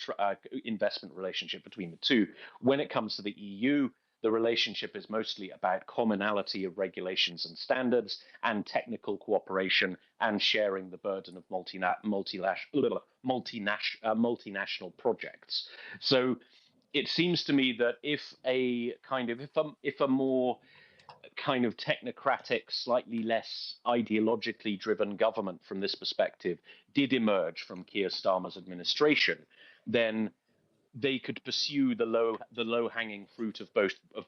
Speaker 1: investment relationship between the two. When it comes to the EU, the relationship is mostly about commonality of regulations and standards and technical cooperation and sharing the burden of multinational projects. So it seems to me that if a more kind of technocratic, slightly less ideologically driven government from this perspective did emerge from Keir Starmer's administration, then they could pursue the low hanging fruit of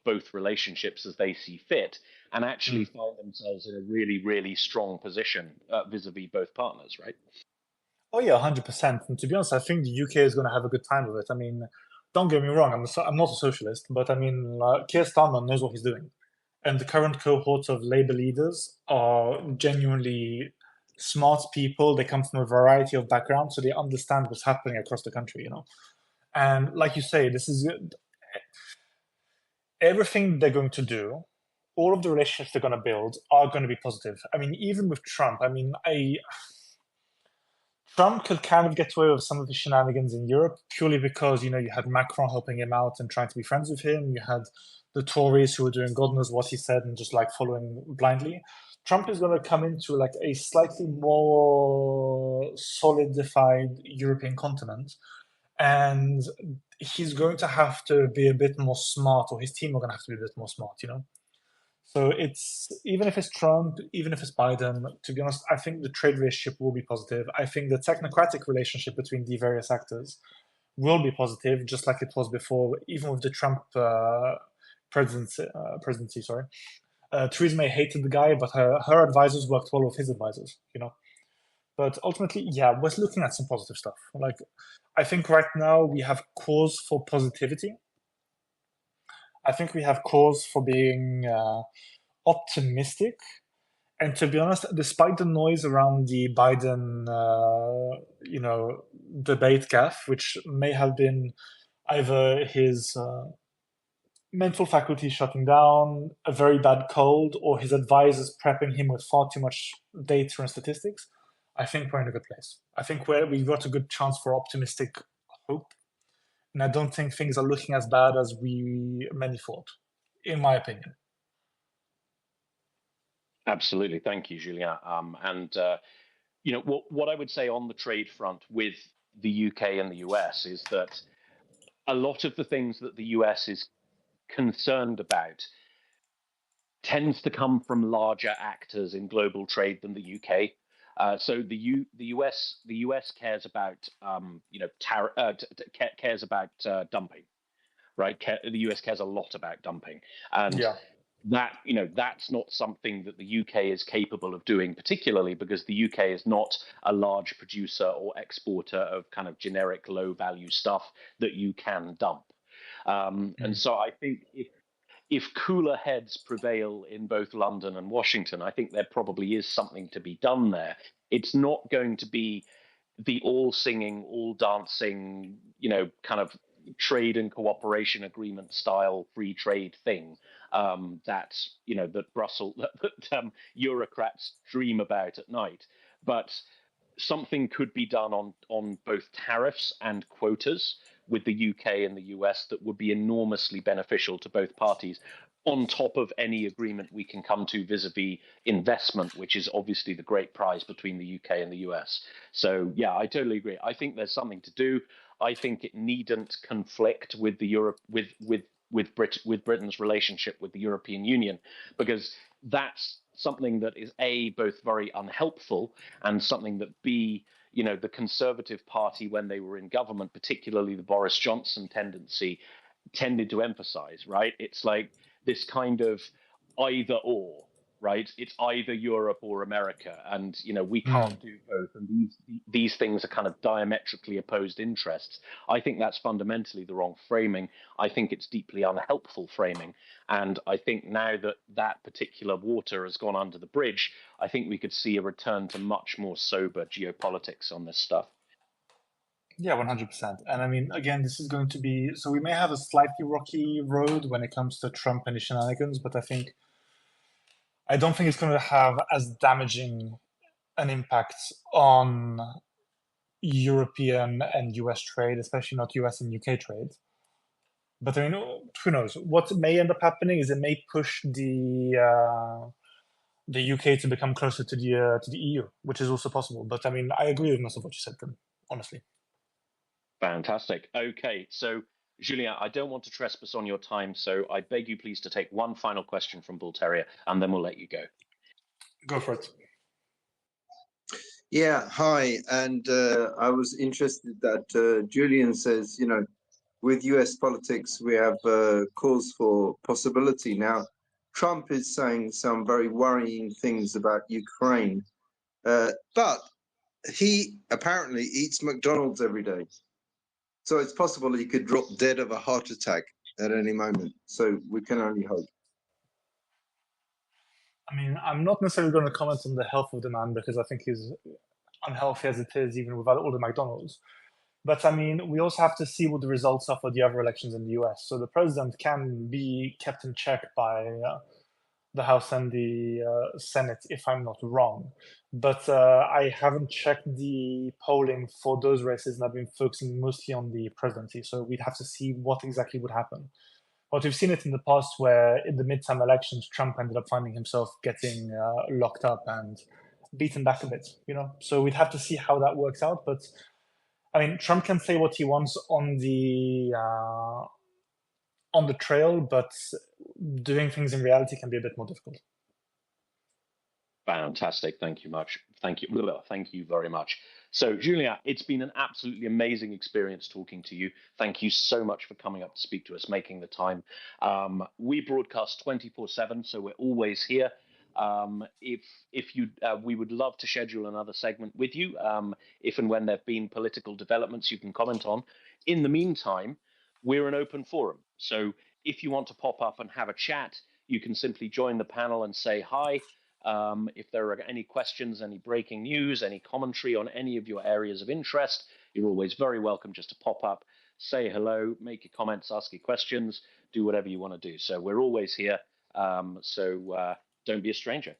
Speaker 1: both relationships as they see fit, and actually find themselves in a really, really strong position vis-a-vis both partners, right?
Speaker 2: Oh yeah, 100%. And to be honest, I think the UK is going to have a good time with it. I mean, don't get me wrong, I'm not a socialist, but I mean, Keir Starmer knows what he's doing. And the current cohort of Labour leaders are genuinely smart people. They come from a variety of backgrounds, so they understand what's happening across the country, And like you say, this is everything they're going to do. All of the relationships they're going to build are going to be positive. I mean, even with Trump, Trump could kind of get away with some of the shenanigans in Europe purely because, you had Macron helping him out and trying to be friends with him. You had the Tories who were doing God knows what he said and just like following blindly. Trump is going to come into like a slightly more solidified European continent, and he's going to have to be a bit more smart, or his team are going to have to be a bit more smart. So it's even if it's Trump, even if it's Biden, to be honest, I think the trade relationship will be positive. I think the technocratic relationship between the various actors will be positive, just like it was before, even with the Trump presidency. Sorry, Theresa May hated the guy, but her advisors worked well with his advisors. But ultimately, yeah, we're looking at some positive stuff. Like, I think right now we have cause for positivity. I think we have cause for being optimistic. And to be honest, despite the noise around the Biden, debate gaffe, which may have been either his mental faculty shutting down, a very bad cold, or his advisors prepping him with far too much data and statistics, I think we're in a good place. I think we've got a good chance for optimistic hope. And I don't think things are looking as bad as many thought, in my opinion.
Speaker 1: Absolutely. Thank you, Julien. What I would say on the trade front with the UK and the US is that a lot of the things that the US is concerned about tends to come from larger actors in global trade than the UK. So the US cares about cares about dumping, right? The US cares a lot about dumping, and that's not something that the UK is capable of doing, particularly because the UK is not a large producer or exporter of kind of generic low value stuff that you can dump. And so I think if cooler heads prevail in both London and Washington, I think there probably is something to be done there. It's not going to be the all singing, all dancing, kind of trade and cooperation agreement style free trade thing that Brussels, that Eurocrats dream about at night. But something could be done on both tariffs and quotas with the UK and the US that would be enormously beneficial to both parties, on top of any agreement we can come to vis-a-vis investment, which is obviously the great prize between the UK and the US. So yeah, I totally agree. I think there's something to do. I think it needn't conflict with the with Britain's relationship with the European Union, because that's something that is A, both very unhelpful, and something that B, the Conservative Party, when they were in government, particularly the Boris Johnson tendency, tended to emphasize, right? It's like this kind of either or, right? It's either Europe or America, and we can't do both. And these things are kind of diametrically opposed interests. I think that's fundamentally the wrong framing. I think it's deeply unhelpful framing, and I think now that that particular water has gone under the bridge, I think we could see a return to much more sober geopolitics on this stuff.
Speaker 2: Yeah, 100%. And I mean, again, this is going to be, so we may have a slightly rocky road when it comes to Trump and his shenanigans, but I don't think it's going to have as damaging an impact on European and US trade, especially not US and UK trade. But I mean, who knows? What may end up happening is it may push the UK to become closer to the EU, which is also possible. But I mean, I agree with most of what you said, Tim, honestly.
Speaker 1: Fantastic. Okay, so Julien, I don't want to trespass on your time, so I beg you please to take one final question from Bull Terrier, and then we'll let you go.
Speaker 2: Go for it.
Speaker 5: Yeah, hi. And I was interested that Julien says, with US politics, we have cause for possibility. Now, Trump is saying some very worrying things about Ukraine, but he apparently eats McDonald's every day. So it's possible he could drop dead of a heart attack at any moment. So we can only hope.
Speaker 2: I mean, I'm not necessarily going to comment on the health of the man because I think he's unhealthy as it is, even without all the McDonald's. But I mean, we also have to see what the results are for the other elections in the US. So the president can be kept in check by the House and the Senate, if I'm not wrong. But I haven't checked the polling for those races, and I've been focusing mostly on the presidency. So we'd have to see what exactly would happen. But we've seen it in the past where in the midterm elections, Trump ended up finding himself getting locked up and beaten back a bit, So we'd have to see how that works out. But I mean, Trump can say what he wants on the trail, but doing things in reality can be a bit more difficult.
Speaker 1: Fantastic. Thank you much. Thank you very much. So, Julien, it's been an absolutely amazing experience talking to you. Thank you so much for coming up to speak to us, making the time. We broadcast 24/7, so we're always here. If you, we would love to schedule another segment with you. If and when there've been political developments you can comment on. In the meantime, we're an open forum. So if you want to pop up and have a chat, you can simply join the panel and say hi. If there are any questions, any breaking news, any commentary on any of your areas of interest, you're always very welcome just to pop up, say hello, make your comments, ask your questions, do whatever you want to do. So we're always here. So don't be a stranger.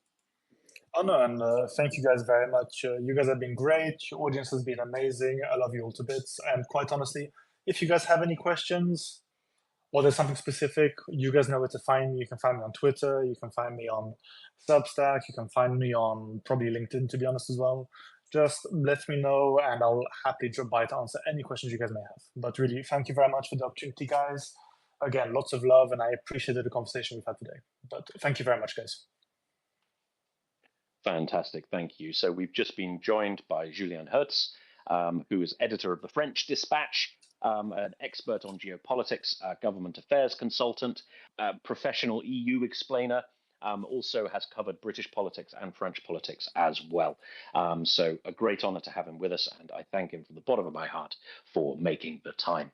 Speaker 2: Oh, no, and thank you guys very much. You guys have been great. Your audience has been amazing. I love you all to bits. And quite honestly, if you guys have any questions or there's something specific, you guys know where to find me. You can find me on Twitter. You can find me on Substack. You can find me on probably LinkedIn, to be honest, as well. Just let me know, and I'll happily drop by to answer any questions you guys may have. But really, thank you very much for the opportunity, guys. Again, lots of love, and I appreciated the conversation we've had today. But thank you very much, guys.
Speaker 1: Fantastic, thank you. So we've just been joined by Julien Hoez, who is editor of the French Dispatch, an expert on geopolitics, government affairs consultant, professional EU explainer, also has covered British politics and French politics as well. So a great honor to have him with us, and I thank him from the bottom of my heart for making the time.